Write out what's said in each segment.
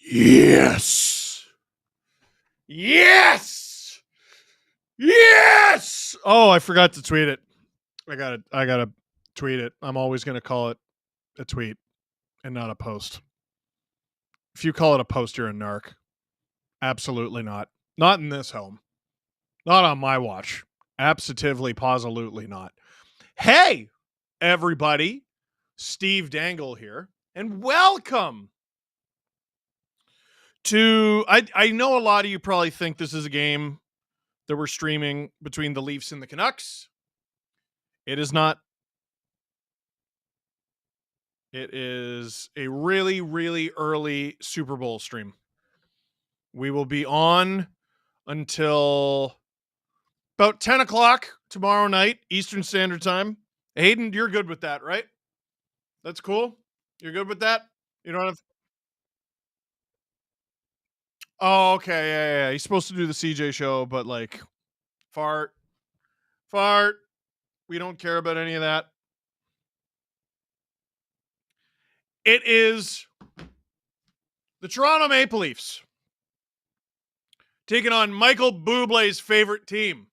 Yes. Yes. Yes. Oh, I forgot to tweet it. I gotta tweet it. I'm always gonna call it a tweet and not a post. If you call it a post, you're a narc. Absolutely not. Not in this home. Not on my watch. Absolutely, positively not. Hey, everybody. Steve Dangle here, and welcome to I know a lot of you probably think this is a game that we're streaming between the Leafs and the Canucks. It is not. It is a really, really early Super Bowl stream. We will be on until about 10 o'clock tomorrow night, Eastern Standard Time. Hayden, you're good with that, right? That's cool. You're good with that? You don't have. Oh, okay. Yeah. He's supposed to do the CJ show, but like, fart. We don't care about any of that. It is the Toronto Maple Leafs taking on Michael Bublé's favorite team,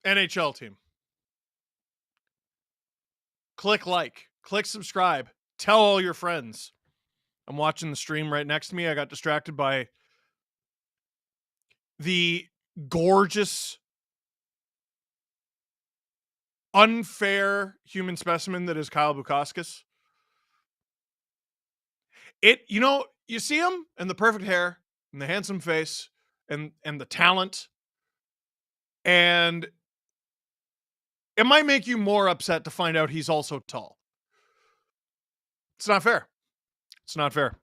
NHL team. Click like, click subscribe, tell all your friends. I'm watching the stream right next to me. I got distracted by the gorgeous, unfair human specimen that is Kyle Bukauskas. You see him and the perfect hair and the handsome face and the talent, and it might make you more upset to find out he's also tall. It's not fair. It's not fair.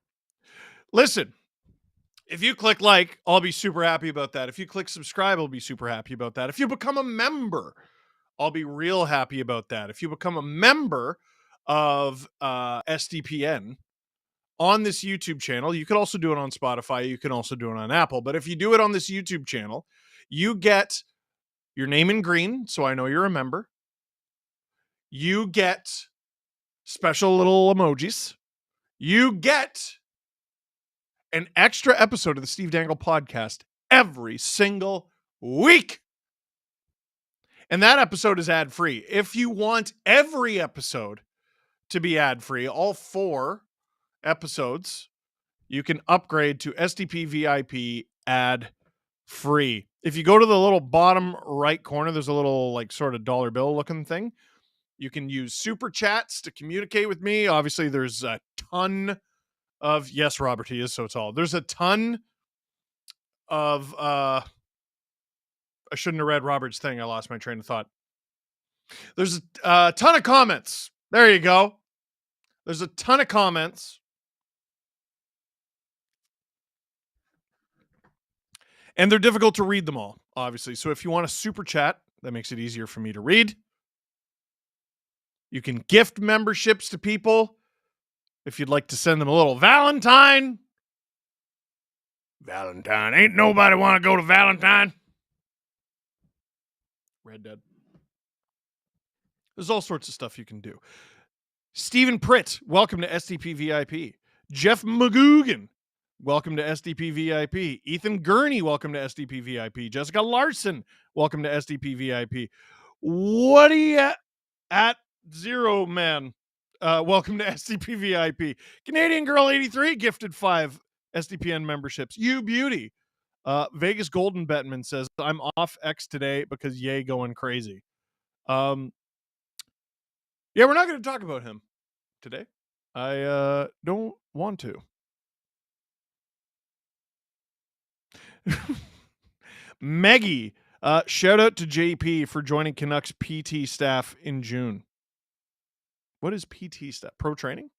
Listen, if you click like, I'll be super happy about that. If you click subscribe, I'll be super happy about that. If you become a member, I'll be real happy about that. If you become a member of SDPN on this YouTube channel, you can also do it on Spotify. You can also do it on Apple. But if you do it on this YouTube channel, you get your name in green, so I know you're a member. You get special little emojis. You get an extra episode of the Steve Dangle podcast every single week. And that episode is ad-free. If you want every episode to be ad-free, all 4 episodes, you can upgrade to SDP VIP ad-free. If you go to the little bottom right corner, there's a little like sort of dollar bill looking thing. You can use super chats to communicate with me. Obviously, there's a ton of, yes, Robert, he is so tall. There's a ton of, I shouldn't have read Robert's thing. I lost my train of thought. There's a ton of comments. There you go. There's a ton of comments. And they're difficult to read them all, obviously. So if you want a super chat, that makes it easier for me to read. You can gift memberships to people if you'd like to send them a little Valentine. Valentine. Ain't nobody want to go to Valentine. Red Dead. There's all sorts of stuff you can do. Stephen Pritt, welcome to SDP VIP. Jeff McGugan, welcome to SDP VIP. Ethan Gurney, welcome to SDP VIP. Jessica Larson, welcome to SDP VIP. Woody at Zero Man, welcome to SDP VIP. Canadian Girl 83 gifted 5 SDPN memberships. You beauty. Vegas Golden Bettman says, I'm off X today because yay going crazy. Yeah, we're not going to talk about him today. I don't want to. Maggie, shout out to JP for joining Canucks PT staff in June. What is PT staff? Pro training?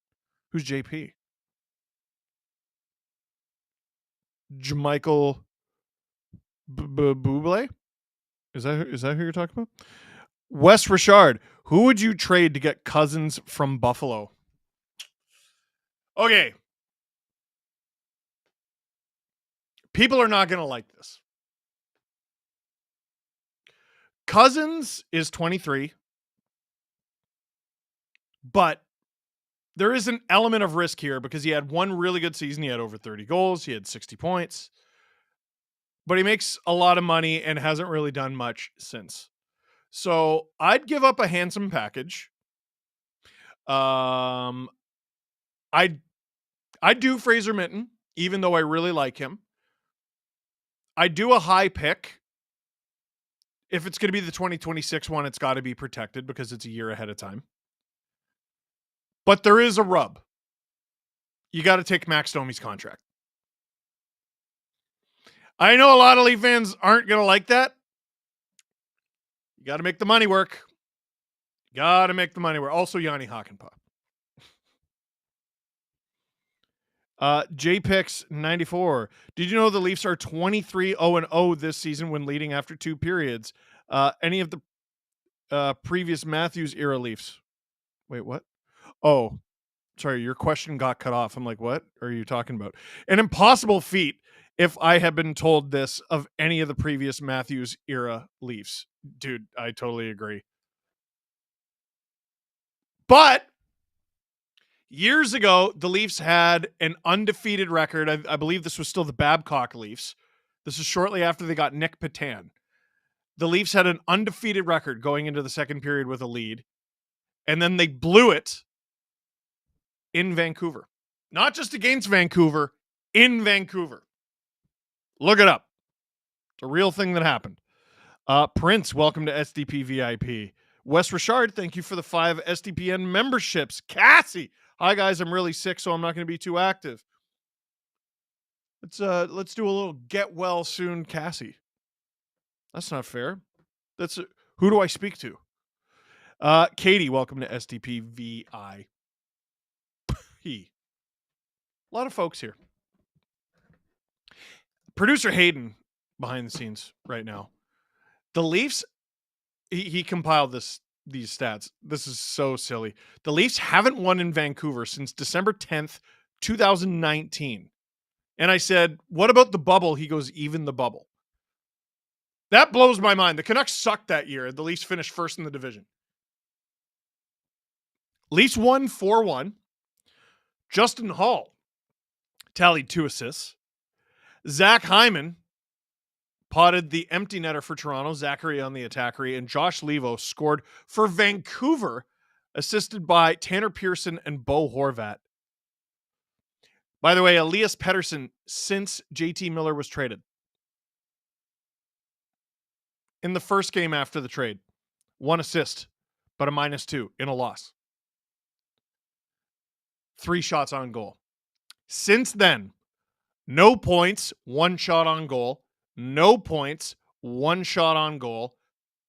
Who's JP? Michael Bublé? Is that who you're talking about? Wes Richard, who would you trade to get Cousins from Buffalo? Okay. People are not going to like this. Cousins is 23, but there is an element of risk here because he had one really good season. He had over 30 goals. He had 60 points. But he makes a lot of money and hasn't really done much since. So I'd give up a handsome package. Um, I do Fraser Minton, even though I really like him. I do a high pick. If it's going to be the 2026 one, it's got to be protected because it's a year ahead of time. But there is a rub. You got to take Max Domi's contract. I know a lot of Leaf fans aren't going to like that. You got to make the money work. Got to make the money work. Also, Yanni Hakanpää. JPix94. Did you know the Leafs are 23-0-0 this season when leading after 2 periods? Any of the previous Matthews era Leafs? Wait, what? Oh, sorry, your question got cut off. I'm like, what are you talking about? An impossible feat if I had been told this of any of the previous Matthews era Leafs. Dude, I totally agree. But years ago, the Leafs had an undefeated record. I believe this was still the Babcock Leafs. This is shortly after they got Nick Petan. The Leafs had an undefeated record going into the second period with a lead, and then they blew it in Vancouver. Not just against Vancouver, in Vancouver. Look it up. It's a real thing that happened. Prince, welcome to SDP VIP. Wes Richard, thank you for the 5 SDPN memberships. Cassie, hi guys, I'm really sick, so I'm not going to be too active. Let's do a little get well soon, Cassie. That's not fair. Who do I speak to? Katie, welcome to SDP VIP. A lot of folks here. Producer Hayden behind the scenes right now. The Leafs, he compiled these stats. This is so silly. The Leafs haven't won in Vancouver since December 10th, 2019. And I said, what about the bubble? He goes, even the bubble. That blows my mind. The Canucks sucked that year. The Leafs finished first in the division. Leafs won 4-1. Justin Hall tallied 2 assists. Zach Hyman potted the empty netter for Toronto, Zachary on the attackery, and Josh Levo scored for Vancouver, assisted by Tanner Pearson and Bo Horvat. By the way, Elias Pettersson, since JT Miller was traded, in the first game after the trade, 1 assist, but a -2 in a loss. 3 shots on goal. Since then, no points, 1 shot on goal. No points, 1 shot on goal.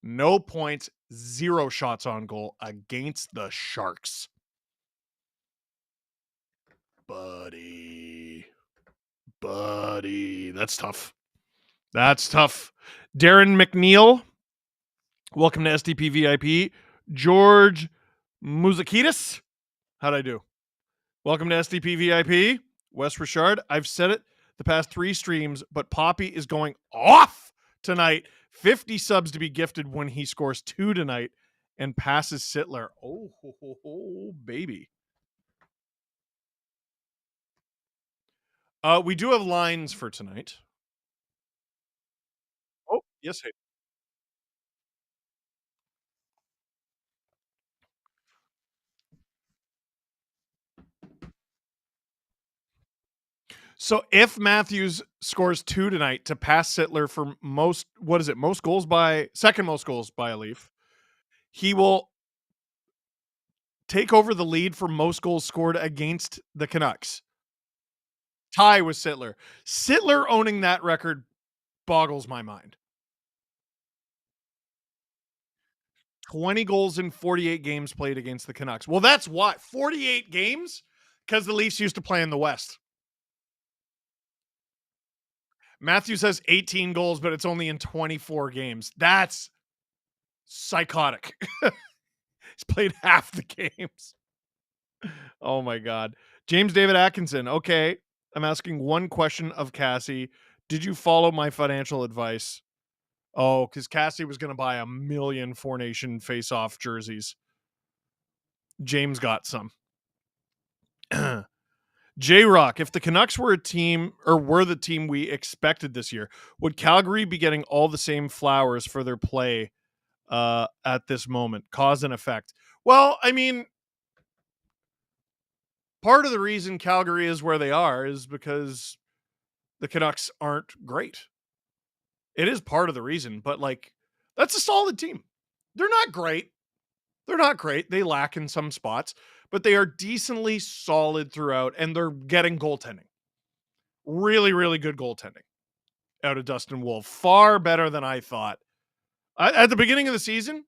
No points, 0 shots on goal against the Sharks. Buddy. That's tough. Darren McNeil, welcome to SDP VIP. George Muzakidis, how'd I do? Welcome to SDP VIP. Wes Richard, I've said it the past 3 streams, but Poppy is going off tonight. 50 subs to be gifted when he scores 2 tonight and passes Sittler. Oh, baby. We do have lines for tonight. Oh, yes. Hey. So if Matthews scores 2 tonight to pass Sittler for second most goals by a Leaf, he will take over the lead for most goals scored against the Canucks. Tie with Sittler. Sittler owning that record boggles my mind. 20 goals in 48 games played against the Canucks. Well, that's why. 48 games? Because the Leafs used to play in the West. Matthews has 18 goals, but it's only in 24 games. That's psychotic. He's played half the games. Oh my God. James David Atkinson. Okay. I'm asking one question of Cassie. Did you follow my financial advice? Oh, because Cassie was going to buy 1 million Four Nation face-off jerseys. James got some. J Rock, if the Canucks were a team or were the team we expected this year, would Calgary be getting all the same flowers for their play at this moment? Cause and effect. Well, I mean, part of the reason Calgary is where they are is because the Canucks aren't great. It is part of the reason, but like that's a solid team. They're not great. They're not great. They lack in some spots, but they are decently solid throughout and they're getting goaltending. Really, really good goaltending out of Dustin Wolf. Far better than I thought. At the beginning of the season,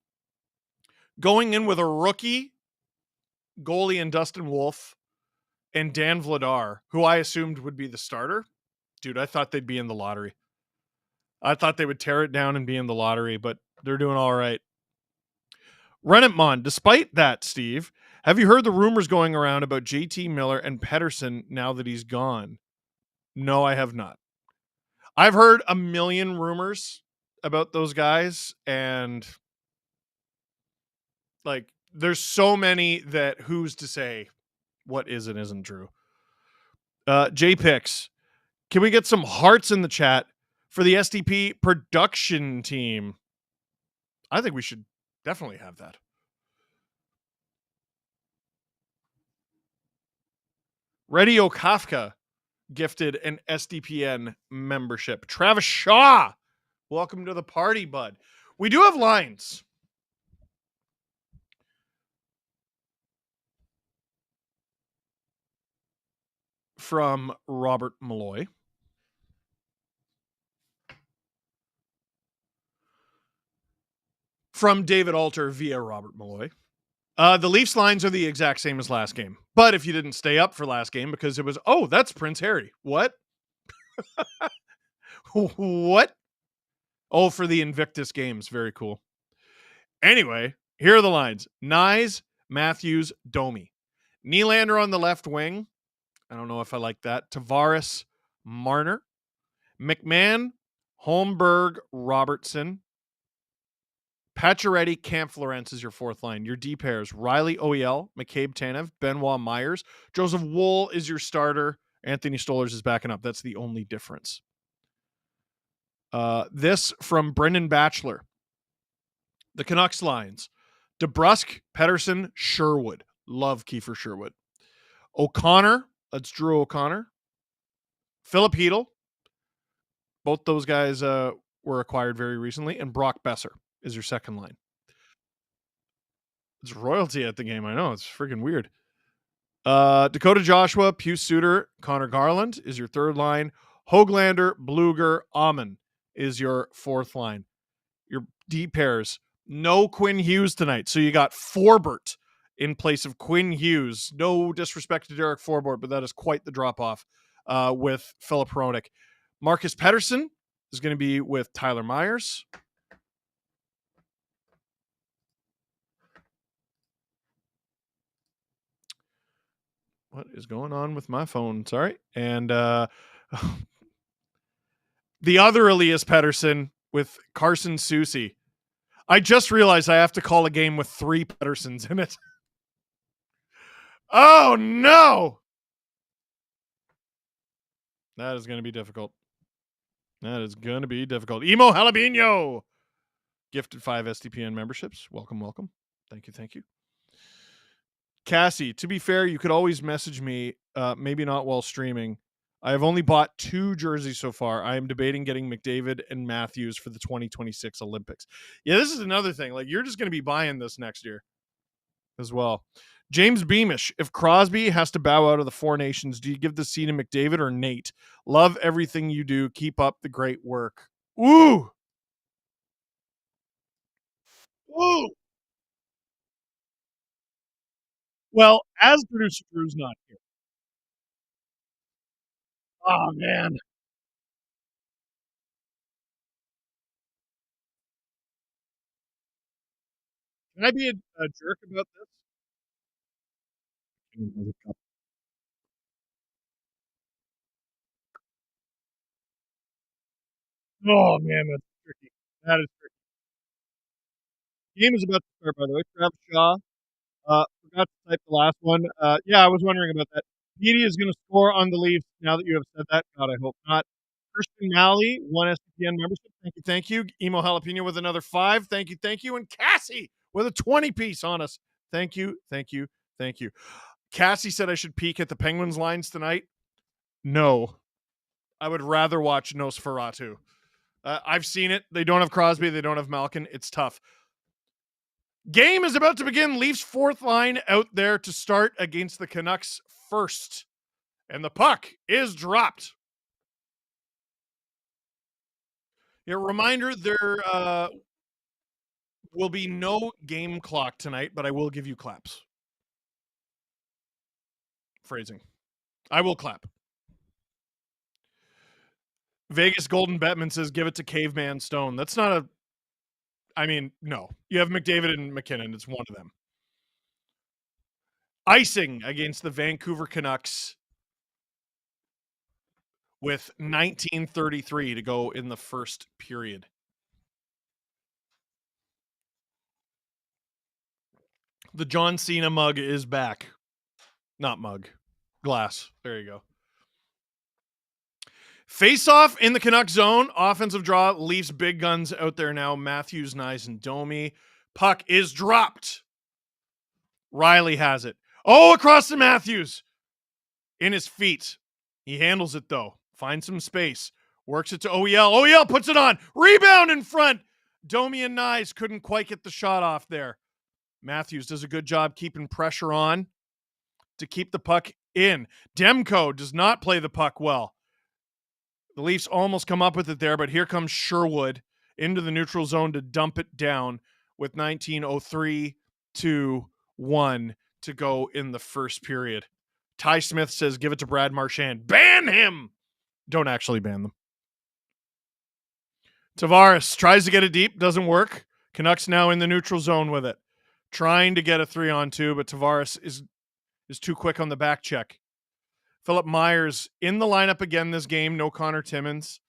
going in with a rookie goalie in Dustin Wolf and Dan Vladar, who I assumed would be the starter, dude, I thought they'd be in the lottery. I thought they would tear it down and be in the lottery, but they're doing all right. Renatmon, despite that, Steve, have you heard the rumors going around about JT Miller and Pedersen now that he's gone? No, I have not. I've heard a million rumors about those guys, and like there's so many that who's to say what is and isn't true. J Pix, can we get some hearts in the chat for the SDP production team? I think we should definitely have that. Radio Kafka gifted an SDPN membership. Travis Shaw, welcome to the party, bud. We do have lines. From Robert Malloy. From David Alter via Robert Malloy. The Leafs lines are the exact same as last game. But if you didn't stay up for last game because it was, oh, that's Prince Harry. What? What? Oh, for the Invictus games. Very cool. Anyway, here are the lines. Nyes, Matthews, Domi. Nylander on the left wing. I don't know if I like that. Tavares, Marner. McMahon, Holmberg, Robertson. Pacioretty, Camp Florence is your fourth line. Your D pairs, Riley OEL, McCabe Tanev, Benoit Myers. Joseph Wool is your starter. Anthony Stolarz is backing up. That's the only difference. This from Brendan Batchelor. The Canucks lines. DeBrusk, Pedersen, Sherwood. Love Kiefer Sherwood. O'Connor, that's Drew O'Connor. Philip Hedl. Both those guys were acquired very recently. And Brock Besser is your second line. It's royalty at the game. I know. It's freaking weird. Dakota Joshua, Pius Suter, Connor Garland is your third line. Hoaglander, Bluger, Amon is your fourth line. Your D pairs. No Quinn Hughes tonight. So you got Forbert in place of Quinn Hughes. No disrespect to Derek Forbort, but that is quite the drop off with Philip Hronik. Marcus Pedersen is going to be with Tyler Myers. What is going on with my phone? Sorry. And the other Elias Pettersson with Carson Soucy. I just realized I have to call a game with 3 Petterssons in it. Oh, no. That is going to be difficult. That is going to be difficult. Emo Jalapeno gifted 5 SDPN memberships. Welcome, welcome. Thank you, thank you. Cassie, to be fair, you could always message me, maybe not while streaming. I have only bought 2 jerseys so far. I am debating getting McDavid and Matthews for the 2026 Olympics. Yeah, this is another thing. Like, you're just going to be buying this next year as well. James Beamish, if Crosby has to bow out of the Four Nations, do you give the seat to McDavid or Nate? Love everything you do. Keep up the great work. Ooh. Ooh. Well, as producer Drew's not here. Oh, man. Can I be a jerk about this? Oh, man, that's tricky. That is tricky. Game is about to start, by the way. Travis Shaw, forgot to type the last one. Yeah, I was wondering about that. Edie is going to score on the Leafs now that you have said that. God, I hope not. Christian Malley, one SPN membership. Thank you, thank you. Emo Jalapeno with another 5. Thank you, thank you. And Cassie with a 20 piece on us. Thank you, thank you, thank you. Cassie said I should peek at the Penguins lines tonight. No, I would rather watch Nosferatu. I've seen it. They don't have Crosby. They don't have Malkin. It's tough. Game is about to begin. Leafs fourth line out there to start against the Canucks first. And the puck is dropped. Yeah, reminder, there will be no game clock tonight, but I will give you claps. Phrasing. I will clap. Vegas Golden Bettman says, give it to Caveman Stone. That's not a... I mean, no. You have McDavid and McKinnon. It's one of them. Icing against the Vancouver Canucks with 19:33 to go in the first period. The John Cena mug is back. Not mug. Glass. There you go. Face off in the Canuck zone. Offensive draw. Leafs big guns out there now. Matthews, Nyes, and Domi. Puck is dropped. Riley has it. Oh, across to Matthews. In his feet. He handles it though. Finds some space. Works it to OEL. OEL puts it on. Rebound in front. Domi and Nyes couldn't quite get the shot off there. Matthews does a good job keeping pressure on to keep the puck in. Demko does not play the puck well. The Leafs almost come up with it there, but here comes Sherwood into the neutral zone to dump it down with 19:03 to 1 to go in the first period. Ty Smith says, give it to Brad Marchand. Ban him! Don't actually ban them. Tavares tries to get it deep. Doesn't work. Canucks now in the neutral zone with it. Trying to get a 3-on-2, but Tavares is too quick on the back check. Philip Myers in the lineup again this game. No Connor Timmins.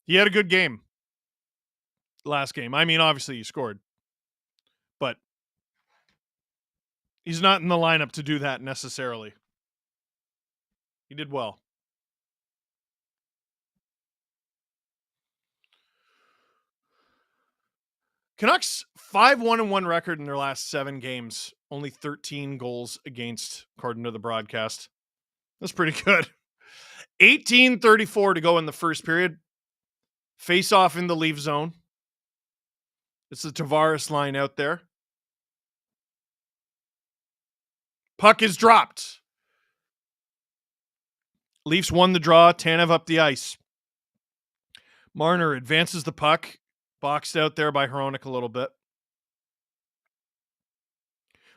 He had a good game last game. I mean, obviously he scored. But he's not in the lineup to do that necessarily. He did well. Canucks 5-1-1 record in their last 7 games. Only 13 goals against, according to the broadcast. That's pretty good. 18:34 to go in the first period. Face off in the Leaf zone. It's the Tavares line out there. Puck is dropped. Leafs won the draw. Tanev up the ice. Marner advances the puck. Boxed out there by Hronek a little bit.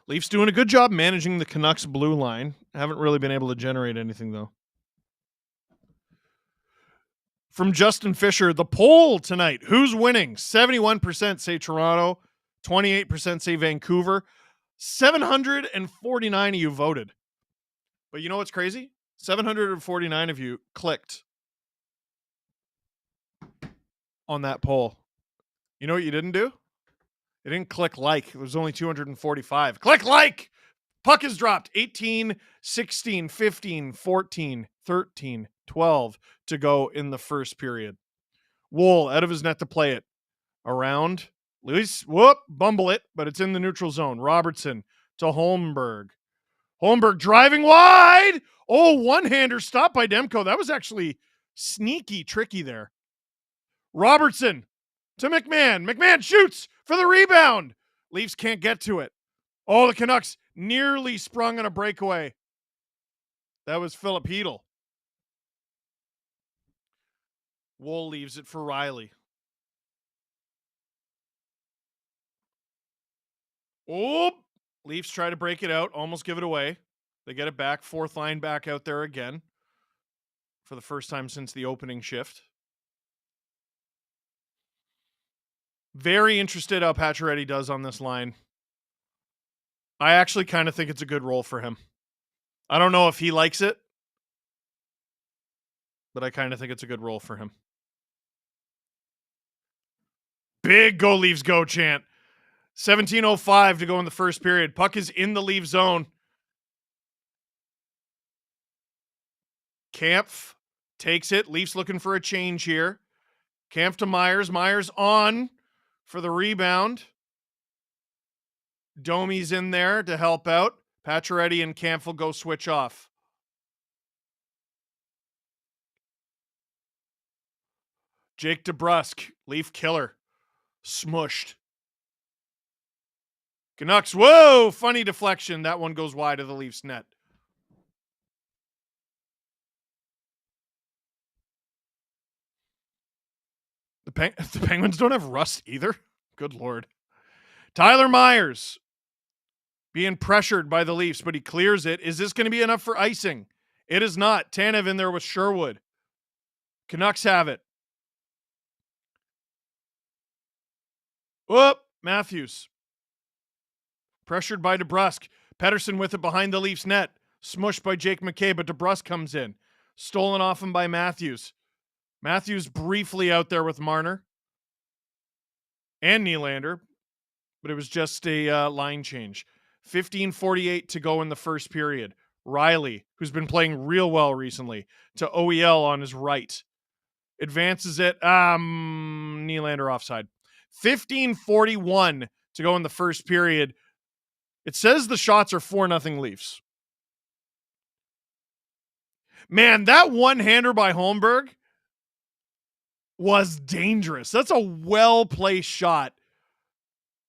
Leafs doing a good job managing the Canucks blue line. Haven't really been able to generate anything, though. From Justin Fisher, the poll tonight. Who's winning? 71% say Toronto. 28% say Vancouver. 749 of you voted. But you know what's crazy? 749 of you clicked on that poll. You know what you didn't do? You didn't click like. There was only 245. Click like! Puck is dropped. 18, 16, 15, 14, 13, 12 to go in the first period. Wool out of his net to play it. Around. Luis, bumble it, but it's in the neutral zone. Robertson to Holmberg. Holmberg driving wide. Oh, one-hander stopped by Demko. That was actually sneaky tricky there. Robertson to McMahon. McMahon shoots for the rebound. Leafs can't get to it. Oh, the Canucks nearly sprung on a breakaway. That was Philip Hedl. Wool leaves it for Riley. Oh, Leafs try to break it out, almost give it away. They get it back. Fourth line back out there again for the first time since the opening shift. Very interested how Pacioretty does on this line. I actually kind of think it's a good role for him. I don't know if he likes it, but I kind of think it's a good role for him. Big go Leafs go chant. 17:05 to go in the first period. Puck is in the Leaf zone. Kampf takes it. Leafs looking for a change here. Kampf to Myers. Myers on for the rebound. Domi's in there to help out. Pacioretty and Kampf will go switch off. Jake DeBrusk, Leaf killer. Smushed. Canucks, whoa! Funny deflection. That one goes wide of the Leafs net. The Penguins don't have rust either? Good Lord. Tyler Myers being pressured by the Leafs, but he clears it. Is this going to be enough for icing? It is not. Tanev in there with Sherwood. Canucks have it. Whoop! Matthews. Pressured by DeBrusk. Pettersson with it behind the Leafs net. Smushed by Jake McKay, but DeBrusk comes in. Stolen off him by Matthews. Matthews briefly out there with Marner and Nylander, but it was just a line change. 15:48 to go in the first period. Riley, who's been playing real well recently, to OEL on his right. Advances it. Nylander offside. 15:41 to go in the first period. It says the shots are 4-0 Leafs. Man, that one-hander by Holmberg was dangerous. That's a well-placed shot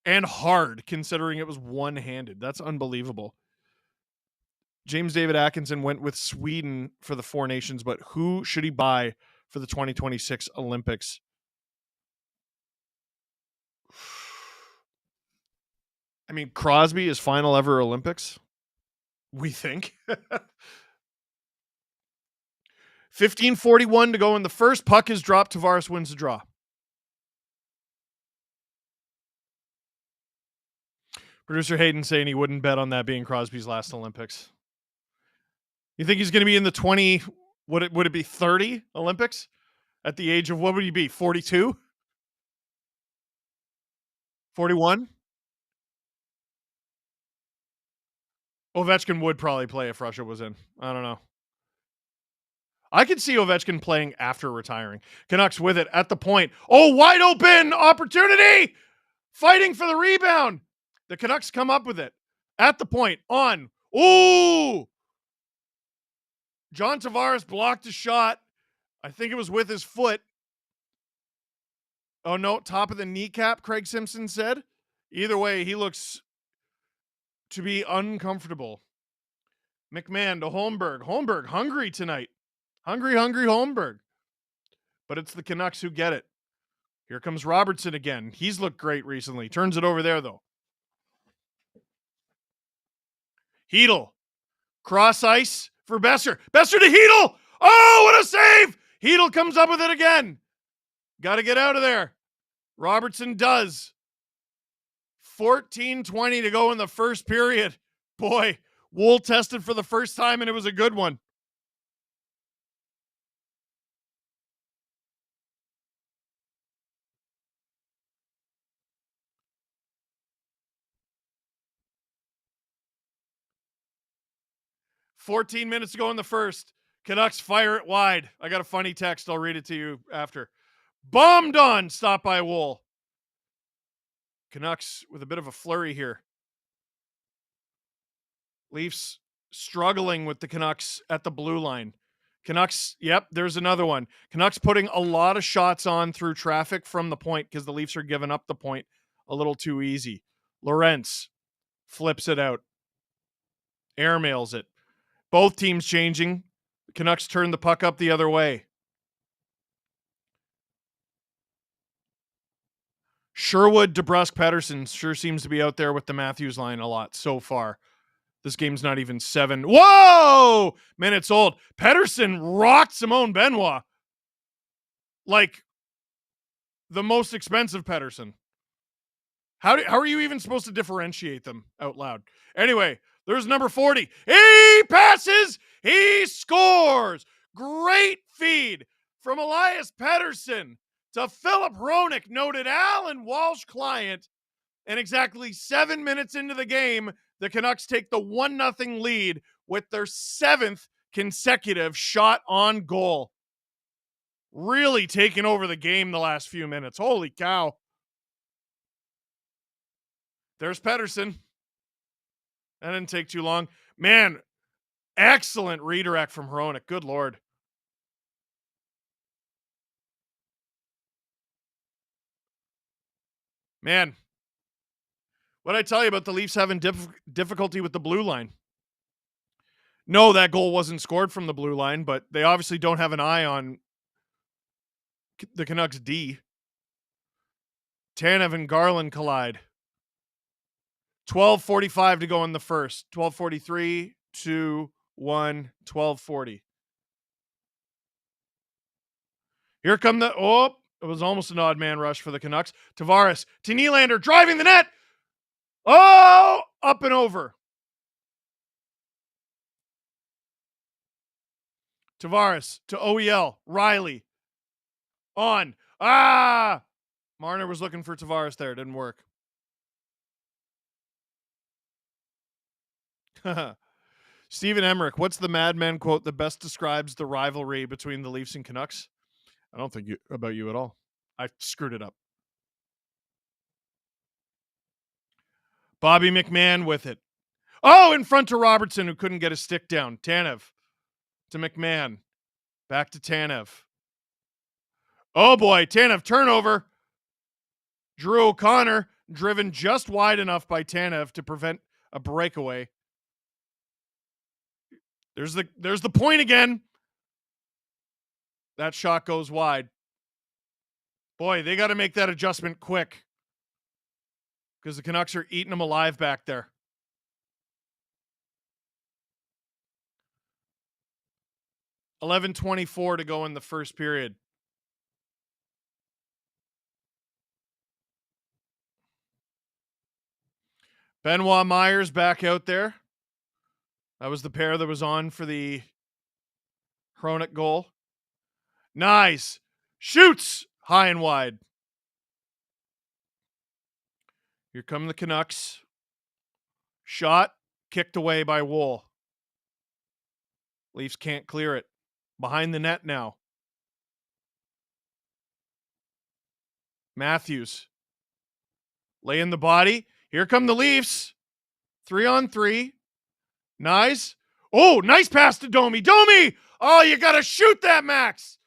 and hard considering it was one-handed. That's unbelievable. James David Atkinson went with Sweden for the Four Nations, but who should he buy for the 2026 Olympics? I mean, Crosby is final ever Olympics. We think. 15:41 to go in the first. Puck is dropped. Tavares wins the draw. Producer Hayden saying he wouldn't bet on that being Crosby's last Olympics. You think he's going to be in the 20, would it be 30 Olympics? At the age of, what would he be, 42? 41? Ovechkin would probably play if Russia was in. I don't know. I could see Ovechkin playing after retiring. Canucks with it at the point. Oh, wide open opportunity! Fighting for the rebound. The Canucks come up with it. At the point. On. Ooh! John Tavares blocked a shot. I think it was with his foot. Oh, no. Top of the kneecap, Craig Simpson said. Either way, he looks to be uncomfortable. McMahon to Holmberg. Holmberg hungry tonight. Hungry Holmberg. But it's the Canucks who get it. Here comes Robertson again. He's looked great recently. Turns it over there, though. Hedl. Cross ice for Besser. Besser to Hedl. Oh, what a save! Hedl comes up with it again. Got to get out of there. Robertson does. 14:20 to go in the first period. Boy, Wool tested for the first time, and it was a good one. $14 minutes to go in the first. Canucks fire it wide. I got a funny text. I'll read it to you after. Bombed on. Stop by Wool. Canucks with a bit of a flurry here. Leafs struggling with the Canucks at the blue line. Canucks, yep, there's another one. Canucks putting a lot of shots on through traffic from the point because the Leafs are giving up the point a little too easy. Lorentz flips it out. Airmails it. Both teams changing. The Canucks turn the puck up the other way. Sherwood, DeBrusk, Pettersson sure seems to be out there with the Matthews line a lot so far. This game's not even 7. Whoa! Minutes old. Pettersson rocked Simone Benoit. Like the most expensive Pettersson. How are you even supposed to differentiate them out loud? Anyway, there's number 40. He passes. He scores. Great feed from Elias Pettersson to Philip Hronek, noted Alan Walsh client. And exactly 7 minutes into the game, the Canucks take the 1-0 lead with their 7th consecutive shot on goal. Really taking over the game the last few minutes. Holy cow. There's Pettersson. That didn't take too long. Man, excellent redirect from Hronek. Good Lord. Man, what I tell you about the Leafs having difficulty with the blue line? No, that goal wasn't scored from the blue line, but they obviously don't have an eye on the Canucks D. Tanev and Garland collide. 12:45 to go in the first. 12:43, 2, 1, 12:40. Here come the, it was almost an odd man rush for the Canucks. Tavares to Nylander, driving the net. Oh, up and over. Tavares to OEL, Riley. On. Marner was looking for Tavares there. Didn't work. Stephen Emmerich, what's the madman quote that best describes the rivalry between the Leafs and Canucks? I don't think about you at all. I screwed it up. Bobby McMahon with it. Oh, in front to Robertson, who couldn't get his stick down. Tanev to McMahon. Back to Tanev. Oh boy, Tanev turnover. Drew O'Connor driven just wide enough by Tanev to prevent a breakaway. There's the point again. That shot goes wide. Boy, they got to make that adjustment quick because the Canucks are eating them alive back there. $11:24 to go in the first period. Benoit Myers back out there. That was the pair that was on for the Hronek goal. Nice. Shoots high and wide. Here come the Canucks. Shot kicked away by Wool. Leafs can't clear it. Behind the net now. Matthews. Laying the body. Here come the Leafs. 3-on-3. Nice. Oh, nice pass to Domi. Domi! Oh, you got to shoot that, Max.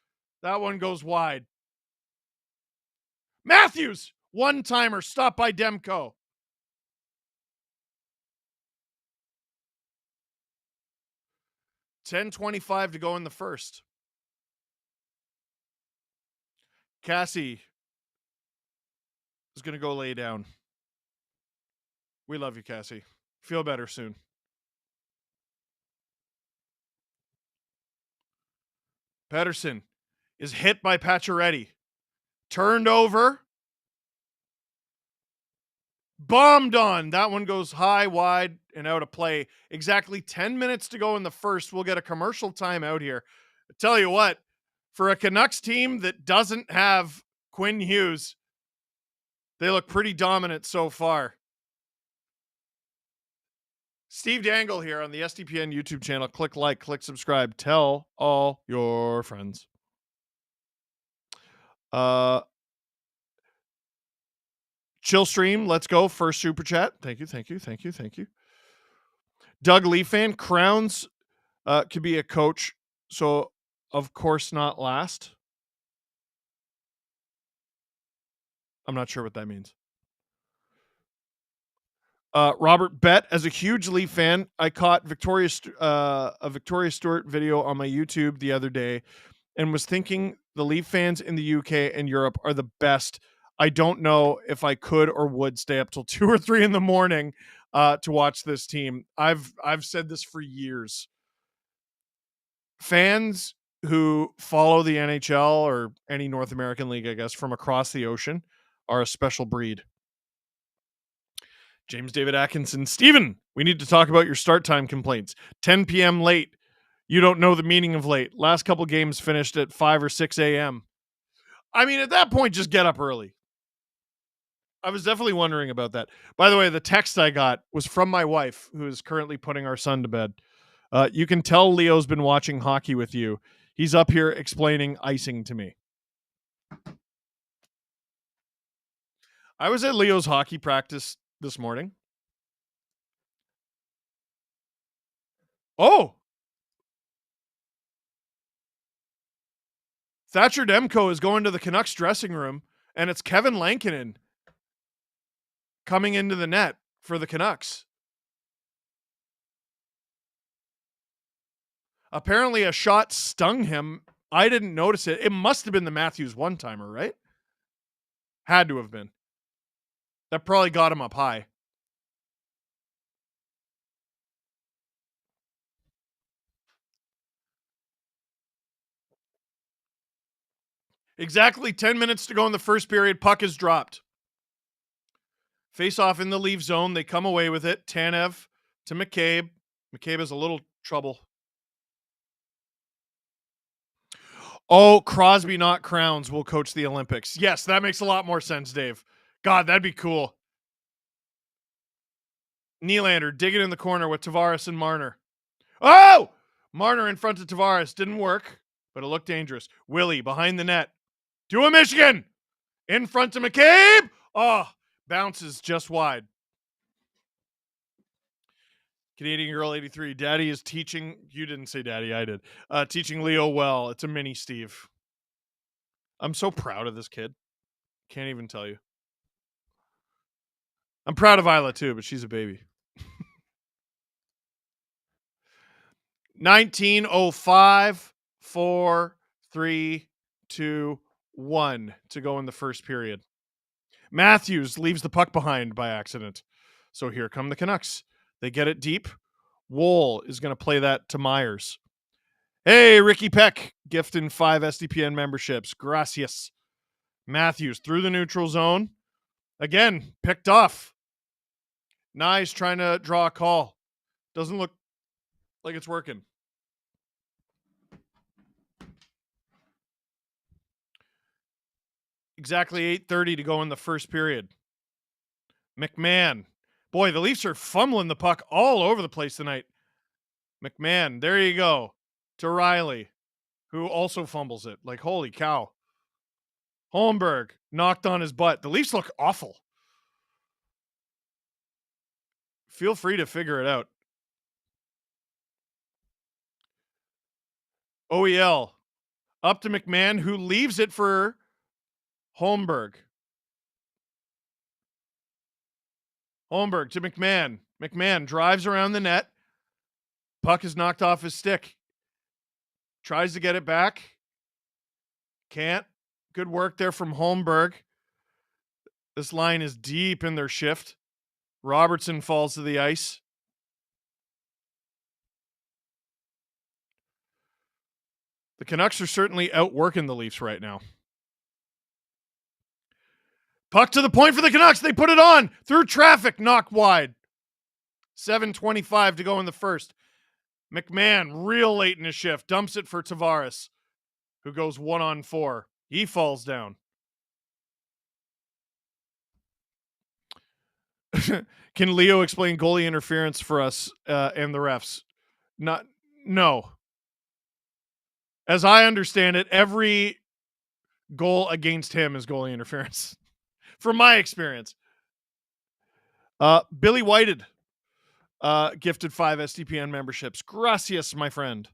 That one goes wide. Matthews. One-timer. Stopped by Demko. $10:25 to go in the first. Cassie is going to go lay down. We love you, Cassie. Feel better soon. Pettersson is hit by Pacioretty. Turned over. Bombed on. That one goes high, wide, and out of play. Exactly 10 minutes to go in the first. We'll get a commercial timeout here. I tell you what, for a Canucks team that doesn't have Quinn Hughes, they look pretty dominant so far. Steve Dangle here on the SDPN YouTube channel. Click like, click subscribe. Tell all your friends. Chill stream, let's go. First super chat. Thank you. Doug Lee fan, Crowns could be a coach, so of course not last. I'm not sure what that means. Robert Bett, as a huge Leaf fan, I caught a Victoria Stewart video on my YouTube the other day and was thinking the Leaf fans in the UK and Europe are the best. I don't know if I could or would stay up till 2 or 3 in the morning to watch this team. I've said this for years. Fans who follow the NHL or any North American league, I guess, from across the ocean are a special breed. James David Atkinson. Steven, we need to talk about your start time complaints. 10 p.m. late. You don't know the meaning of late. Last couple games finished at 5 or 6 a.m. I mean, at that point, just get up early. I was definitely wondering about that. By the way, the text I got was from my wife, who is currently putting our son to bed. You can tell Leo's been watching hockey with you. He's up here explaining icing to me. I was at Leo's hockey practice this morning. Oh, Thatcher Demko is going to the Canucks dressing room, and it's Kevin Lankinen coming into the net for the Canucks. Apparently, a shot stung him. I didn't notice it. It must have been the Matthews one-timer, right? Had to have been. That probably got him up high. Exactly 10 minutes to go in the first period. Puck is dropped. Face off in the leave zone. They come away with it. Tanev to McCabe. McCabe has a little trouble. Oh, Crosby, not Crowns, will coach the Olympics. Yes, that makes a lot more sense, Dave. God, that'd be cool. Nylander digging in the corner with Tavares and Marner. Oh! Marner in front of Tavares. Didn't work, but it looked dangerous. Willie behind the net. To a Michigan! In front of McCabe! Oh, bounces just wide. Canadian Girl 83. Daddy is teaching. You didn't say daddy, I did. Teaching Leo well. It's a mini Steve. I'm so proud of this kid. Can't even tell you. I'm proud of Isla too, but she's a baby. 19:05, 4, 3, 2, 1 to go in the first period. Matthews leaves the puck behind by accident. So here come the Canucks. They get it deep. Wool is going to play that to Myers. Hey, Ricky Peck, gifting 5 SDPN memberships. Gracias. Matthews through the neutral zone. Again, picked off. Nice trying to draw a call. Doesn't look like it's working. Exactly 8:30 to go in the first period. McMahon. Boy, the Leafs are fumbling the puck all over the place tonight. McMahon, there you go. To Riley, who also fumbles it. Like, holy cow. Holmberg knocked on his butt. The Leafs look awful. Feel free to figure it out. OEL up to McMahon, who leaves it for Holmberg. Holmberg to McMahon. McMahon drives around the net. Puck is knocked off his stick. Tries to get it back. Can't. Good work there from Holmberg. This line is deep in their shift. Robertson falls to the ice. The Canucks are certainly outworking the Leafs right now. Puck to the point for the Canucks. They put it on through traffic, knocked wide. 7:25 to go in the first. McMahon, real late in his shift, dumps it for Tavares, who goes 1-on-4. He falls down. Can Leo explain goalie interference for us and the refs? No. As I understand it, every goal against him is goalie interference. From my experience. Billy Whited gifted 5 SDPN memberships. Gracias, my friend.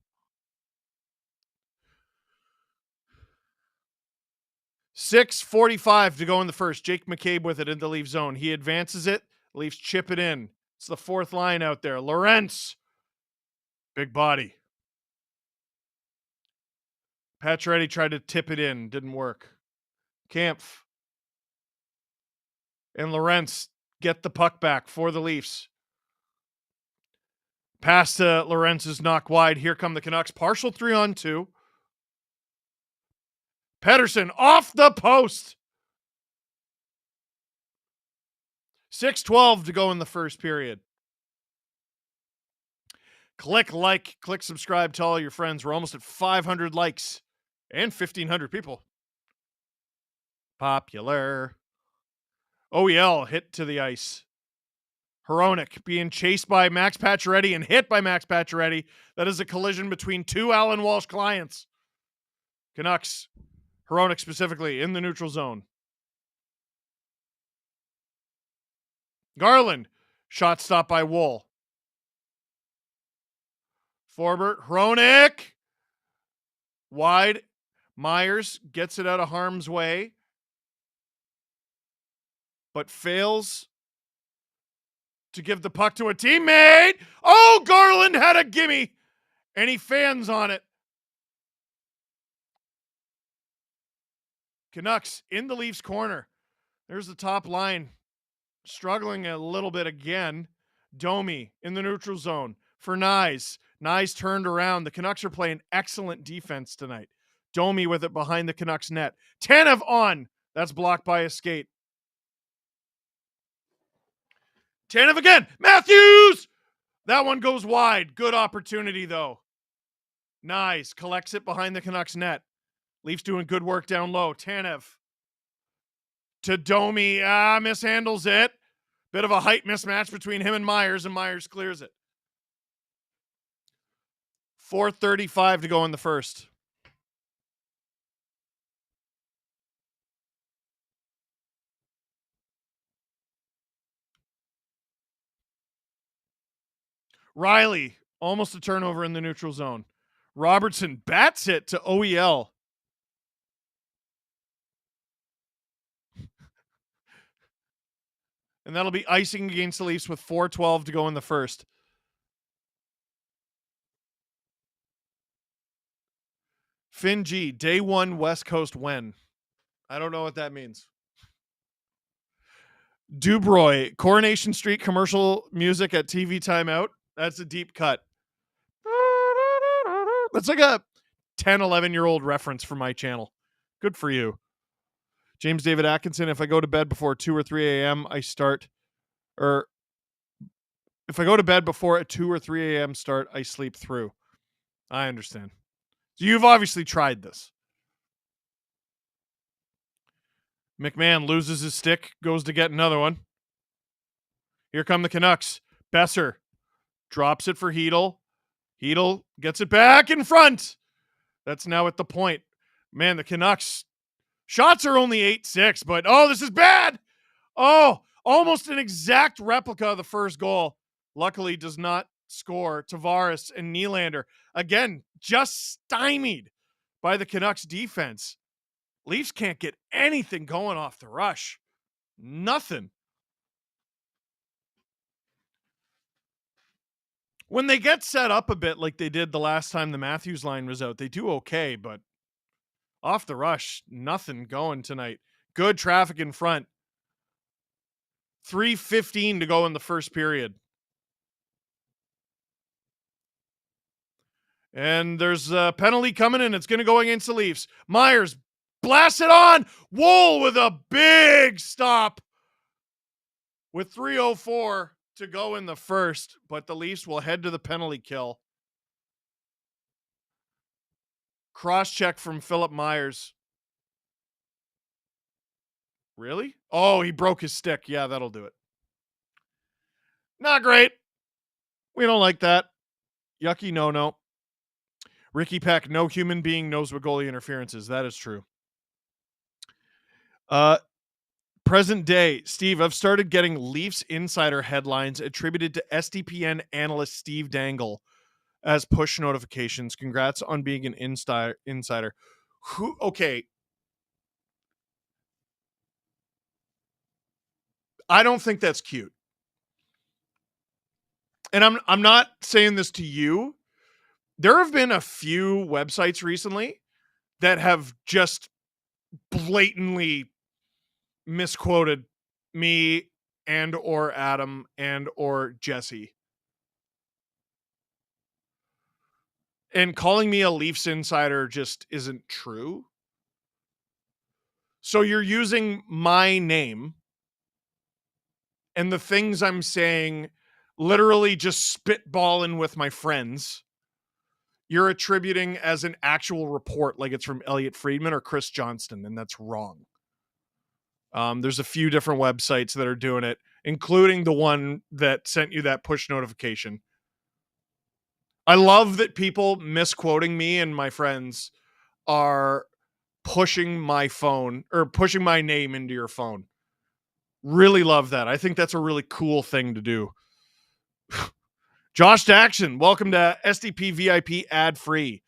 6:45 to go in the first. Jake McCabe with it in the Leaf zone. He advances it. Leafs chip it in. It's the fourth line out there. Lorentz. Big body. Pacioretty tried to tip it in. Didn't work. Kampf and Lorentz get the puck back for the Leafs. Pass to Lorentz is knocked wide. Here come the Canucks. Partial 3-on-2. Pettersson off the post. 6:12 to go in the first period. Click like, click subscribe, tell all your friends. We're almost at 500 likes and 1,500 people. Popular. OEL hit to the ice. Hronek being chased by Max Pacioretty and hit by Max Pacioretty. That is a collision between two Alan Walsh clients. Canucks, Hronek specifically, in the neutral zone. Garland, shot stopped by Wool. Forbert, Hronek, wide. Myers gets it out of harm's way, but fails to give the puck to a teammate. Oh, Garland had a gimme, and he fans on it. Canucks in the Leafs corner. There's the top line. Struggling a little bit again. Domi in the neutral zone for Nyes. Nyes turned around. The Canucks are playing excellent defense tonight. Domi with it behind the Canucks net. Tanev on. That's blocked by a skate. Tanev again. Matthews! That one goes wide. Good opportunity, though. Nyes collects it behind the Canucks net. Leafs doing good work down low. Tanev to Domi. Mishandles it. Bit of a height mismatch between him and Myers clears it. 4:35 to go in the first. Riley, almost a turnover in the neutral zone. Robertson bats it to OEL. And that'll be icing against the Leafs with 4:12 to go in the first. Finn G, day one West Coast when? I don't know what that means. Dubroy, Coronation Street commercial music at TV timeout. That's a deep cut. That's like a 10, 11-year-old reference from my channel. Good for you. James David Atkinson, if I go to bed before 2 or 3 a.m., if I go to bed before a 2 or 3 a.m. start, I sleep through. I understand. So you've obviously tried this. McMahon loses his stick, goes to get another one. Here come the Canucks. Besser drops it for Hedl. Hedl gets it back in front. That's now at the point. Man, the Canucks shots are only 8-6, but this is bad. Oh, almost an exact replica of the first goal. Luckily does not score. Tavares and Nylander, again, just stymied by the Canucks defense. Leafs can't get anything going off the rush. Nothing. When they get set up a bit like they did the last time the Matthews line was out, they do okay, but off the rush, nothing going tonight. Good traffic in front. 3:15 to go in the first period. And there's a penalty coming, and it's going to go against the Leafs. Myers blasts it on. Wool with a big stop with 3:04 to go in the first, but the Leafs will head to the penalty kill. Cross-check from Philip Myers. Really? Oh, he broke his stick. Yeah, that'll do it. Not great. We don't like that. Yucky no. Ricky Peck, no human being knows what goalie interference is. That is true. Present day, Steve, I've started getting Leafs insider headlines attributed to SDPN analyst Steve Dangle as push notifications. Congrats on being an insider. Okay. I don't think that's cute. And I'm not saying this to you. There have been a few websites recently that have just blatantly misquoted me and or Adam and or Jesse. And calling me a Leafs insider just isn't true. So you're using my name and the things I'm saying, literally just spitballing with my friends, you're attributing as an actual report like it's from Elliot Friedman or Chris Johnston, and that's wrong. There's a few different websites that are doing it, including the one that sent you that push notification. I love that people misquoting me and my friends are pushing my phone or pushing my name into your phone. Really love that. I think that's a really cool thing to do. Josh Daxon, welcome to SDP VIP ad free.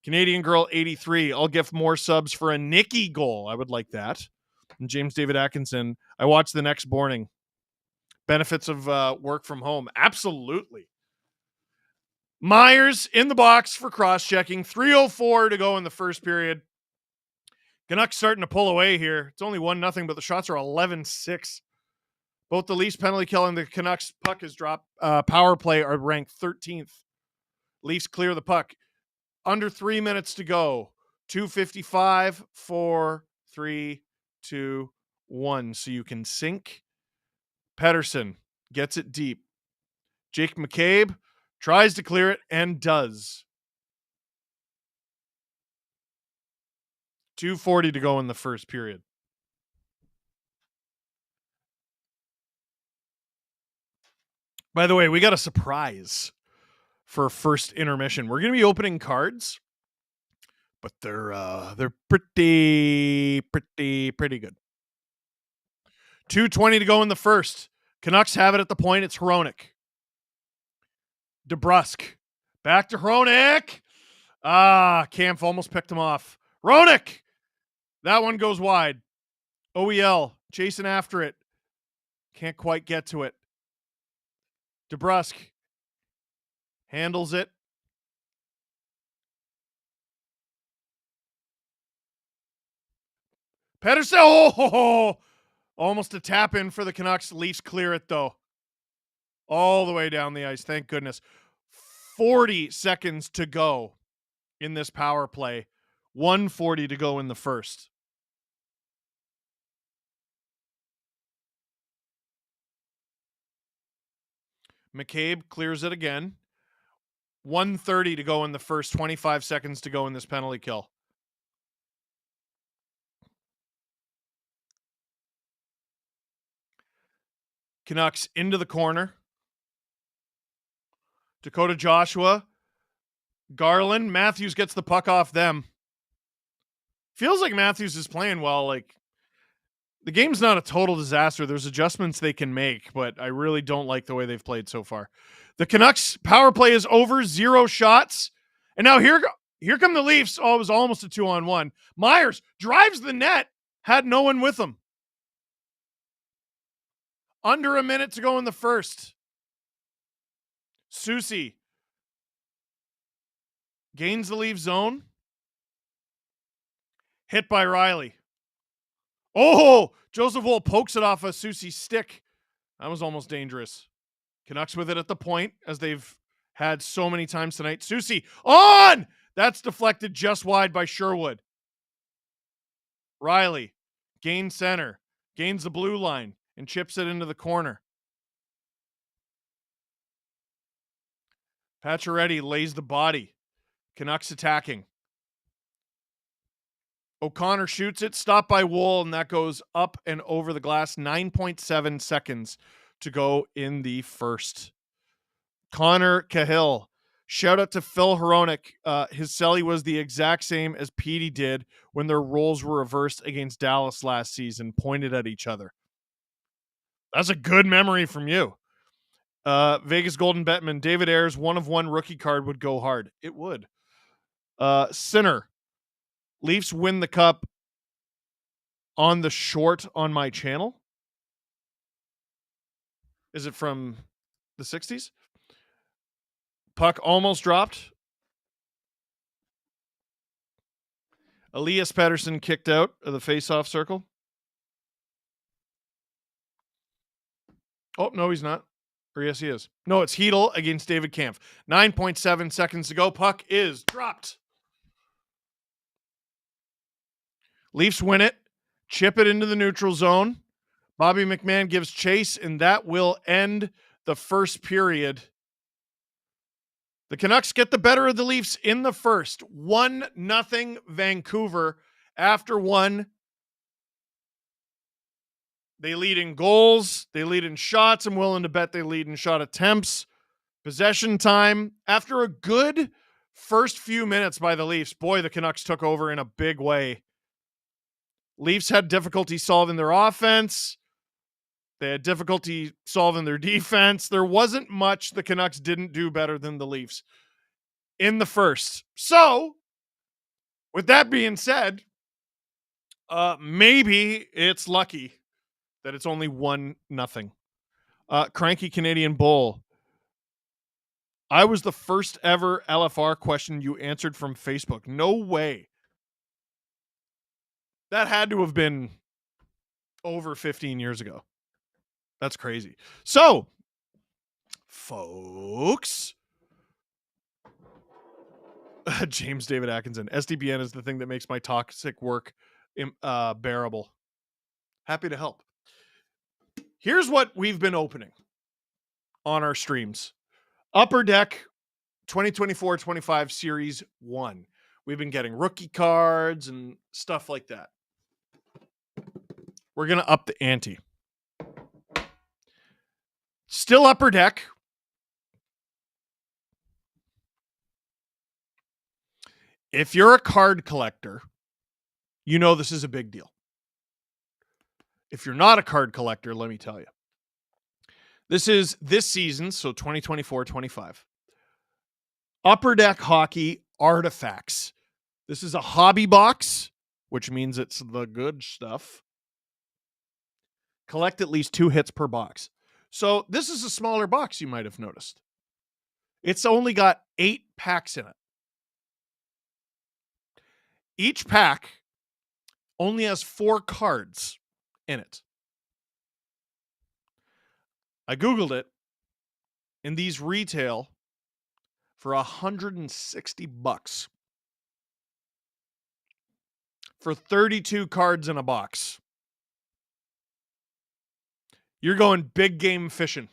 Canadian Girl 83, I'll gift more subs for a Nikki goal. I would like that. And James David Atkinson, I watched The Next Morning. Benefits of work from home. Absolutely. Myers in the box for cross-checking. 3:04 to go in the first period. Canucks starting to pull away here. It's only 1-0, but the shots are 11-6. Both the Leafs penalty kill and the Canucks puck is dropped. Power play are ranked 13th. Leafs clear the puck. Under 3 minutes to go. 2:55, 4, 3, 2, 1. So you can sink. Pettersson gets it deep. Jake McCabe tries to clear it and does. 2:40 to go in the first period. By the way, we got a surprise for first intermission. We're going to be opening cards, but they're pretty good. 2:20 to go in the first. Canucks have it at the point. It's Hronek. DeBrusk. Back to Hronek. Kampf almost picked him off. Hronek. That one goes wide. OEL chasing after it. Can't quite get to it. DeBrusk handles it. Pettersson. Oh, almost a tap in for the Canucks. Leafs clear it though. All the way down the ice. Thank goodness. 40 seconds to go in this power play. 1:40 to go in the first. McCabe clears it again. 1:30 to go in the first. 25 seconds to go in this penalty kill. Canucks into the corner. Dakota Joshua. Garland. Matthews gets the puck off them. Feels like Matthews is playing well. Like, the game's not a total disaster. There's adjustments they can make, but I really don't like the way they've played so far. The Canucks power play is over. 0 shots. And now here come the Leafs. Oh, it was almost a 2-on-1. Myers drives the net. Had no one with him. Under a minute to go in the first. Susie gains the Leaf zone. Hit by Riley. Oh, Joseph Woll pokes it off a Susie's stick. That was almost dangerous. Canucks with it at the point, as they've had so many times tonight. Susie on! That's deflected just wide by Sherwood. Riley gains center, gains the blue line, and chips it into the corner. Pacioretty lays the body. Canucks attacking. O'Connor shoots it, stopped by Woll, and that goes up and over the glass. 9.7 seconds to go in the first. Connor Cahill. Shout out to Phil Hronek. His celly was the exact same as Petey did when their roles were reversed against Dallas last season, pointed at each other. That's a good memory from you. Vegas Golden Bettman. David Ayers, 1-of-1 rookie card would go hard. It would. Sinner. Leafs win the cup on the short on my channel. Is it from the 60s? Puck almost dropped. Elias Pettersson kicked out of the face-off circle. Oh, no, he's not. Or yes, he is. No, it's Hedl against David Kampf. 9.7 seconds to go. Puck is dropped. Leafs win it. Chip it into the neutral zone. Bobby McMahon gives chase, and that will end the first period. The Canucks get the better of the Leafs in the first. 1-0 Vancouver after one. They lead in goals. They lead in shots. I'm willing to bet they lead in shot attempts. Possession time. After a good first few minutes by the Leafs, boy, the Canucks took over in a big way. Leafs had difficulty solving their offense. They had difficulty solving their defense. There wasn't much the Canucks didn't do better than the Leafs in the first. So, with that being said, maybe it's lucky that it's only 1-0. Cranky Canadian Bull. I was the first ever LFR question you answered from Facebook. No way. That had to have been over 15 years ago. That's crazy. So, folks, James David Atkinson, SDPN is the thing that makes my toxic work bearable. Happy to help. Here's what we've been opening on our streams. Upper Deck 2024-25 Series 1. We've been getting rookie cards and stuff like that. We're going to up the ante. Still Upper Deck. If you're a card collector, you know this is a big deal. If you're not a card collector, let me tell you. This is this season, so 2024-25. Upper Deck Hockey Artifacts. This is a hobby box, which means it's the good stuff. Collect at least 2 hits per box. So this is a smaller box, you might have noticed. It's only got 8 packs in it. Each pack only has 4 cards in it. I Googled it, and these retail for $160 for 32 cards in a box. You're going big game fishing.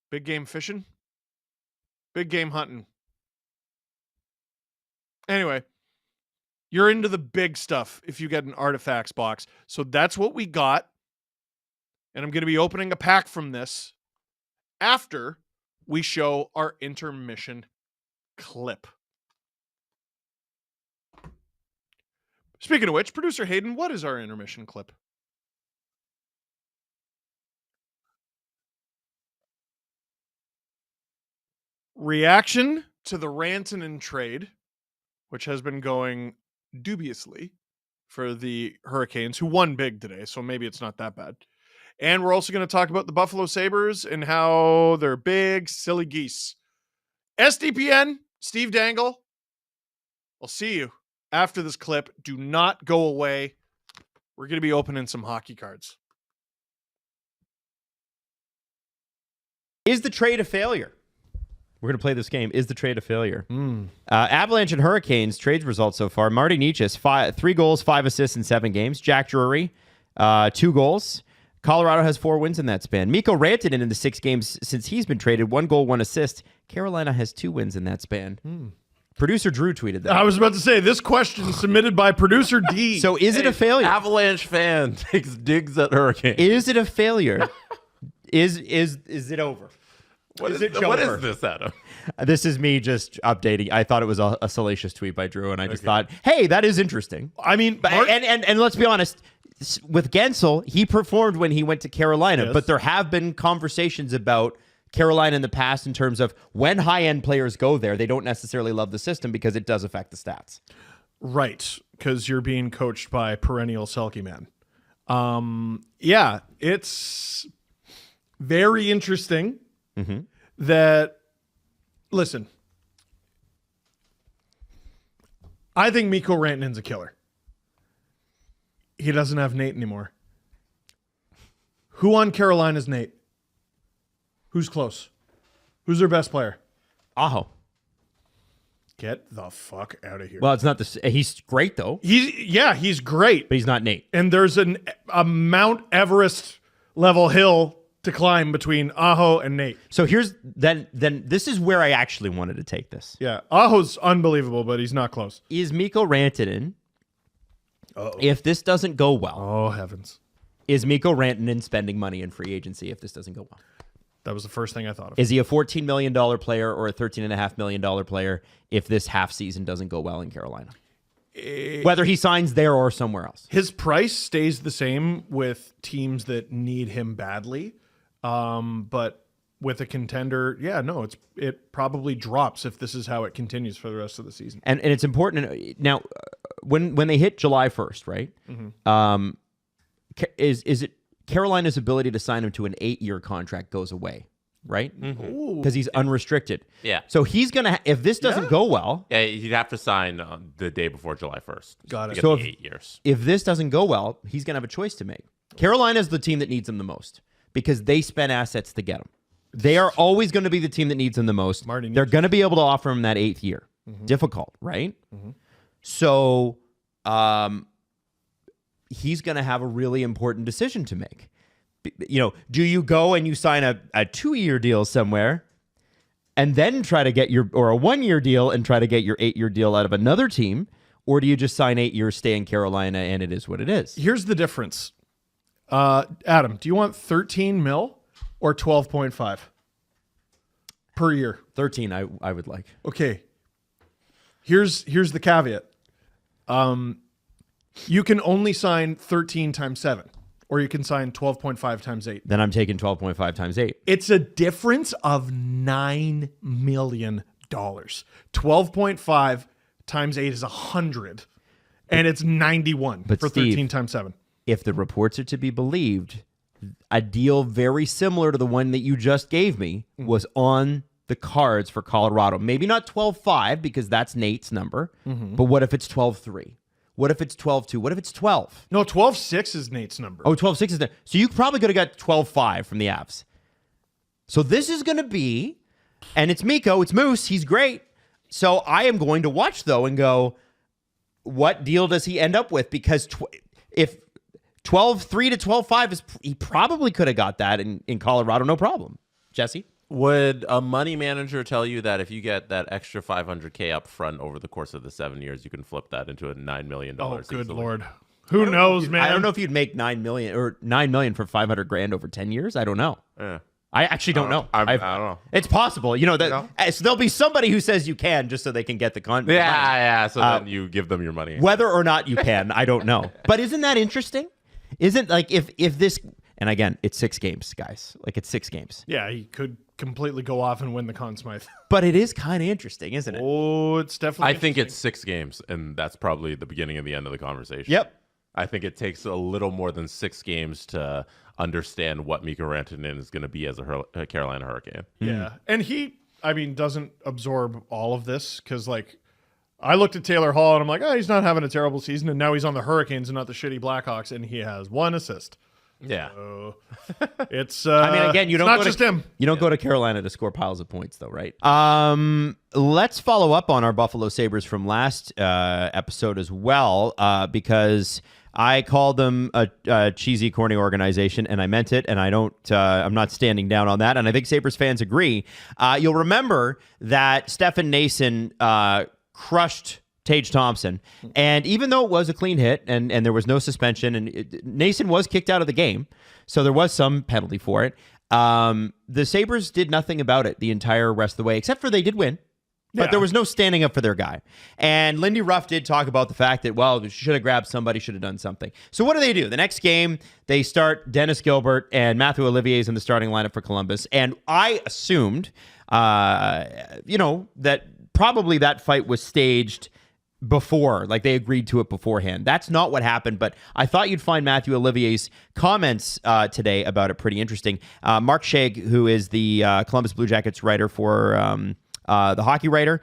Big game fishing? Big game hunting. Anyway, you're into the big stuff if you get an Artifacts box. So that's what we got. And I'm going to be opening a pack from this after we show our intermission clip. Speaking of which, producer Hayden, what is our intermission clip? Reaction to the Rantanen trade, which has been going dubiously for the Hurricanes, who won big today, so maybe it's not that bad. And we're also going to talk about the Buffalo Sabres and how they're big, silly geese. SDPN, Steve Dangle. I'll see you after this clip. Do not go away. We're going to be opening some hockey cards. Is the trade a failure? We're going to play this game. Is the trade a failure? Avalanche and Hurricanes trade results so far. Marty Necas, 3 goals, 5 assists in 7 games. Jack Drury, 2 goals. Colorado has 4 wins in that span. Mikko Rantanen in the 6 games since he's been traded, 1 goal, 1 assist. Carolina has 2 wins in that span. Producer Drew tweeted that. I was about to say, this question submitted by producer D. So is it a failure? Avalanche fan takes digs at Hurricane. Is it a failure? Is it over? What is this, Adam? This is me just updating. I thought it was a salacious tweet by Drew, and I just thought, hey, that is interesting. I mean, and let's be honest, with Gensel, he performed when he went to Carolina, but there have been conversations about Carolina in the past in terms of when high-end players go there, they don't necessarily love the system because it does affect the stats. Right, because you're being coached by perennial Selke man. Yeah, it's very interesting that, listen, I think Mikko Rantanen's a killer. He doesn't have Nate anymore. Who on Carolina's Nate? Who's close? Who's their best player? Aho. Get the fuck out of here. Well, it's not this. He's great though. He's great, but he's not Nate. And there's a Mount Everest level hill to climb between Aho and Nate. So here's then this is where I actually wanted to take this. Yeah, Aho's unbelievable, but he's not close. Is Mikko Rantanen? If this doesn't go well, oh heavens, Is Mikko Rantanen spending money in free agency if this doesn't go well? That was the first thing I thought of. Is he a $14 million player or a $13.5 million player if this half season doesn't go well in Carolina? Whether he signs there or somewhere else. His price stays the same with teams that need him badly. But with a contender, it probably drops if this is how it continues for the rest of the season. And it's important. Now, when they hit July 1st, right? Mm-hmm. Is it Carolina's ability to sign him to an 8-year contract goes away, right? Because he's unrestricted. Yeah. So he's going to, if this doesn't go well. Yeah, he'd have to sign the day before July 1st. Got it. So 8 years. If this doesn't go well, he's going to have a choice to make. Carolina's the team that needs him the most because they spend assets to get him. They are always going to be the team that needs him the most. They're going to be able to offer him that 8th year. Mm-hmm. Difficult, right? Mm-hmm. So, he's going to have a really important decision to make. Do you go and you sign a 2-year deal somewhere and then try to get or a 1-year deal and try to get your 8-year deal out of another team? Or do you just sign 8 years, stay in Carolina, and it is what it is? Here's the difference. Adam, do you want 13 mil or 12.5 per year? 13, I would like. Okay. Here's the caveat. You can only sign 13 times 7, or you can sign 12.5 times 8. Then I'm taking 12.5 times 8. It's a difference of $9 million. 12.5 times 8 is 100, and it's 91 for 13 times 7. If the reports are to be believed, a deal very similar to the one that you just gave me was on the cards for Colorado. Maybe not 12.5 because that's Nate's number, but what if it's 12.3? What if it's 12.2? What if it's 12? No, 12.6 is Nate's number. Oh, 12.6 is there. So you probably could have got 12.5 from the Avs. So this is going to be, and it's Mikko, it's Moose, he's great. So I am going to watch, though, and go, what deal does he end up with? Because if 12.3 to 12.5 is, he probably could have got that in Colorado, no problem. Jesse? Would a money manager tell you that if you get that extra $500K up front over the course of the 7 years, you can flip that into a $9 million? Oh, good Lord. Who knows, man? I don't know if you'd make $9 million or $9 million for $500,000 over 10 years. I don't know. Yeah. I actually don't know. I don't know. It's possible. So there'll be somebody who says you can just so they can get the contract. Yeah. So then you give them your money. Whether or not you can, I don't know. But isn't that interesting? Isn't like if this, and again, it's 6 games, guys. Like it's 6 games. Yeah, he could completely go off and win the Conn Smythe. But it is kind of interesting, isn't it? Oh, it's definitely I think it's 6 games, and that's probably the beginning and the end of the conversation. Yep. I think it takes a little more than 6 games to understand what Mikko Rantanen is going to be as a Carolina Hurricane. Yeah. And he, doesn't absorb all of this because, I looked at Taylor Hall and I'm like, he's not having a terrible season. And now he's on the Hurricanes and not the shitty Blackhawks, and he has 1 assist. Yeah. So it's again, you don't not go just to, him. You don't go to Carolina to score piles of points, though, right? Let's follow up on our Buffalo Sabres from last episode as well, because I called them a cheesy, corny organization, and I meant it, and I'm not standing down on that, and I think Sabres fans agree. You'll remember that Stefan Nason crushed Tage Thompson, and even though it was a clean hit and there was no suspension, and Nason was kicked out of the game, so there was some penalty for it, the Sabres did nothing about it the entire rest of the way, except for they did win. But there was no standing up for their guy. And Lindy Ruff did talk about the fact that, they should have grabbed somebody, should have done something. So what do? The next game, they start Dennis Gilbert and Matthew Olivier's in the starting lineup for Columbus. And I assumed, that probably that fight was staged before, like they agreed to it beforehand. That's not what happened, but I thought you'd find Matthew Olivier's comments today about it pretty interesting. Mark Shag, who is the Columbus Blue Jackets writer for the hockey writer.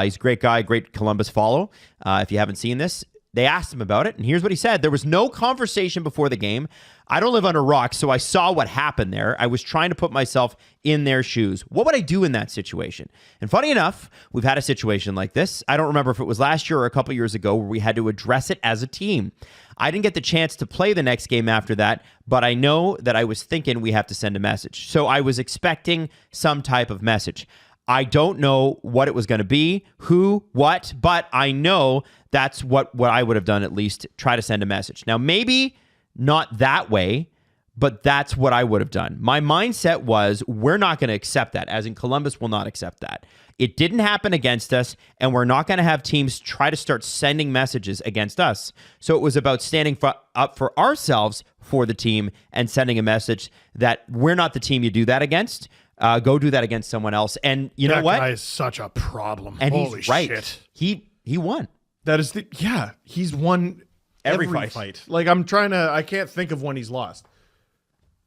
He's a great guy, great Columbus follow. If you haven't seen this, they asked him about it, and here's what he said. There was no conversation before the game. I don't live under rocks, so I saw what happened there. I was trying to put myself in their shoes. What would I do in that situation? And funny enough, we've had a situation like this. I don't remember if it was last year or a couple years ago where we had to address it as a team. I didn't get the chance to play the next game after that, but I know that I was thinking we have to send a message. So I was expecting some type of message. I don't know what it was going to be, who, what, but I know that's what I would have done, at least try to send a message. Now, maybe not that way, but that's what I would have done. My mindset was, we're not going to accept that, as in Columbus will not accept that. It didn't happen against us, and we're not going to have teams try to start sending messages against us. So it was about standing up for ourselves for the team and sending a message that we're not the team you do that against. Go do that against someone else. And you know what? That guy is such a problem. And Holy he's right. shit. He won. That is he's won every fight. Like I can't think of one he's lost.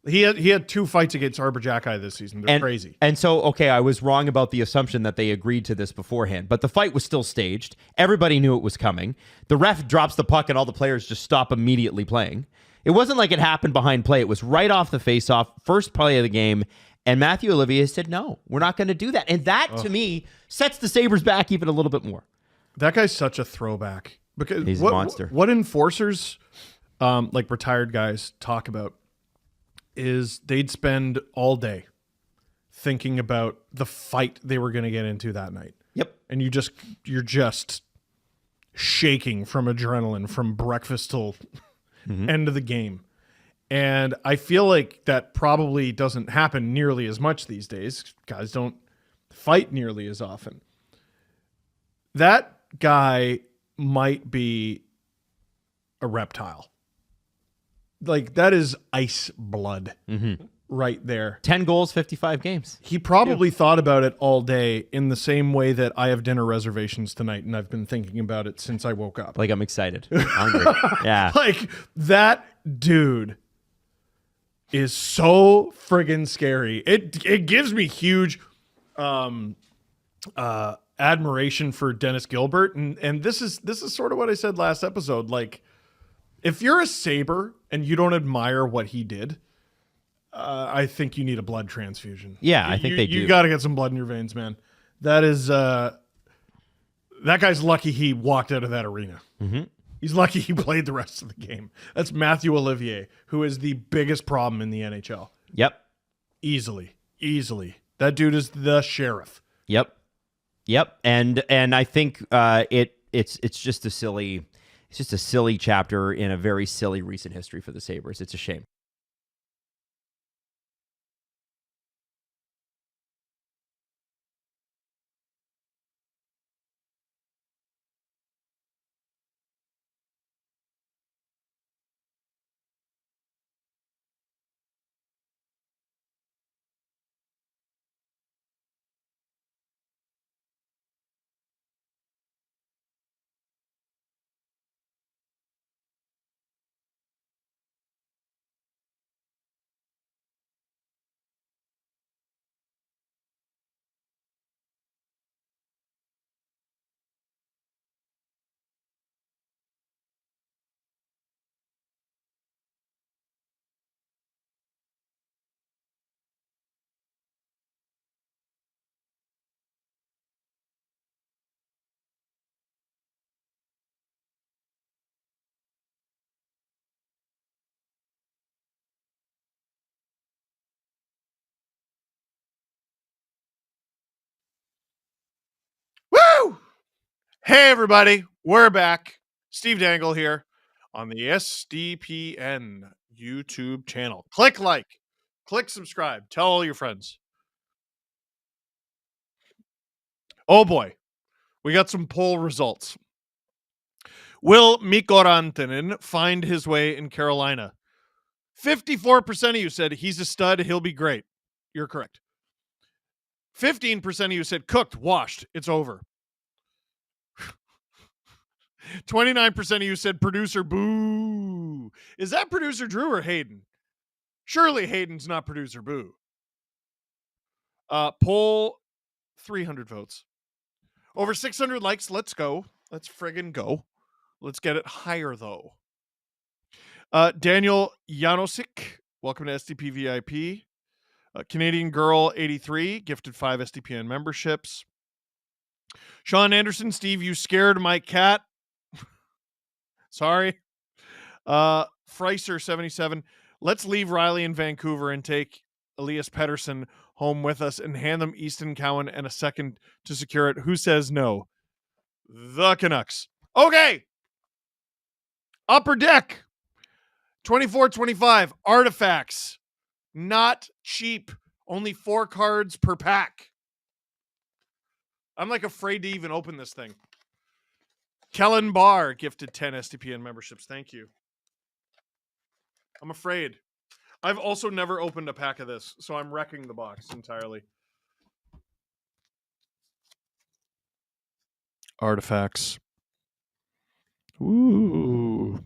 He had 2 fights against Arbor Jacki this season. They're crazy. And so, okay, I was wrong about the assumption that they agreed to this beforehand, but the fight was still staged. Everybody knew it was coming. The ref drops the puck and all the players just stop immediately playing. It wasn't like it happened behind play. It was right off the face-off, first play of the game, and Matthew Olivier said, no, we're not going to do that. And that, to me, sets the Sabres back even a little bit more. That guy's such a throwback. Because he's a monster. What enforcers, like retired guys, talk about is they'd spend all day thinking about the fight they were going to get into that night. Yep. And you're just shaking from adrenaline from breakfast till end of the game. And I feel like that probably doesn't happen nearly as much these days. Guys don't fight nearly as often. That guy might be a reptile. Like, that is ice blood right there. 10 goals, 55 games. He probably thought about it all day in the same way that I have dinner reservations tonight, and I've been thinking about it since I woke up. Like, I'm excited. Hungry. Yeah. Like, that dude is so friggin' scary. It gives me huge admiration for Dennis Gilbert, and this is sort of what I said last episode. Like, if you're a Sabre and you don't admire what he did, I think you need a blood transfusion. Yeah, I think they do. You got to get some blood in your veins, man. That is that guy's lucky he walked out of that arena. Mm-hmm. He's lucky he played the rest of the game. That's Matthew Olivier, who is the biggest problem in the NHL. Yep. Easily. That dude is the sheriff. Yep. And I think it's just a silly chapter in a very silly recent history for the Sabres. It's a shame. Woo! Hey, everybody. We're back. Steve Dangle here on the SDPN YouTube channel. Click like. Click subscribe. Tell all your friends. Oh, boy. We got some poll results. Will Mikko Rantanen find his way in Carolina? 54% of you said he's a stud. He'll be great. You're correct. 15% of you said cooked, washed. It's over. 29% of you said producer boo. Is that producer Drew or Hayden? Surely Hayden's not producer boo. Poll 300 votes. Over 600 likes. Let's go. Let's friggin' go. Let's get it higher, though. Daniel Janosik, welcome to SDP VIP. Canadian Girl 83, gifted 5 SDPN memberships. Sean Anderson, Steve, you scared my cat. Sorry. Freiser 77, let's leave Riley in Vancouver and take Elias Pettersson home with us and hand them Easton Cowan and a second to secure it. Who says no? The Canucks. Okay. Upper Deck. 24-25 Artifacts. Not cheap. Only 4 cards per pack. I'm like afraid to even open this thing. Kellen Barr gifted 10 STPN memberships. Thank you. I'm afraid. I've also never opened a pack of this, so I'm wrecking the box entirely. Artifacts. Ooh.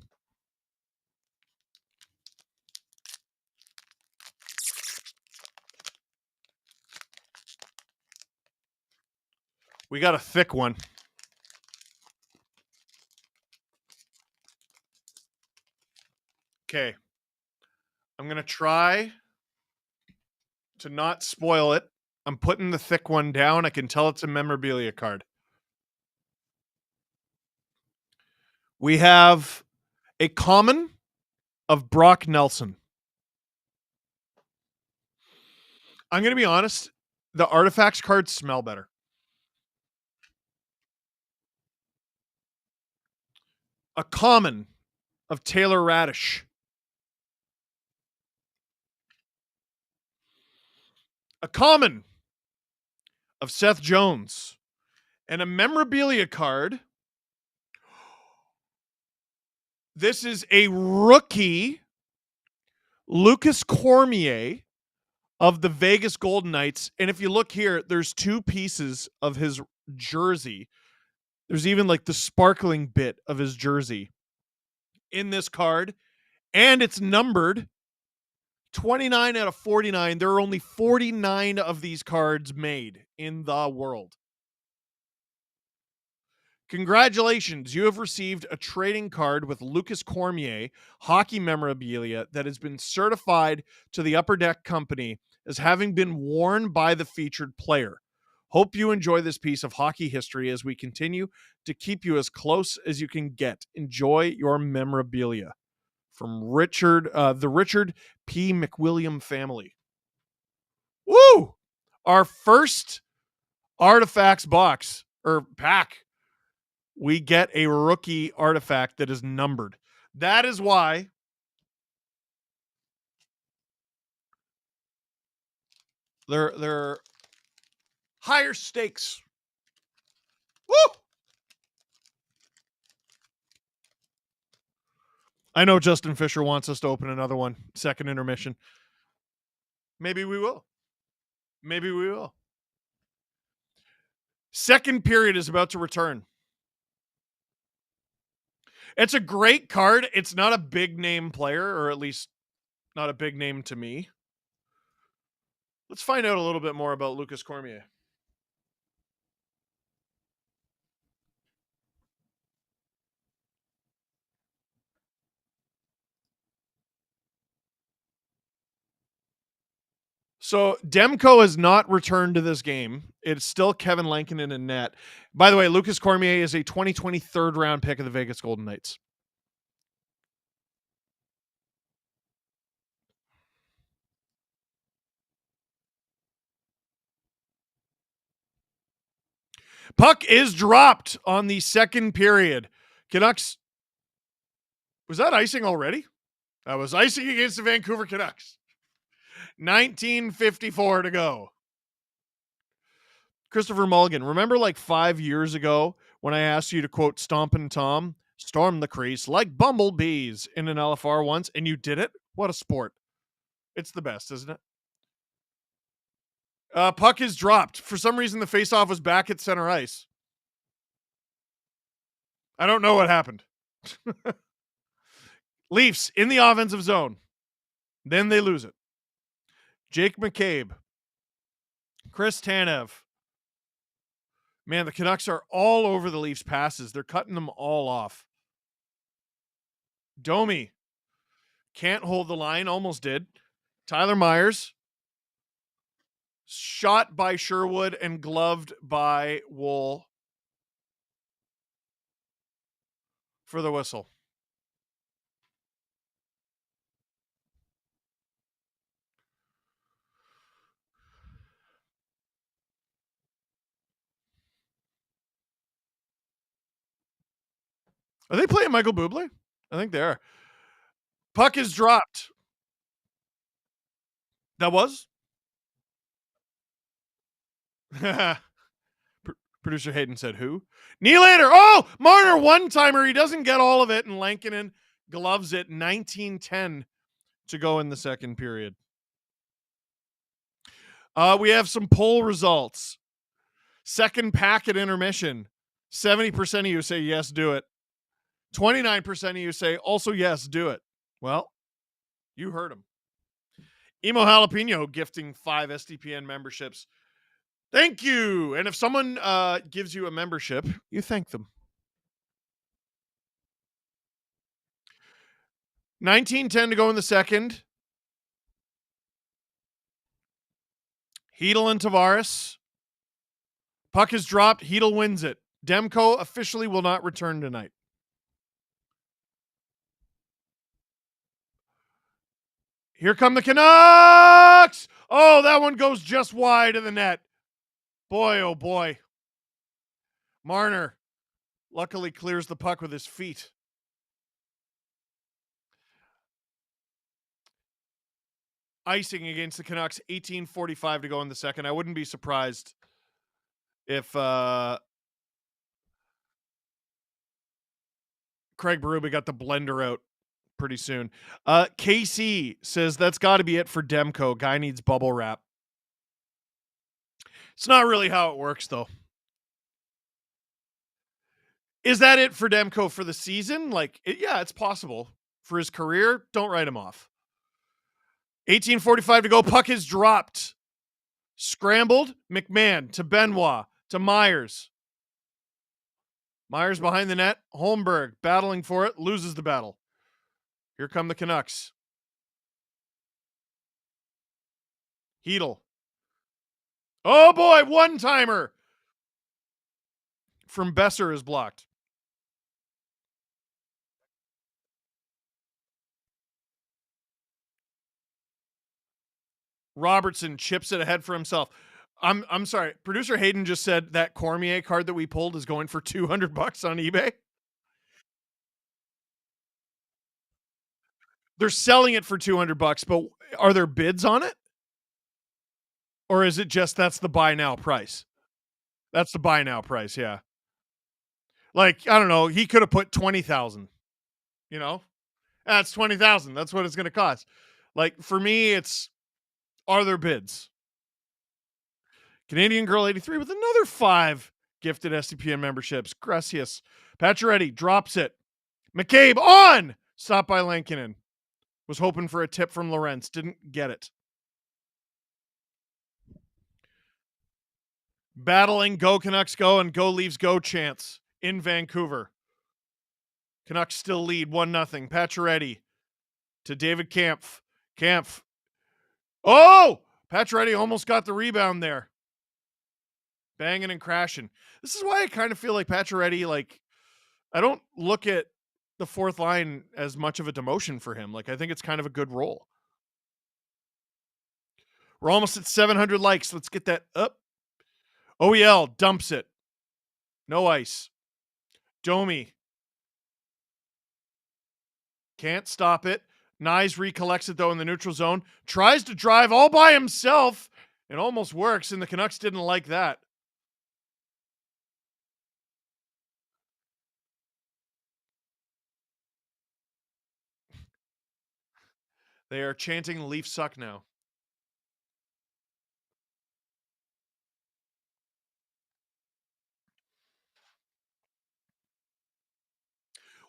We got a thick one. Okay. I'm going to try to not spoil it. I'm putting the thick one down. I can tell it's a memorabilia card. We have a common of Brock Nelson. I'm going to be honest. The Artifacts cards smell better. A common of Taylor Radish. A common of Seth Jones. And a memorabilia card. This is a rookie Lucas Cormier of the Vegas Golden Knights. And if you look here, there's 2 pieces of his jersey. There's even like the sparkling bit of his jersey in this card. And it's numbered 29 out of 49. There are only 49 of these cards made in the world. Congratulations, you have received a trading card with Lucas Cormier hockey memorabilia that has been certified to the Upper Deck Company as having been worn by the featured player. Hope you enjoy this piece of hockey history as we continue to keep you as close as you can get. Enjoy your memorabilia. From Richard, the Richard P. McWilliam family. Woo! Our first Artifacts box, or pack. We get a rookie artifact that is numbered. That is why they're higher stakes. Woo! I know Justin Fisher wants us to open another one. Second intermission. Maybe we will. Maybe we will. Second period is about to return. It's a great card. It's not a big name player, or at least not a big name to me. Let's find out a little bit more about Lucas Cormier. So Demko has not returned to this game. It's still Kevin Lankinen in net. By the way, Lucas Cormier is a 2020 third round pick of the Vegas Golden Knights. Puck is dropped on the second period. Canucks. Was that icing already? That was icing against the Vancouver Canucks. 19:54 to go. Christopher Mulligan, remember like 5 years ago when I asked you to quote Stompin' Tom, storm the crease like bumblebees in an LFR once, and you did it? What a sport. It's the best, isn't it? Puck is dropped. For some reason, the faceoff was back at center ice. I don't know what happened. Leafs in the offensive zone. Then they lose it. Jake McCabe. Chris Tanev. Man, the Canucks are all over the Leafs passes. They're cutting them all off. Domi. Can't hold the line. Almost did. Tyler Myers. Shot by Sherwood and gloved by Wool for the whistle. Are they playing Michael Bublé? I think they are. Puck is dropped. That was? Producer Hayden said who? Nylander. Oh, Marner one-timer. He doesn't get all of it, and Lankinen gloves it. 19:10 to go in the second period. We have some poll results. Second pack at intermission. 70% of you say yes, do it. 29% of you say also yes, do it. Well, you heard him. Emo Jalapeno gifting 5 SDPN memberships. Thank you. And if someone gives you a membership, you thank them. 19:10 to go in the second. Hedel and Tavares. Puck is dropped. Hedel wins it. Demko officially will not return tonight. Here come the Canucks. Oh, that one goes just wide of the net. Boy, oh boy. Marner luckily clears the puck with his feet. Icing against the Canucks. 18:45 to go in the second. I wouldn't be surprised if Craig Berube got the blender out pretty soon. KC says that's got to be it for Demko. Guy needs bubble wrap. It's not really how it works, though. Is that it for Demko for the season? Yeah, it's possible. For his career, don't write him off. 18:45 to go. Puck is dropped. Scrambled. McMahon to Benoit to Myers. Myers behind the net. Holmberg battling for it. Loses the battle. Here come the Canucks. Hedel. Oh boy, one-timer from Besser is blocked. Robertson chips it ahead for himself. I'm sorry. Producer Hayden just said that Cormier card that we pulled is going for $200 on eBay. They're selling it for $200, but are there bids on it? Or is it just that's the buy now price? That's the buy now price, yeah. I don't know, he could have put 20,000. You know? That's 20,000. That's what it's going to cost. For me, it's are there bids? Canadian Girl 83 with another 5 gifted SCPN memberships. Gracias. Pacioretty drops it. McCabe on! Stopped by Lankinen. Was hoping for a tip from Lorentz. Didn't get it. Battling Go Canucks Go and Go Leaves Go chance in Vancouver. Canucks still lead 1-0. Pacioretty to David Kampf. Kampf. Oh! Pacioretty almost got the rebound there. Banging and crashing. This is why I kind of feel like Pacioretty, I don't look at the fourth line as much of a demotion for him. I think it's kind of a good role. We're almost at 700 likes. Let's get that up. OEL dumps it. No ice. Domi. Can't stop it. Nyes recollects it, though, in the neutral zone. Tries to drive all by himself. It almost works, and the Canucks didn't like that. They are chanting Leafs suck now.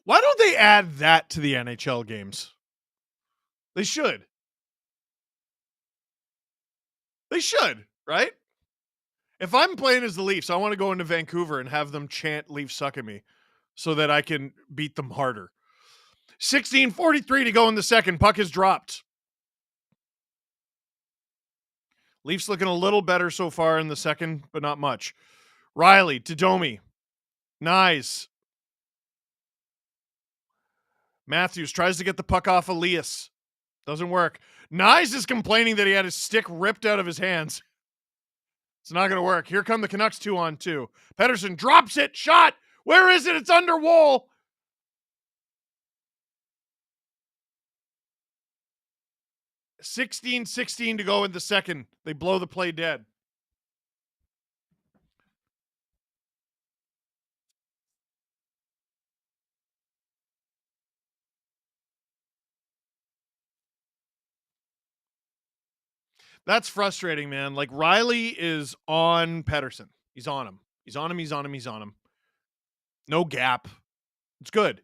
Why don't they add that to the NHL games? They should. They should, right? If I'm playing as the Leafs, I want to go into Vancouver and have them chant Leafs suck at me so that I can beat them harder. 16:43 to go in the second. Puck is dropped. Leafs looking a little better so far in the second, but not much. Riley to Domi. Nyes. Matthews tries to get the puck off Elias. Doesn't work. Nyes is complaining that he had his stick ripped out of his hands. It's not going to work. Here come the Canucks 2-on-2. Pettersson drops it. Shot. Where is it? It's under wall. 16-16 to go in the second. They blow the play dead. That's frustrating, man. Like, Riley is on Pedersen. He's on him. He's on him. He's on him. He's on him. No gap. It's good.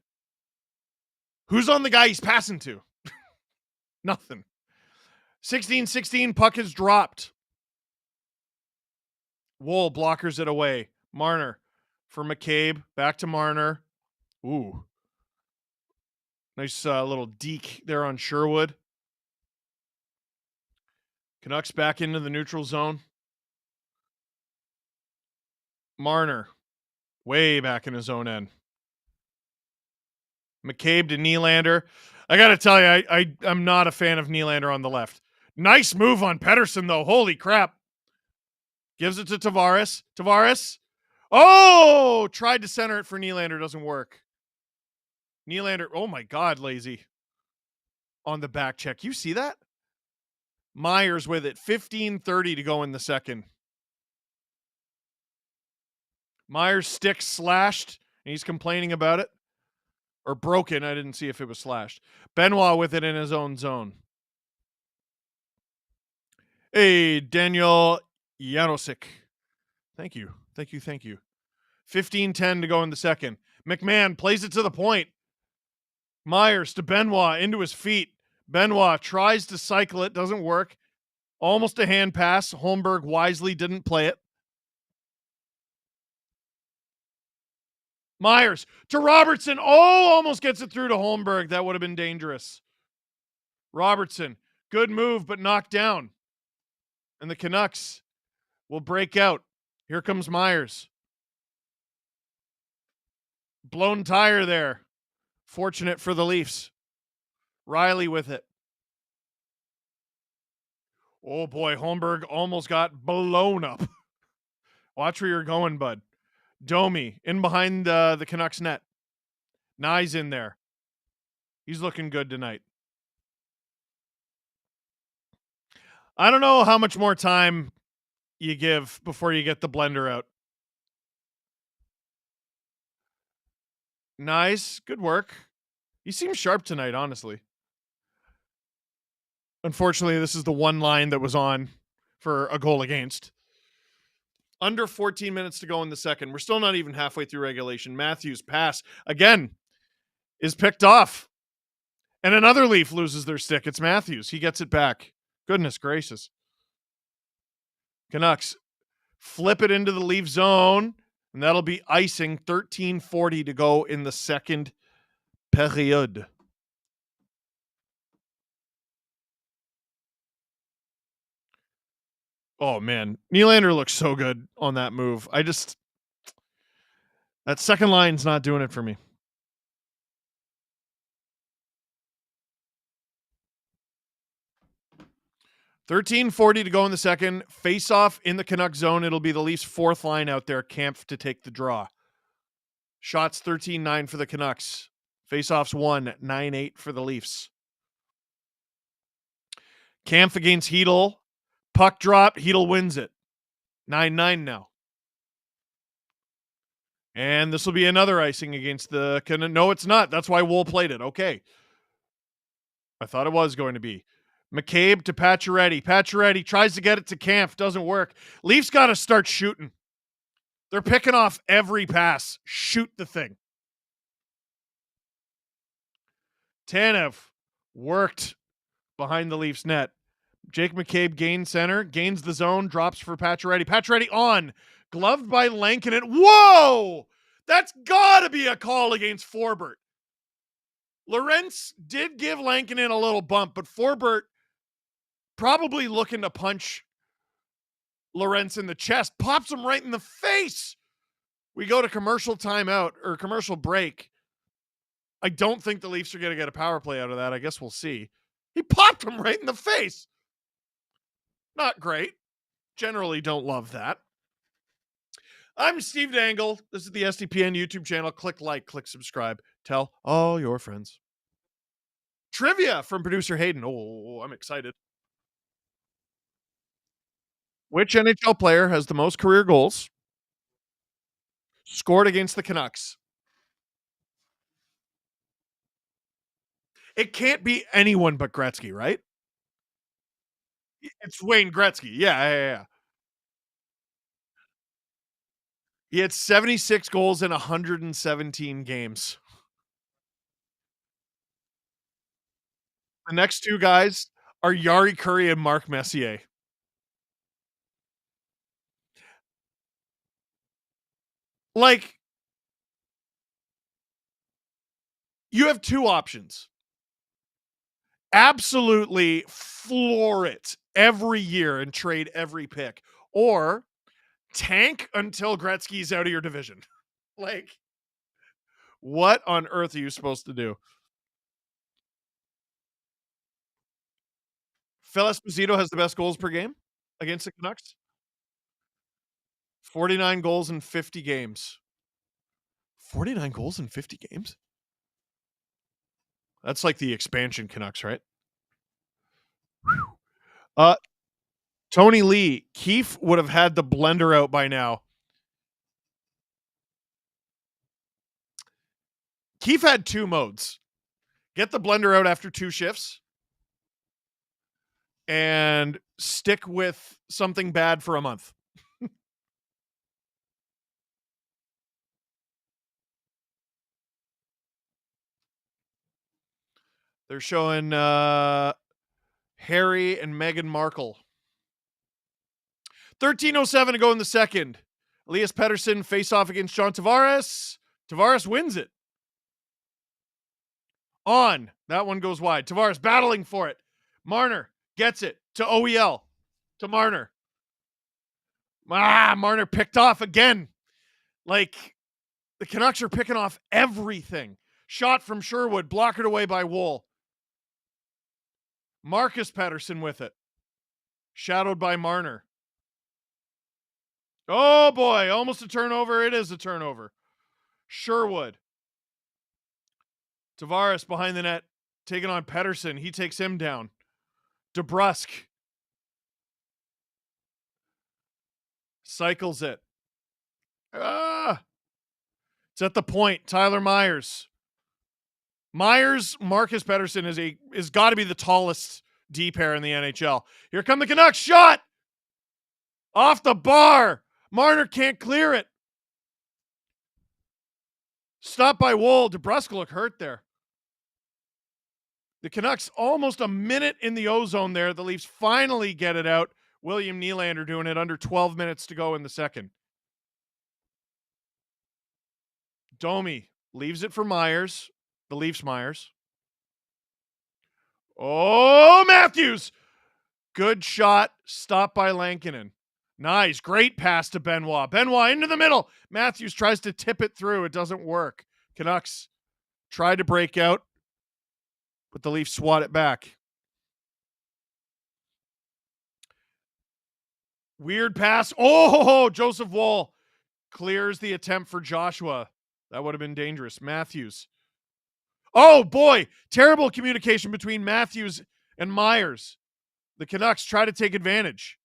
Who's on the guy he's passing to? Nothing. 16-16, puck is dropped. Wool blockers it away. Marner for McCabe. Back to Marner. Ooh. Nice little deke there on Sherwood. Canucks back into the neutral zone. Marner way back in his own end. McCabe to Nylander. I got to tell you, I'm not a fan of Nylander on the left. Nice move on Pedersen, though. Holy crap. Gives it to Tavares. Tavares. Oh! Tried to center it for Nylander. Doesn't work. Nylander. Oh, my God, lazy. On the back check. You see that? Myers with it. 15:30 to go in the second. Myers' stick slashed, and he's complaining about it. Or broken. I didn't see if it was slashed. Benoit with it in his own zone. Hey, Daniel Janosik. Thank you. Thank you. Thank you. 15:10 to go in the second. McMahon plays it to the point. Myers to Benoit into his feet. Benoit tries to cycle it. Doesn't work. Almost a hand pass. Holmberg wisely didn't play it. Myers to Robertson. Oh, almost gets it through to Holmberg. That would have been dangerous. Robertson. Good move, but knocked down. And the Canucks will break out. Here comes Myers. Blown tire there. Fortunate for the Leafs. Riley with it. Oh boy, Holmberg almost got blown up. Watch where you're going, bud. Domi in behind the Canucks net. Nye's in there. He's looking good tonight. I don't know how much more time you give before you get the blender out. Nice. Good work. He seems sharp tonight, honestly. Unfortunately, this is the one line that was on for a goal against. Under 14 minutes to go in the second. We're still not even halfway through regulation. Matthews' pass, again, is picked off. And another Leaf loses their stick. It's Matthews. He gets it back. Goodness gracious. Canucks flip it into the Leaf zone, and that'll be icing. 13:40 to go in the second period. Oh, man. Nylander looks so good on that move. That second line's not doing it for me. $13:40 to go in the second. Face-off in the Canuck zone. It'll be the Leafs' fourth line out there. Kampf to take the draw. Shots 13-9 for the Canucks. Face-offs 1, 9-8 for the Leafs. Kampf against Hedl. Puck drop. Hedl wins it. 9-9 now. And this will be another icing against the... No, it's not. That's why Wool played it. Okay. I thought it was going to be. McCabe to Pacioretty. Pacioretty tries to get it to Kampf. Doesn't work. Leafs got to start shooting. They're picking off every pass. Shoot the thing. Tanev worked behind the Leafs net. Jake McCabe gains center. Gains the zone. Drops for Pacioretty. Pacioretty on. Gloved by Lankinen. Whoa! That's got to be a call against Forbert. Lorentz did give Lankinen a little bump, but Forbert probably looking to punch Lorentz in the chest. Pops him right in the face. We go to commercial timeout or commercial break. I don't think the Leafs are going to get a power play out of that. I guess we'll see. He popped him right in the face. Not great. Generally don't love that. I'm Steve Dangle. This is the SDPN YouTube channel. Click like, click subscribe. Tell all your friends. Trivia from producer Hayden. Oh, I'm excited. Which NHL player has the most career goals scored against the Canucks? It can't be anyone but Gretzky, right? It's Wayne Gretzky. Yeah. He had 76 goals in 117 games. The next two guys are Yari Curry and Mark Messier. Like, you have two options. Absolutely floor it every year and trade every pick, or tank until Gretzky's out of your division. Like, what on earth are you supposed to do? Phil Esposito has the best goals per game against the Canucks. 49 goals in 50 games. 49 goals in 50 games? That's like the expansion Canucks, right? Uh, Tony Lee, Keefe would have had the blender out by now. Keefe had two modes. Get the blender out after two shifts and stick with something bad for a month. They're showing Harry and Meghan Markle. 13:07 to go in the second. Elias Pettersson face off against John Tavares. Tavares wins it. On. That one goes wide. Tavares battling for it. Marner gets it to OEL. To Marner. Marner picked off again. Like, the Canucks are picking off everything. Shot from Sherwood, blockered away by Wool. Marcus Pettersson with it. Shadowed by Marner. Oh boy, almost a turnover. It is a turnover. Sherwood. Tavares behind the net, taking on Pettersson. He takes him down. DeBrusk cycles it. It's at the point. Tyler Myers. Marcus Pettersson is got to be the tallest D pair in the NHL. Here come the Canucks. Shot off the bar. Marner can't clear it. Stopped by Wool. DeBrusk look hurt there. The Canucks almost a minute in the O-zone there. The Leafs finally get it out. William Nylander doing it under 12 minutes to go in the second. Domi leaves it for Myers. The Leafs Myers. Oh, Matthews. Good shot. Stopped by Lankinen. Nice. Great pass to Benoit. Benoit into the middle. Matthews tries to tip it through. It doesn't work. Canucks try to break out, but the Leafs swat it back. Weird pass. Oh, Joseph Woll clears the attempt for Joshua. That would have been dangerous. Matthews. Oh, boy. Terrible communication between Matthews and Myers. The Canucks try to take advantage.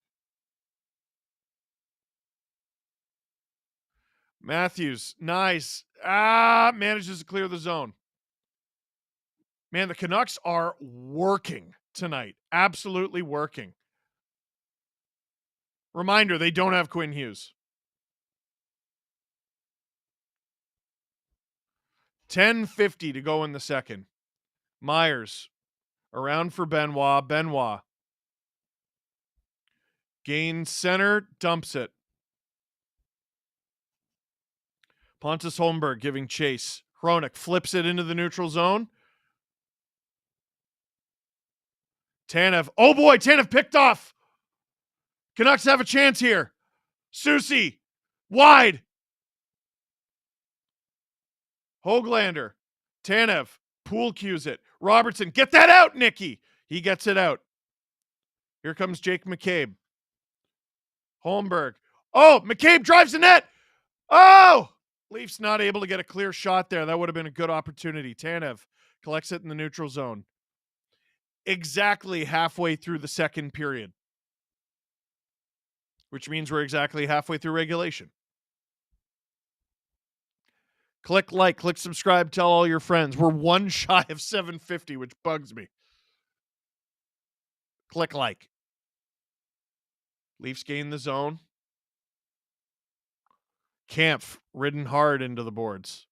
Matthews. Nice. Manages to clear the zone. Man, the Canucks are working tonight. Absolutely working. Reminder, they don't have Quinn Hughes. 10:50 to go in the second. Myers around for Benoit. Benoit gains center, dumps it. Pontus Holmberg giving chase. Hronek flips it into the neutral zone. Tanev. Oh boy, Tanev picked off. Canucks have a chance here. Soucy. Wide. Höglander. Tanev. Poole cues it. Robertson. Get that out, Nicky. He gets it out. Here comes Jake McCabe. Holmberg. Oh, McCabe drives the net. Oh! Leafs not able to get a clear shot there. That would have been a good opportunity. Tanev collects it in the neutral zone. Exactly halfway through the second period. which means we're exactly halfway through regulation. Click like, click subscribe, tell all your friends. We're one shy of 750, which bugs me. Click like. Leafs gain the zone. Kampf ridden hard into the boards.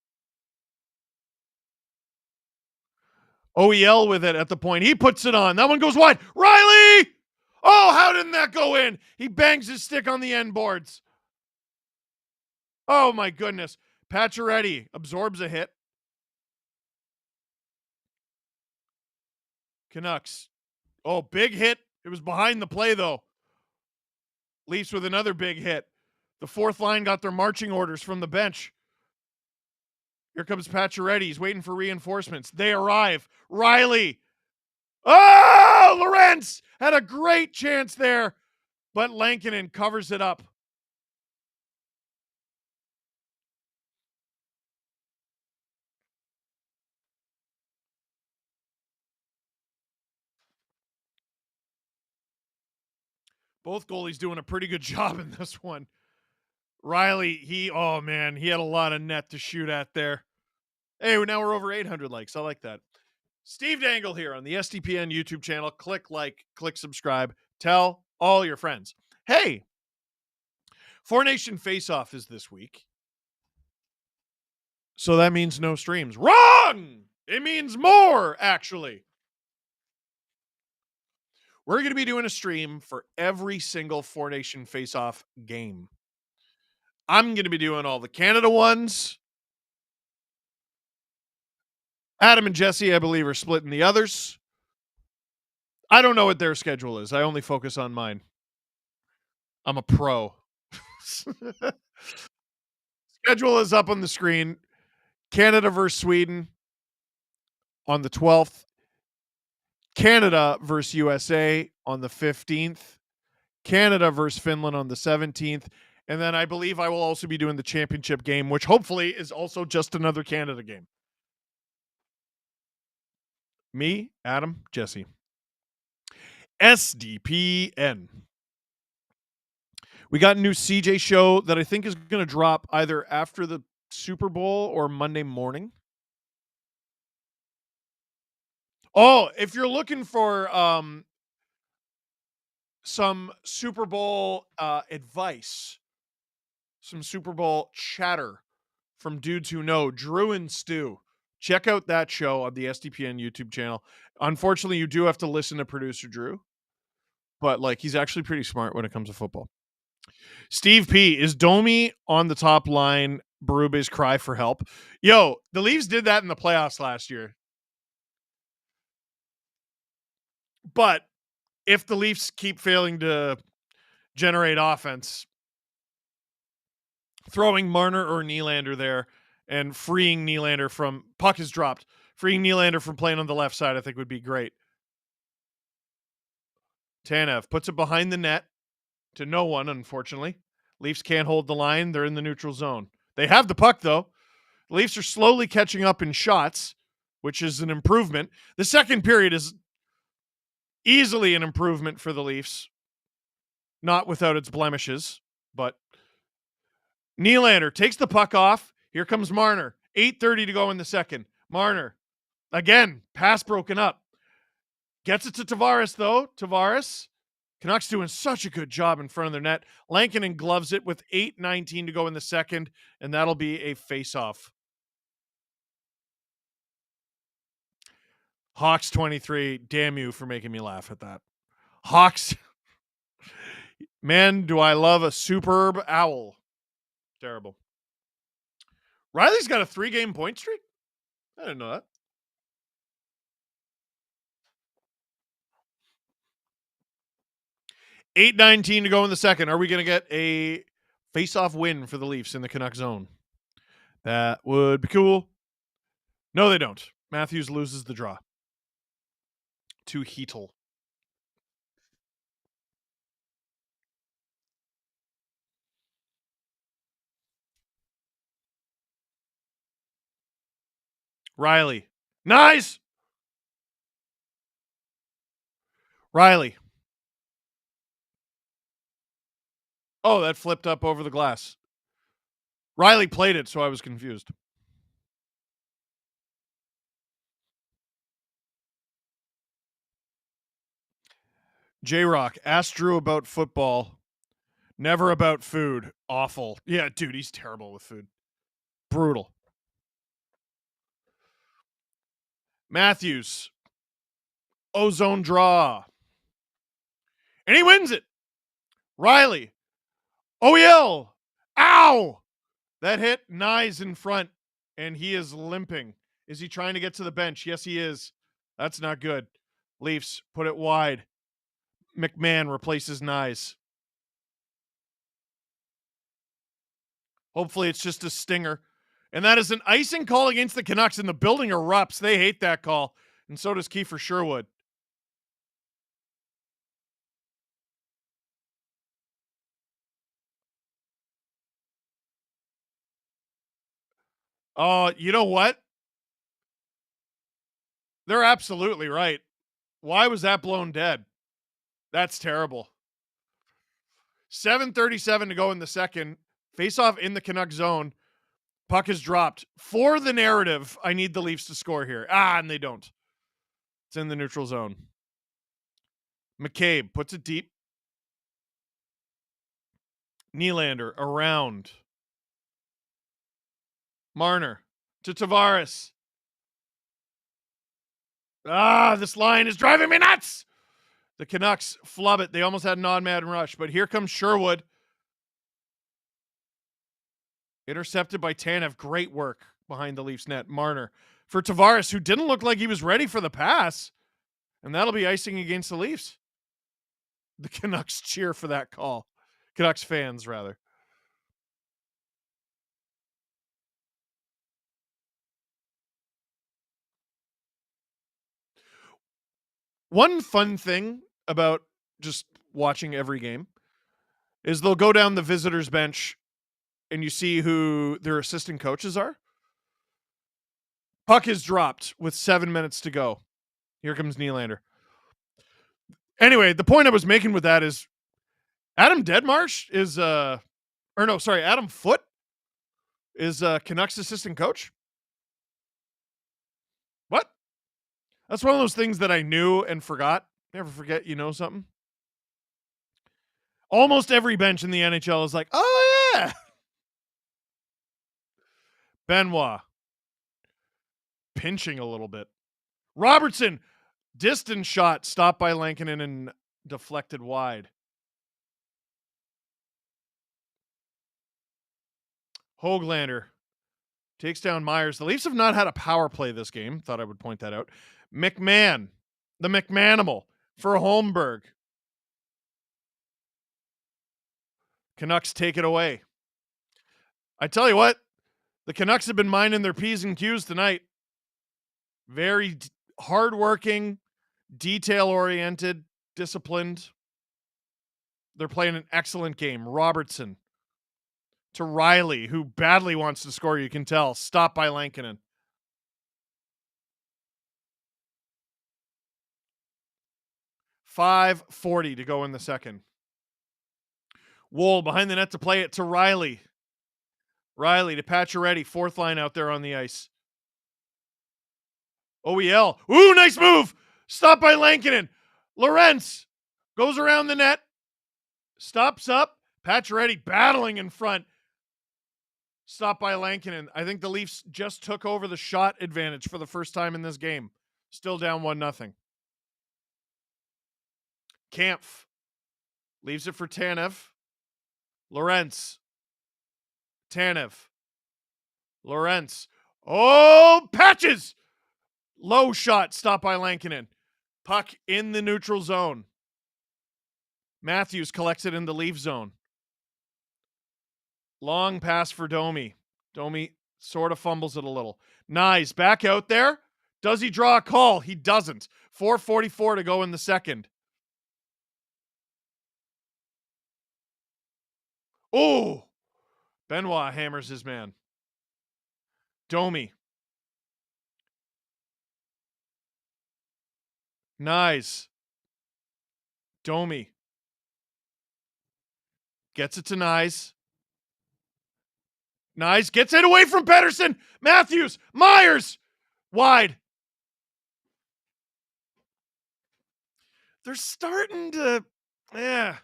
OEL with it at the point. He puts it on. That one goes wide. Riley! Oh, how didn't that go in? He bangs his stick on the end boards. Oh, my goodness. Pacioretty absorbs a hit. Canucks. Oh, big hit. It was behind the play, though. Leafs with another big hit. The fourth line got their marching orders from the bench. Here comes Pacioretty. He's waiting for reinforcements. They arrive. Riley. Oh, Lorentz had a great chance there, but Lankinen covers it up. Both goalies doing a pretty good job in this one. Riley, he had a lot of net to shoot at there. Hey, now we're over 800 likes. I like that. Steve Dangle here on the SDPN YouTube channel. Click like, click subscribe. Tell all your friends. Hey, Four Nation Face-Off is this week. So that means no streams. Wrong! It means more, actually. We're going to be doing a stream for every single Four Nation Face-Off game. I'm going to be doing all the Canada ones. Adam and Jesse, I believe, are splitting the others. I don't know what their schedule is. I only focus on mine. I'm a pro. Schedule is up on the screen. Canada versus Sweden on the 12th. Canada versus USA on the 15th. Canada versus Finland on the 17th. And then I believe I will also be doing the championship game, which hopefully is also just another Canada game. Me, Adam, Jesse. SDPN. We got a new CJ show that I think is going to drop either after the Super Bowl or Monday morning. Oh, if you're looking for some Super Bowl advice, some Super Bowl chatter from dudes who know, Drew and Stu, check out that show on the SDPN YouTube channel. Unfortunately, you do have to listen to producer Drew, but he's actually pretty smart when it comes to football. Steve P, is Domi on the top line Berube's cry for help? Yo, the Leafs did that in the playoffs last year. But if the Leafs keep failing to generate offense, throwing Marner or Nylander there and freeing Nylander from puck is dropped, freeing Nylander from playing on the left side, I think would be great. Tanev puts it behind the net to no one, unfortunately. Leafs can't hold the line. They're in the neutral zone. They have the puck, though. The Leafs are slowly catching up in shots, which is an improvement. The second period is easily an improvement for the Leafs. Not without its blemishes, but Nylander takes the puck off. Here comes Marner. 8:30 to go in the second. Marner, again, pass broken up. Gets it to Tavares, though. Tavares. Canucks doing such a good job in front of their net. Lankinen gloves it with 8:19 to go in the second, and that'll be a face-off. Hawks 23. Damn you for making me laugh at that. Hawks. Man, do I love a superb owl. Terrible. Riley's got a 3-game point streak? I didn't know that. $8:19 to go in the second. Are we going to get a face-off win for the Leafs in the Canuck zone? That would be cool. No, they don't. Matthews loses the draw to Heatle. Riley. Nice! Riley. Oh, that flipped up over the glass. Riley played it, so I was confused. J-Rock, asked Drew about football, never about food. Awful. Yeah, dude, he's terrible with food. Brutal. Matthews, ozone draw. And he wins it. Riley, OEL. Ow! That hit Nyes in front, and he is limping. Is he trying to get to the bench? Yes, he is. That's not good. Leafs put it wide. McMahon replaces Nyes. Hopefully it's just a stinger. And that is an icing call against the Canucks, and the building erupts. They hate that call, and so does Kiefer Sherwood. Oh, you know what? They're absolutely right. Why was that blown dead? That's terrible. 7:37 to go in the second. Face-off in the Canuck zone. Puck is dropped. For the narrative, I need the Leafs to score here. And they don't. It's in the neutral zone. McCabe puts it deep. Nylander around. Marner to Tavares. This line is driving me nuts. The Canucks flub it. They almost had an odd man rush, but here comes Sherwood. Intercepted by Tanev. Great work behind the Leafs net. Marner for Tavares, who didn't look like he was ready for the pass. And that'll be icing against the Leafs. The Canucks cheer for that call. Canucks fans, rather. One fun thing about just watching every game is they'll go down the visitors' bench and you see who their assistant coaches are. Puck is dropped with 7 minutes to go. Here comes Nylander. Anyway, the point I was making with that is Adam Deadmarsh is Adam Foote is Canucks assistant coach. What? That's one of those things that I knew and forgot. Never forget you know something. Almost every bench in the NHL is like, oh yeah. Benoit pinching a little bit. Robertson, distance shot, stopped by Lankinen and deflected wide. Höglander takes down Myers. The Leafs have not had a power play this game. Thought I would point that out. McMahon, the McManimal for Holmberg. Canucks take it away. I tell you what, the Canucks have been minding their P's and Q's tonight. Very hardworking, detail-oriented, disciplined. They're playing an excellent game. Robertson to Riley, who badly wants to score, you can tell. Stopped by Lankinen. .5:40 to go in the second. Wool behind the net to play it to Riley. Riley to Pacioretty, fourth line out there on the ice. OEL. Ooh, nice move. Stopped by Lankinen. Lorentz goes around the net. Stops up. Pacioretty battling in front. Stopped by Lankinen. I think the Leafs just took over the shot advantage for the first time in this game. Still down 1-0. Kampf leaves it for Tanev. Lorentz. Tanev. Lorentz. Oh, Patches! Low shot, stopped by Lankinen. Puck in the neutral zone. Matthews collects it in the Leaf zone. Long pass for Domi. Domi sort of fumbles it a little. Nyes back out there. Does he draw a call? He doesn't. 4:44 to go in the second. Oh! Benoit hammers his man. Domi. Nyes. Domi. Gets it to Nyes. Nyes gets it away from Pettersson. Matthews. Myers. Wide. They're starting to... Yeah.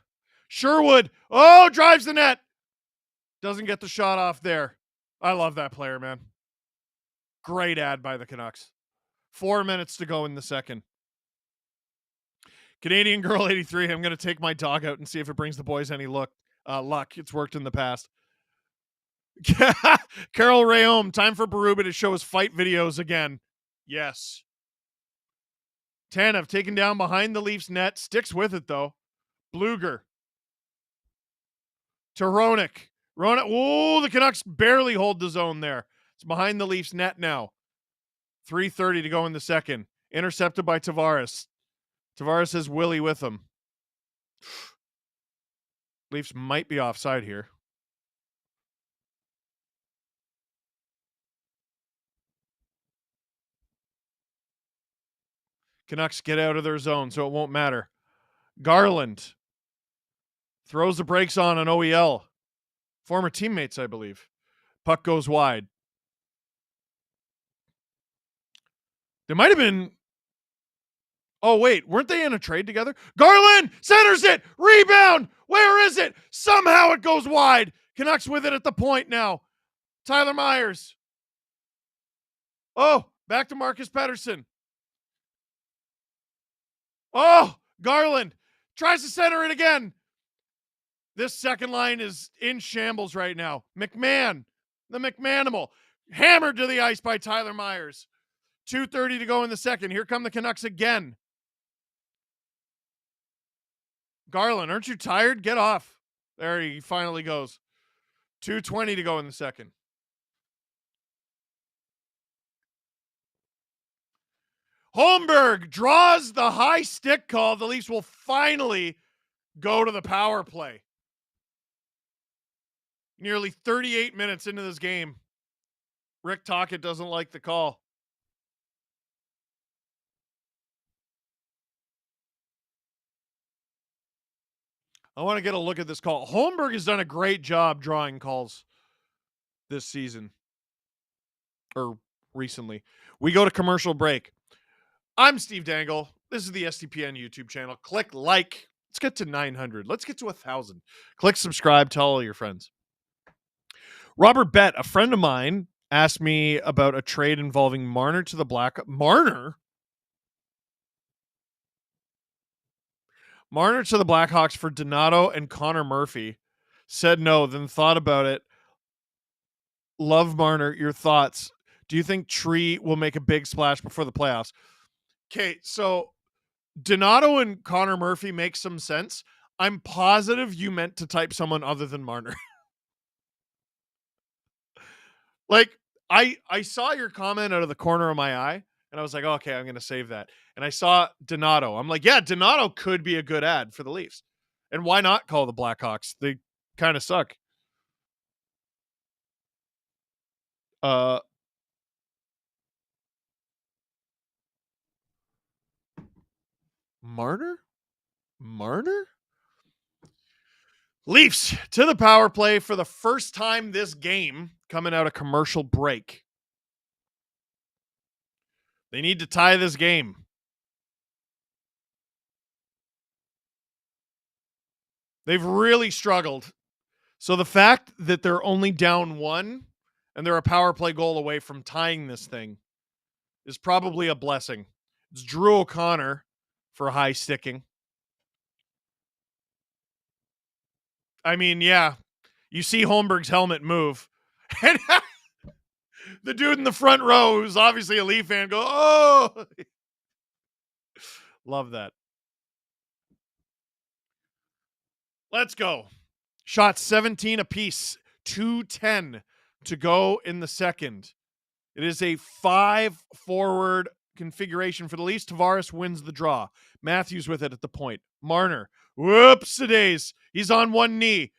Sherwood. Oh, drives the net. Doesn't get the shot off there. I love that player, man. Great ad by the Canucks. 4 minutes to go in the second. Canadian Girl 83. I'm going to take my dog out and see if it brings the boys any luck. It's worked in the past. Carol Rayom. Time for Berube to show his fight videos again. Yes. Tanev taken down behind the Leafs net. Sticks with it, though. Bluger. To Roenick. Oh, the Canucks barely hold the zone there. It's behind the Leafs net now. 3:30 to go in the second. Intercepted by Tavares. Tavares has Willie with him. Leafs might be offside here. Canucks get out of their zone, so it won't matter. Garland throws the brakes on an OEL. Former teammates, I believe. Puck goes wide. They might have been... Oh, wait. Weren't they in a trade together? Garland centers it. Rebound. Where is it? Somehow it goes wide. Canucks with it at the point now. Tyler Myers. Oh, back to Marcus Pettersson. Oh, Garland tries to center it again. This second line is in shambles right now. McMahon, the McManimal, hammered to the ice by Tyler Myers. 2:30 to go in the second. Here come the Canucks again. Garland, aren't you tired? Get off. There he finally goes. 2:20 to go in the second. Holmberg draws the high stick call. The Leafs will finally go to the power play. Nearly 38 minutes into this game. Rick Tocchet doesn't like the call. I want to get a look at this call. Holmberg has done a great job drawing calls this season. Or recently. We go to commercial break. I'm Steve Dangle. This is the STPN YouTube channel. Click like. Let's get to 900. Let's get to 1,000. Click subscribe. Tell all your friends. Robert Bett, a friend of mine, asked me about a trade involving Marner to the Marner to the Blackhawks for Donato and Connor Murphy. Said no, then thought about it. Love Marner. Your thoughts? Do you think Tree will make a big splash before the playoffs? Okay, so Donato and Connor Murphy make some sense. I'm positive you meant to type someone other than Marner. Like, I saw your comment out of the corner of my eye, and I was like, oh, okay, I'm going to save that. And I saw Donato. I'm like, yeah, Donato could be a good ad for the Leafs. And why not call the Blackhawks? They kind of suck. Marner? Leafs to the power play for the first time this game, coming out of commercial break. They need to tie this game. They've really struggled. So the fact that they're only down one and they're a power play goal away from tying this thing is probably a blessing. It's Drew O'Connor for high sticking. I mean, yeah, you see Holmberg's helmet move. And the dude in the front row, who's obviously a Leaf fan, go, oh! Love that. Let's go. Shots 17 apiece. 2:10 to go in the second. It is a 5-forward configuration for the Leafs. Tavares wins the draw. Matthews with it at the point. Marner. Whoops-a-days. He's on one knee.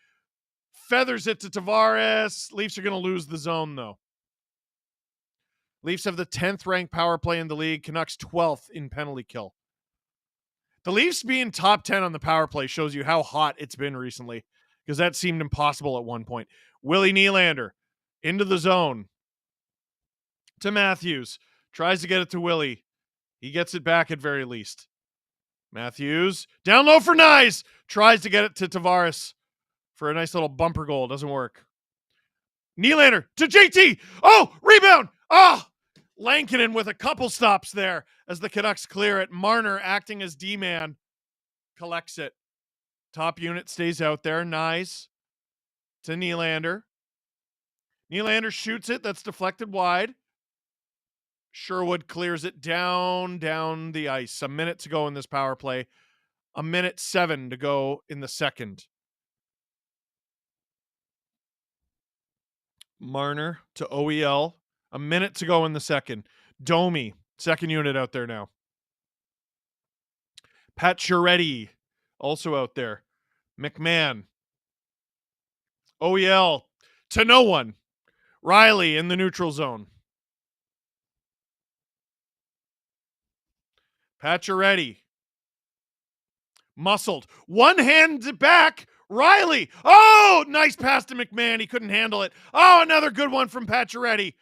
Feathers it to Tavares. Leafs are going to lose the zone, though. Leafs have the 10th ranked power play in the league. Canucks 12th in penalty kill. The Leafs being top 10 on the power play shows you how hot it's been recently. because that seemed impossible at one point. Willie Nylander into the zone to Matthews. Tries to get it to Willie. He gets it back at very least. Matthews down low for Nyes. Tries to get it to Tavares for a nice little bumper goal. Doesn't work. Nylander to JT. Oh, rebound. Lankinen with a couple stops there as the Canucks clear it. Marner acting as D-man collects it. Top unit stays out there. Nyes to Nylander. Nylander shoots it. That's deflected wide. Sherwood clears it down the ice. A minute to go in this power play. 1:07 to go in the second. Marner to OEL. A minute to go in the second. Domi, second unit out there now. Pacioretty, also out there. McMahon. OEL to no one. Riley in the neutral zone. Pacioretty. Muscled. One hand back. Riley. Oh, nice pass to McMahon. He couldn't handle it. Oh, another good one from Pacioretty.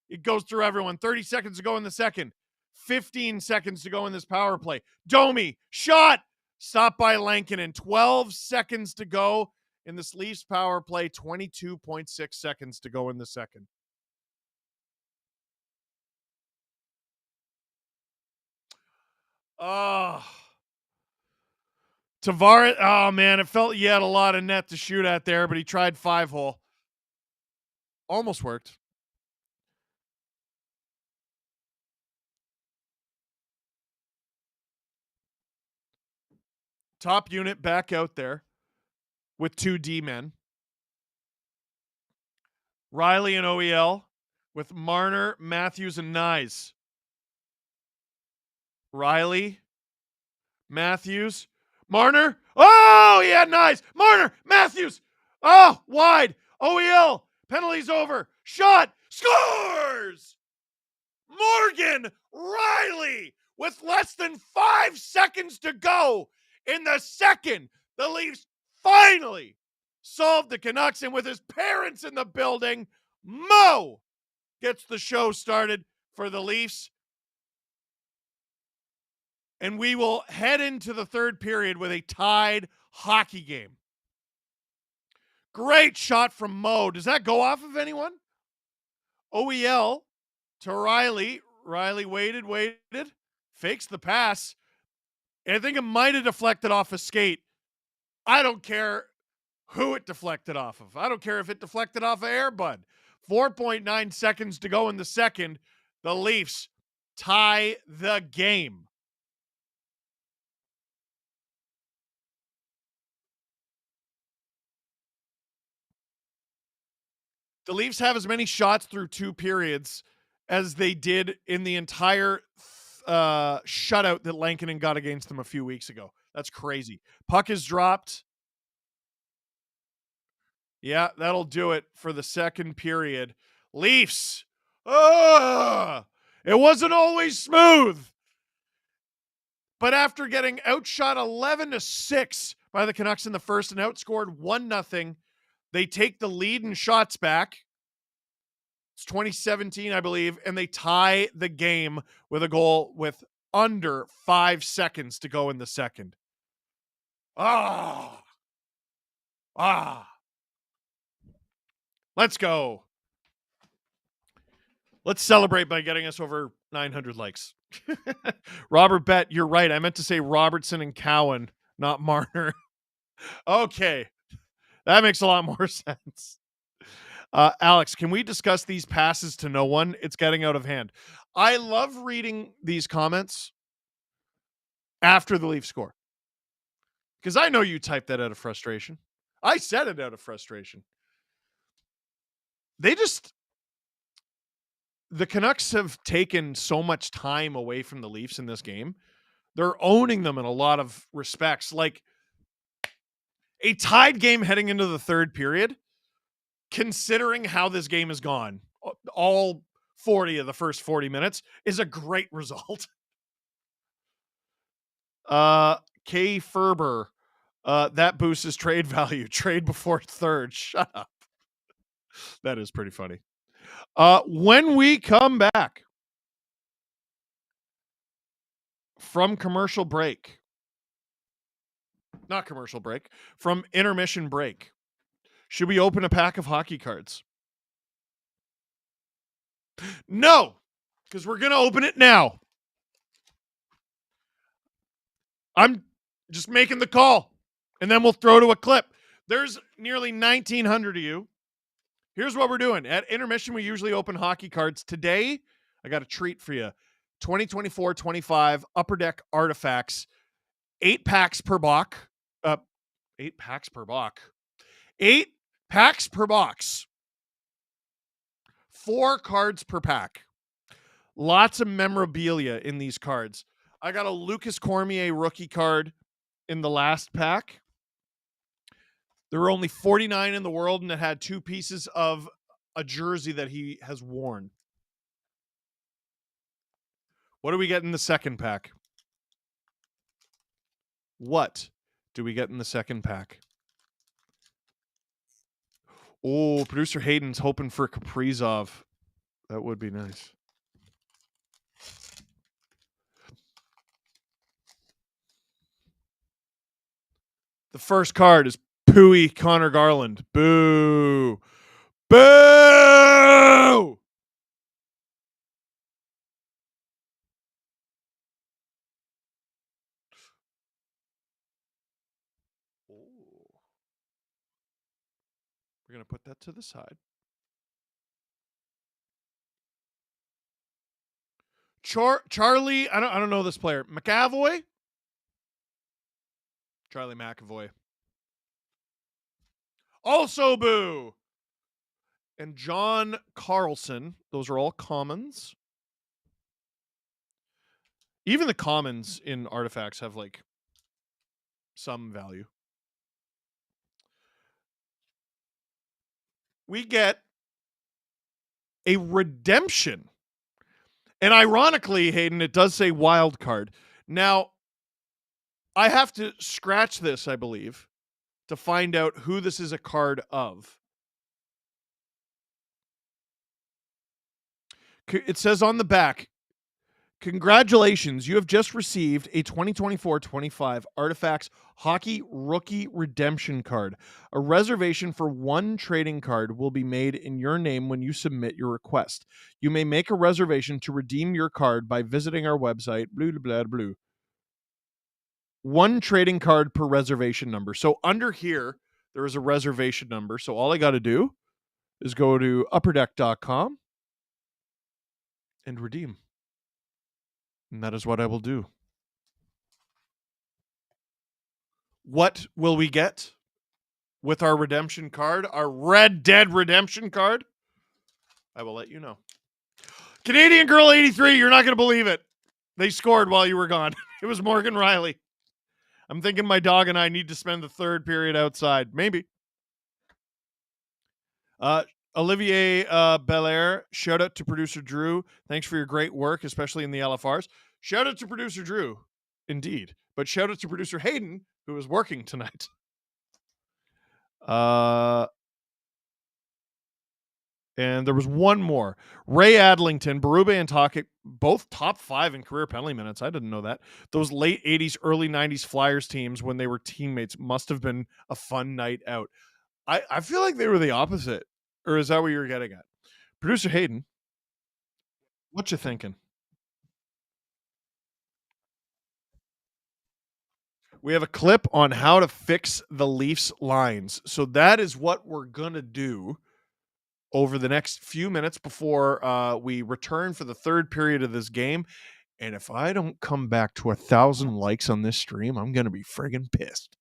It goes through everyone. 30 seconds to go in the second. 15 seconds to go in this power play. Domi. Shot. Stopped by Lankinen. 12 seconds to go in this Leafs power play. 22.6 seconds to go in the second. Tavares, oh man, it felt he had a lot of net to shoot at there, but he tried 5-hole. Almost worked. Top unit back out there with 2 D-men. Riley and OEL with Marner, Matthews, and Nyes. Riley, Matthews, Marner. Oh, he had Nyes. Marner, Matthews. Oh, wide. OEL. Penalty's over. Shot. Scores! Morgan Riley with less than 5 seconds to go in the second. The Leafs finally solved the Canucks, and with his parents in the building, Mo gets the show started for the Leafs. And we will head into the third period with a tied hockey game. Great shot from Mo. Does that go off of anyone? OEL to Riley. Riley waited. Fakes the pass. And I think it might have deflected off a skate. I don't care who it deflected off of. I don't care if it deflected off of Airbud. 4.9 seconds to go in the second. The Leafs tie the game. The Leafs have as many shots through 2 periods as they did in the entire shutout that Lankinen got against them a few weeks ago. That's crazy. Puck is dropped. Yeah, that'll do it for the second period. Leafs. It wasn't always smooth. But after getting outshot 11-6 by the Canucks in the first and outscored 1-0, they take the lead in shots back. It's 2017, I believe, and they tie the game with a goal with under 5 seconds to go in the second. Let's go. Let's celebrate by getting us over 900 likes. Robert Bet, you're right. I meant to say Robertson and Cowan, not Marner. Okay. That makes a lot more sense. Alex, can we discuss these passes to no one? It's getting out of hand. I love reading these comments after the Leafs score. Because I know you typed that out of frustration. I said it out of frustration. The Canucks have taken so much time away from the Leafs in this game. They're owning them in a lot of respects. Like, a tied game heading into the third period, considering how this game has gone, all 40 of the first 40 minutes, is a great result. K. Ferber. That boosts his trade value. Trade before third. Shut up. That is pretty funny. When we come back from commercial break, not commercial break, from intermission break, should we open a pack of hockey cards? No, because we're going to open it now. I'm just making the call, and then we'll throw to a clip. There's nearly 1,900 of you. Here's what we're doing. At intermission, we usually open hockey cards. Today, I got a treat for you. 2024-25 Upper Deck Artifacts. 8 packs per box. 8 packs per box. 8 packs per box. 4 cards per pack. Lots of memorabilia in these cards. I got a Lucas Cormier rookie card in the last pack. There were only 49 in the world, and it had 2 pieces of a jersey that he has worn. What do we get in the second pack? What do we get in the second pack? Oh, producer Hayden's hoping for Kaprizov. That would be nice. The first card is Pooey Connor Garland. Boo. Boo! We're going to put that to the side. Charlie, I don't know this player. McAvoy? Charlie McAvoy. Also boo. And John Carlson. Those are all commons. Even the commons in artifacts have like some value. We get a redemption. And ironically, Hayden, it does say wild card. Now, I have to scratch this, I believe, to find out who this is a card of. It says on the back, congratulations, you have just received a 2024-25 Artifacts Hockey Rookie Redemption card. A reservation for 1 trading card will be made in your name when you submit your request. You may make a reservation to redeem your card by visiting our website, blah, blah, blah, blah. 1 trading card per reservation number. So under here, there is a reservation number. So all I got to do is go to upperdeck.com and redeem. And that is what I will do. What will we get with our redemption card? Our Red Dead redemption card? I will let you know. Canadian Girl 83, you're not going to believe it. They scored while you were gone. It was Morgan Riley. I'm thinking my dog and I need to spend the third period outside. Maybe. Olivier Belair, shout out to producer Drew. Thanks for your great work, especially in the LFRs. Shout out to producer Drew, indeed. But shout out to producer Hayden, who is working tonight. And there was one more. Ray Adlington, Berube and Tokic, both top 5 in career penalty minutes. I didn't know that. Those late 80s, early 90s Flyers teams, when they were teammates, must have been a fun night out. I feel like they were the opposite. Or is that what you were getting at? Producer Hayden, what you thinking? We have a clip on how to fix the Leafs lines. So that is what we're going to do over the next few minutes before we return for the third period of this game. And if I don't come back to 1,000 likes on this stream, I'm going to be friggin' pissed.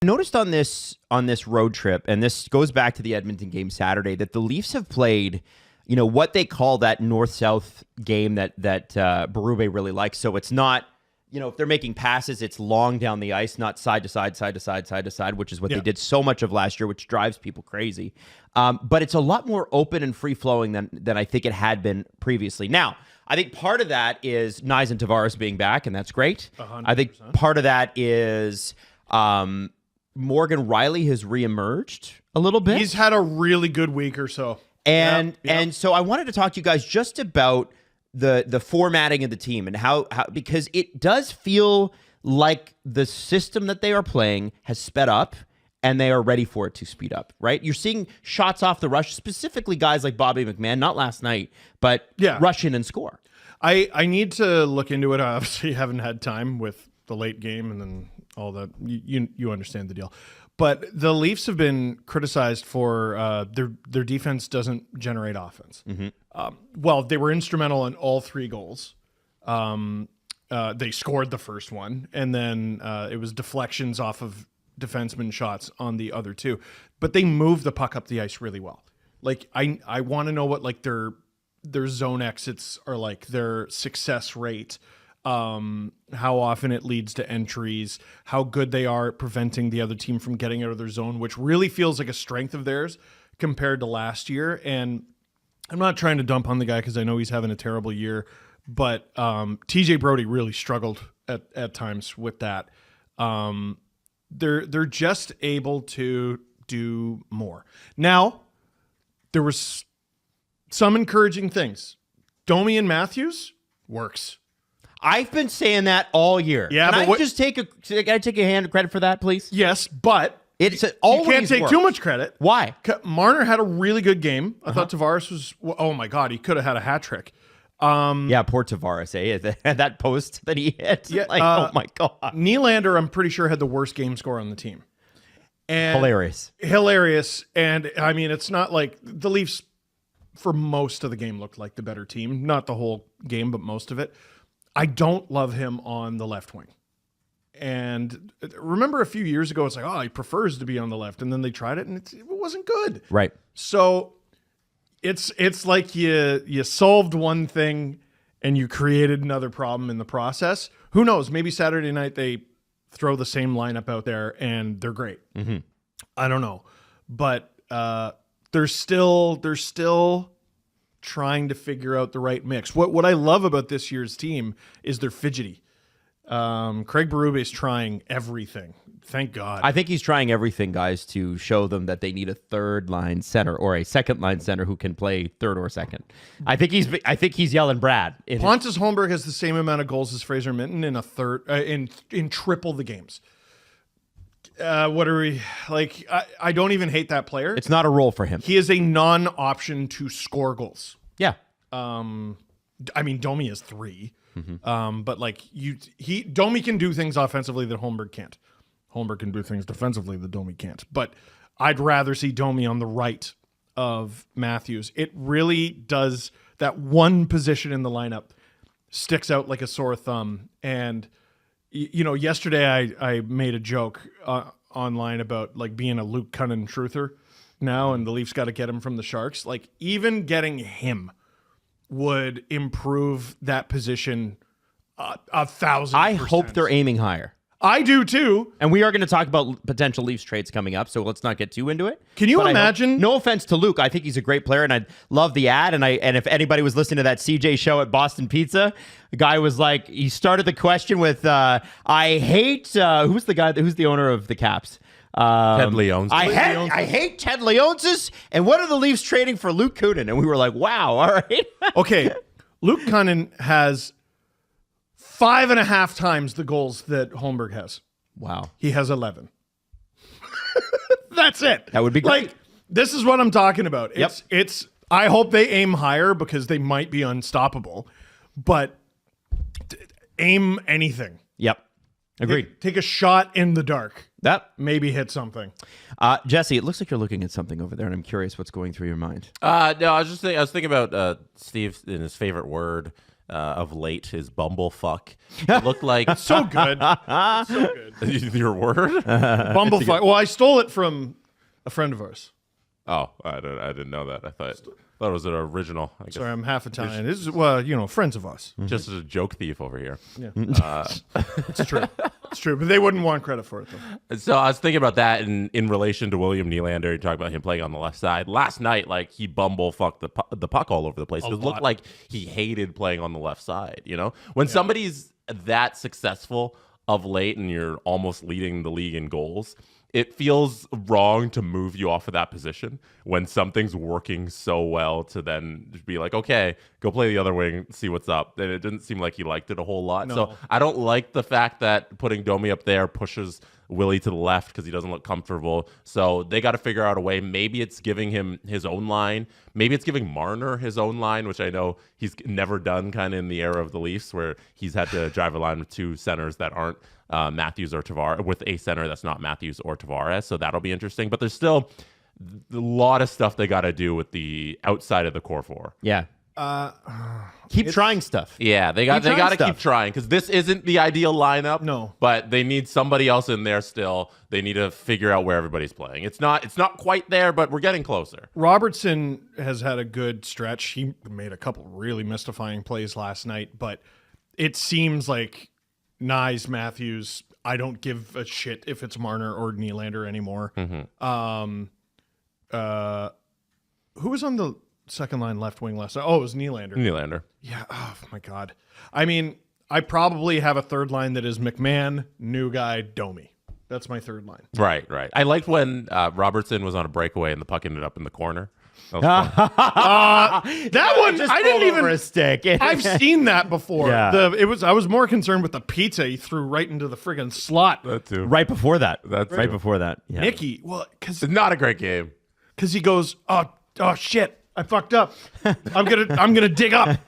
Noticed on this road trip, and this goes back to the Edmonton game Saturday, that the Leafs have played, you know, what they call that north-south game that Berube really likes. So it's not, you know, if they're making passes, it's long down the ice, not side to side, side to side, side to side, which is what they did so much of last year, which drives people crazy. But it's a lot more open and free-flowing than I think it had been previously. Now, I think part of that is Nyes and Tavares being back, and that's great. 100%. I think part of that is Morgan Riley has reemerged a little bit. He's had a really good week or so. And Yep. and so I wanted to talk to you guys just about the formatting of the team and how because it does feel like the system that they are playing has sped up and they are ready for it to speed up, right? You're seeing shots off the rush, specifically guys like Bobby McMahon, not last night, but rush in and score. I need to look into it. I obviously haven't had time with the late game and then all that. You understand the deal. But the Leafs have been criticized for their defense doesn't generate offense. Well, they were instrumental in all 3 goals. They scored the first one, and then it was deflections off of defenseman shots on the other 2. But they moved the puck up the ice really well. Like I want to know what like their zone exits are like, their success rate, how often it leads to entries, how good they are at preventing the other team from getting out of their zone, which really feels like a strength of theirs compared to last year. And I'm not trying to dump on the guy because I know he's having a terrible year, but TJ Brody really struggled at times with that. They're just able to do more. Now, there was some encouraging things. Domi and Matthews works. I've been saying that all year. Yeah, Can but I just take a hand of credit for that, please? Yes, but It's you always can't take worked. too much credit. Why? Marner had a really good game. I thought Tavares was, oh my God, he could have had a hat trick. Yeah, poor Tavares, that post that he hit. Yeah, oh my God. Nylander, I'm pretty sure, had the worst game score on the team. And Hilarious. And I mean, it's not like the Leafs for most of the game looked like the better team. Not the whole game, but most of it. I don't love him on the left wing. And remember a few years ago, it's like, oh, he prefers to be on the left. And then they tried it and it wasn't good. Right. So it's like you solved one thing and you created another problem in the process. Who knows? Maybe Saturday night they throw the same lineup out there and they're great. I don't know. But they're still trying to figure out the right mix. What I love about this year's team is they're fidgety. Craig Berube is trying everything. Thank God. I think he's trying everything, guys, to show them that they need a third line center or a second line center who can play third or second. I think he's yelling Brad. Pontus Holmberg has the same amount of goals as Fraser Minton in a third in triple the games. What are we like? I don't even hate that player. It's not a role for him. He is a non-option to score goals. Yeah. I mean, Domi is 3. But like Domi can do things offensively that Holmberg can't. Holmberg can do things defensively that Domi can't. But I'd rather see Domi on the right of Matthews. It really does. That one position in the lineup sticks out like a sore thumb. And yesterday I made a joke online about like being a Luke Cunnin truther now, and the Leafs got to get him from the Sharks. Like even getting him would improve that position 1,000%. I hope they're aiming higher. I do too. And we are going to talk about potential Leafs trades coming up, so let's not get too into it. Can you imagine? No offense to Luke, I think he's a great player, and I love the ad. And if anybody was listening to that CJ show at Boston Pizza, the guy was like, he started the question with, "I hate." Who's the owner of the Caps? Ted Leonsis. I hate Ted Leonsis. And what are the Leafs trading for Luke Kunin? And we were like, wow, all right. Okay, Luke Cunnin has 5.5 times the goals that Holmberg has. Wow. He has 11. That's it. That would be great. Like, this is what I'm talking about. It's I hope they aim higher because they might be unstoppable, but aim anything. Yep. Agreed. Take a shot in the dark. That maybe hit something. Jesse, it looks like you're looking at something over there, and I'm curious what's going through your mind. No, I was thinking about Steve and his favorite word of late, his bumblefuck. It looked like so good. So good. Your word? Bumblefuck. Well, I stole it from a friend of ours. Oh, I didn't know that. I thought it was an original. I guess. Sorry, I'm half Italian. This is friends of us. Just as a joke thief over here. Yeah, it's true. It's true, but they wouldn't want credit for it, though. So I was thinking about that in relation to William Nylander. You talk about him playing on the left side. Last night, like, he fucked the puck all over the place. It looked like he hated playing on the left side, you know? When somebody's that successful of late and you're almost leading the league in goals, it feels wrong to move you off of that position when something's working so well to then be like, okay, go play the other wing and see what's up. And it didn't seem like he liked it a whole lot. No. So I don't like the fact that putting Domi up there pushes Willie to the left because he doesn't look comfortable. So they got to figure out a way. Maybe it's giving him his own line. Maybe it's giving Marner his own line, which I know he's never done kind of in the era of the Leafs, where he's had to drive a line with two centers that aren't Matthews or Tavares, with a center that's not Matthews or Tavares. So that'll be interesting. But there's still a lot of stuff they got to do with the outside of the core four. Yeah. Keep trying stuff. Yeah, they got to keep trying, because this isn't the ideal lineup. No, but they need somebody else in there still. They need to figure out where everybody's playing. It's not quite there, but we're getting closer. Robertson has had a good stretch. He made a couple really mystifying plays last night, but it seems like Nyes, Matthews, I don't give a shit if it's Marner or Nylander anymore. Mm-hmm. Who was on the second line left wing last night? Oh, it was Nylander. Nylander. Yeah. Oh my God. I mean, I probably have a third line that is McMahon, new guy, Domi. That's my third line. Right. I liked when Robertson was on a breakaway and the puck ended up in the corner. That one, Just I didn't even over a stick. I've seen that before. Yeah. I was more concerned with the pizza he threw right into the friggin' slot. that too. Right before that. That's right true. before that. Yeah. Nicky, well, because It's not a great game. he goes, oh shit, I fucked up. I'm gonna dig up,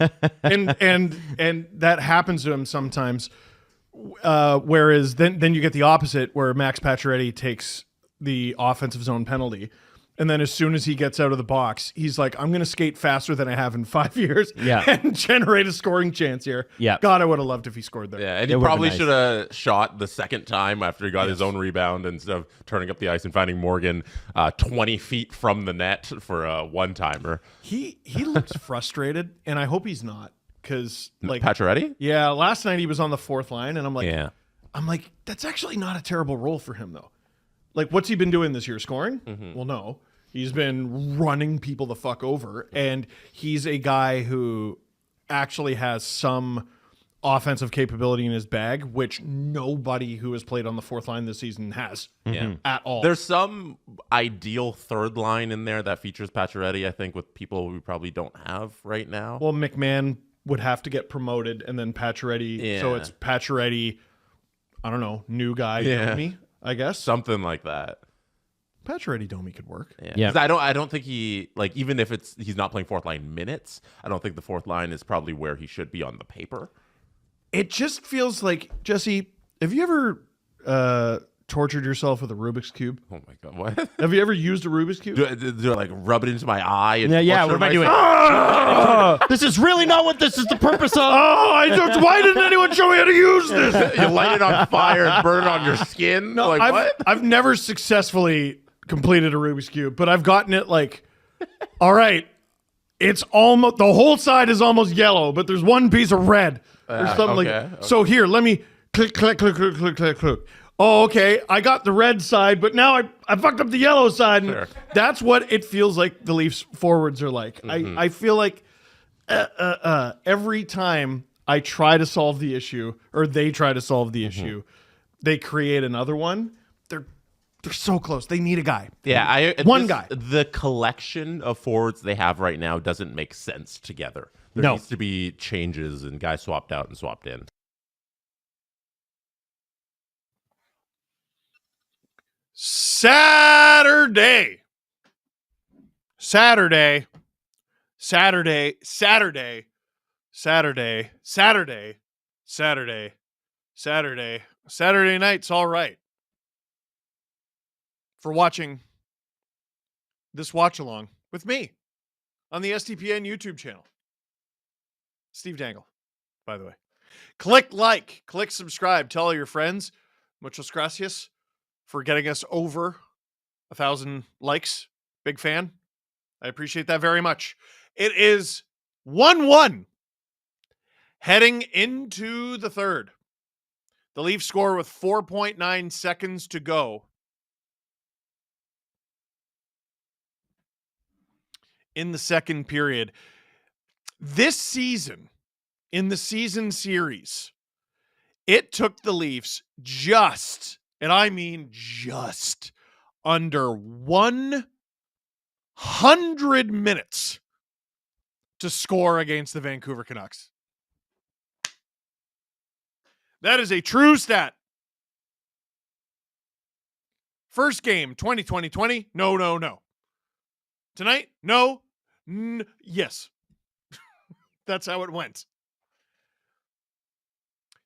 and that happens to him sometimes. Whereas then you get the opposite, where Max Pacioretty takes the offensive zone penalty. And then as soon as he gets out of the box, he's like, I'm going to skate faster than I have in 5 years and generate a scoring chance here. Yeah. God, I would have loved if he scored there. Yeah, and he probably should have shot the second time after he got his own rebound instead of turning up the ice and finding Morgan 20 feet from the net for a one-timer. He looks frustrated, and I hope he's not. Because, like, Pacioretty? Yeah, last night he was on the fourth line, and I'm like, that's actually not a terrible role for him, though. Like, what's he been doing this year? Scoring? Mm-hmm. Well, no. He's been running people the fuck over, and he's a guy who actually has some offensive capability in his bag, which nobody who has played on the fourth line this season has at all. There's some ideal third line in there that features Pacioretty, I think, with people we probably don't have right now. Well, McMahon would have to get promoted, and then Pacioretty. So it's Pacioretty, I don't know, new guy, Domi, I guess. Something like that. Pacioretty Domi could work. Yeah. I don't think he, like, even if he's not playing fourth line minutes, I don't think the fourth line is probably where he should be on the paper. It just feels like, Jesse, have you ever tortured yourself with a Rubik's Cube? Oh my God, what? Have you ever used a Rubik's Cube? Do I like rub it into my eye? And Yeah, what am I doing? This is really not what this is the purpose of. Why didn't anyone show me how to use this? You light it on fire and burn it on your skin? No, what? I've never successfully completed a Rubik's Cube, but I've gotten it like, all right, it's almost, the whole side is almost yellow, but there's one piece of red or something like that. So here, let me click, click, click, click, click, click, click. Oh, okay, I got the red side, but now I fucked up the yellow side. And that's what it feels like the Leafs forwards are like. Mm-hmm. I feel like every time I try to solve the issue, or they try to solve the issue, they create another one. They're so close. They need a guy. Yeah, one guy. The collection of forwards they have right now doesn't make sense together. There needs to be changes and guys swapped out and swapped in. Saturday night's all right for watching this watch along with me on the STPN YouTube channel. Steve Dangle, by the way. Click like, click subscribe, tell all your friends. Muchas gracias for getting us over 1,000 likes. Big fan. I appreciate that very much. It is 1-1 heading into the third. The Leafs score with 4.9 seconds to go in the second period. This season, in the season series, it took the Leafs just, and I mean just, under 100 minutes to score against the Vancouver Canucks. That is a true stat. First game, 2020. No. Tonight, no. Yes. That's how it went.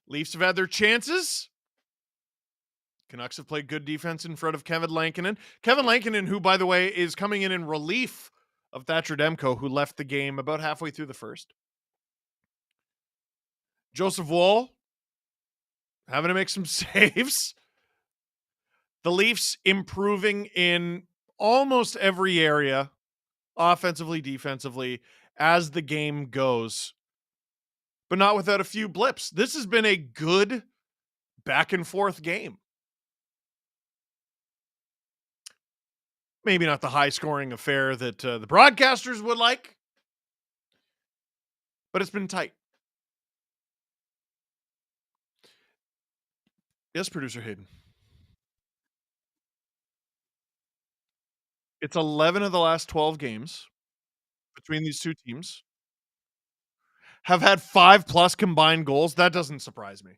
Leafs have had their chances. Canucks have played good defense in front of Kevin Lankinen. Kevin Lankinen, who, by the way, is coming in relief of Thatcher Demko, who left the game about halfway through the first. Joseph Woll having to make some saves. The Leafs improving in almost every area, offensively, defensively, as the game goes, but not without a few blips. This has been a good back and forth game. Maybe not the high scoring affair that the broadcasters would like, but it's been tight. Yes, producer Hayden. It's 11 of the last 12 games between these two teams have had 5+ combined goals. That doesn't surprise me.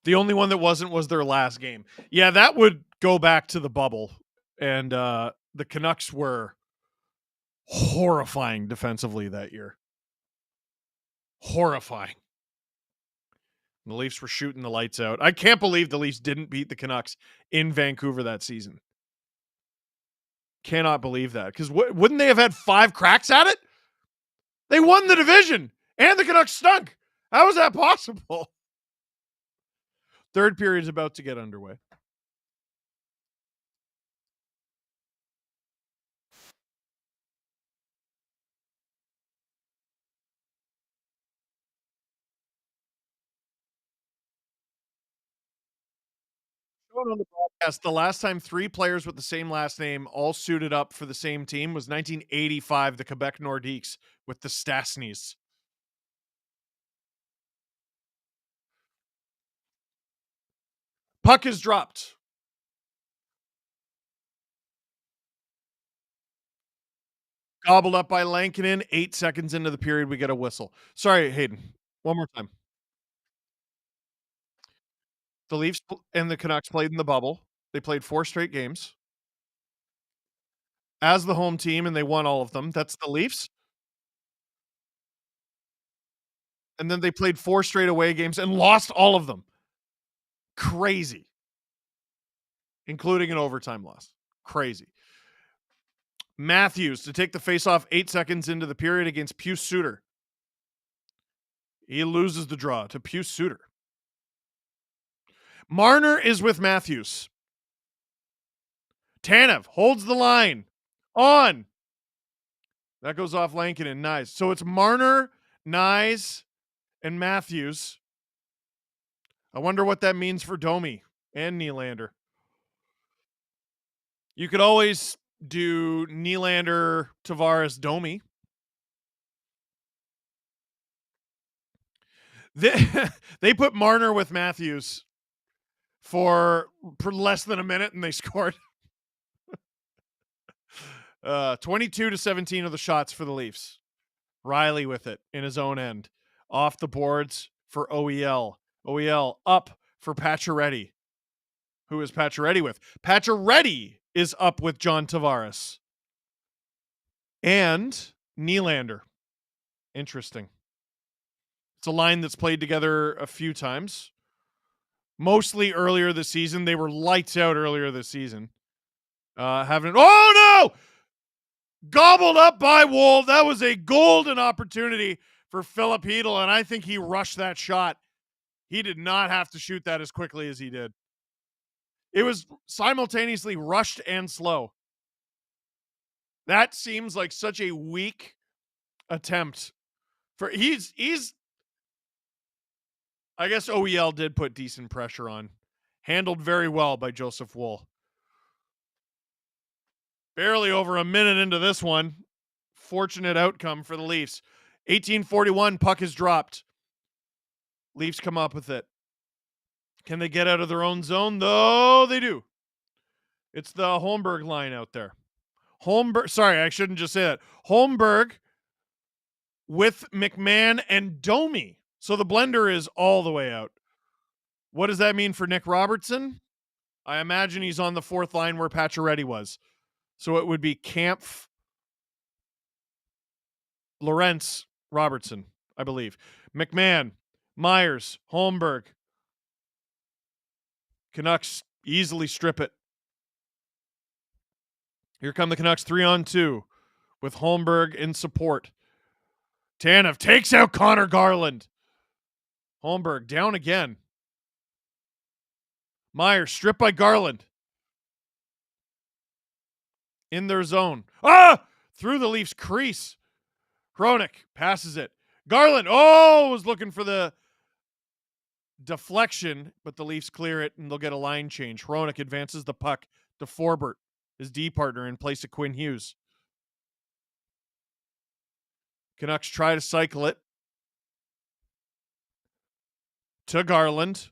The only one that wasn't was their last game. Yeah, that would go back to the bubble. And the Canucks were horrifying defensively that year. Horrifying. The Leafs were shooting the lights out. I can't believe the Leafs didn't beat the Canucks in Vancouver that season. Cannot believe that. Because wouldn't they have had 5 cracks at it? They won the division, and the Canucks stunk. How is that possible? Third period is about to get underway. On the broadcast, the last time 3 players with the same last name all suited up for the same team was 1985, the Quebec Nordiques with the Stastnys. Puck is dropped. Gobbled up by Lankinen. 8 seconds into the period, we get a whistle. Sorry, Hayden. One more time. The Leafs and the Canucks played in the bubble. They played 4 straight games as the home team, and they won all of them. That's the Leafs. And then they played 4 straight away games and lost all of them. Crazy. Including an overtime loss. Crazy. Matthews to take the faceoff 8 seconds into the period against Pius Suter. He loses the draw to Pius Suter. Marner is with Matthews. Tanev holds the line. On. That goes off Lankinen. Nice. So it's Marner, Nyes, and Matthews. I wonder what that means for Domi and Nylander. You could always do Nylander, Tavares, Domi. They put Marner with Matthews for less than a minute, and they scored. 22-17 of the shots for the Leafs. Riley with it in his own end. Off the boards for OEL. OEL up for Pacioretty. Who is Pacioretty with? Pacioretty is up with John Tavares. And Nylander. Interesting. It's a line that's played together a few times. Mostly earlier this season. They were lights out earlier this season. Oh no! Gobbled up by Woll. That was a golden opportunity for Philip Hedl, and I think he rushed that shot. He did not have to shoot that as quickly as he did. It was simultaneously rushed and slow. That seems like such a weak attempt. He's I guess OEL did put decent pressure on. Handled very well by Joseph Wool. Barely over a minute into this one. Fortunate outcome for the Leafs. 1841, puck is dropped. Leafs come up with it. Can they get out of their own zone? Though they do. It's the Holmberg line out there. Sorry, I shouldn't just say that. Holmberg with McMahon and Domi. So the blender is all the way out. What does that mean for Nick Robertson? I imagine he's on the fourth line where Pacioretty was. So it would be Kampf, Lorentz, Robertson, I believe. McMahon, Myers, Holmberg. Canucks easily strip it. Here come the Canucks 3-on-2 with Holmberg in support. Tanev takes out Connor Garland. Holmberg down again. Myers stripped by Garland. In their zone. Through the Leafs crease. Hronek passes it. Garland, was looking for the deflection, but the Leafs clear it and they'll get a line change. Hronek advances the puck to Forbert, his D partner, in place of Quinn Hughes. Canucks try to cycle it to Garland.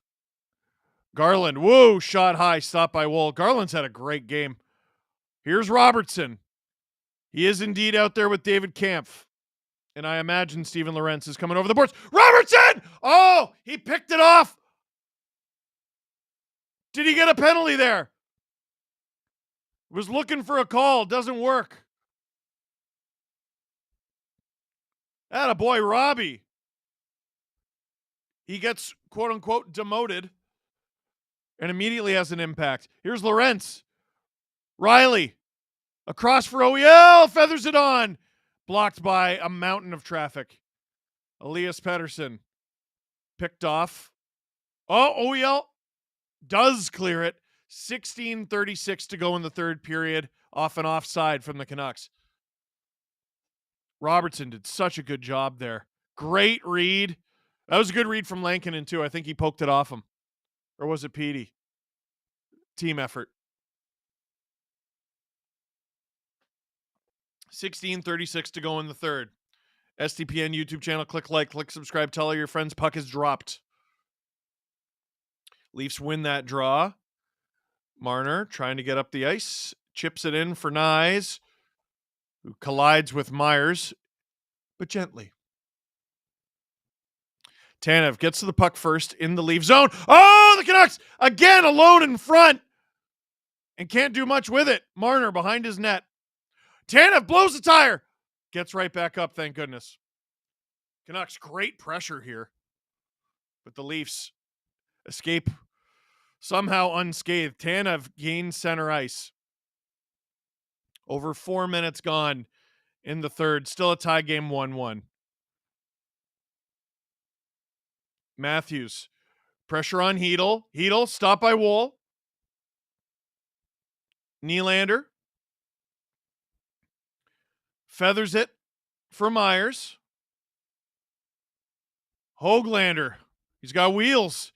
Garland, shot high, stopped by Wool. Garland's had a great game. Here's Robertson. He is indeed out there with David Kampf. And I imagine Steven Lorentz is coming over the boards. Robertson! He picked it off. Did he get a penalty there? Was looking for a call. Doesn't work. Attaboy, Robbie. He gets, quote-unquote, demoted and immediately has an impact. Here's Lorentz. Riley. Across for OEL. Feathers it on. Blocked by a mountain of traffic. Elias Pettersson. Picked off. OEL does clear it. 16:36 to go in the third period. Off and offside from the Canucks. Robertson did such a good job there. Great read. That was a good read from Lankinen, too. I think he poked it off him. Or was it Petey? Team effort. 16:36 to go in the third. STPN YouTube channel. Click like, click subscribe. Tell all your friends puck is dropped. Leafs win that draw. Marner trying to get up the ice. Chips it in for Nyes, who collides with Myers, but gently. Tanev gets to the puck first in the Leaf zone. The Canucks again alone in front and can't do much with it. Marner behind his net. Tanev blows the tire. Gets right back up, thank goodness. Canucks, great pressure here. But the Leafs escape somehow unscathed. Tanev gains center ice. Over 4 minutes gone in the third. Still a tie game 1-1. Matthews. Pressure on Hedl. Hedl, stopped by Wool. Nylander. Feathers it for Myers. Höglander. He's got wheels.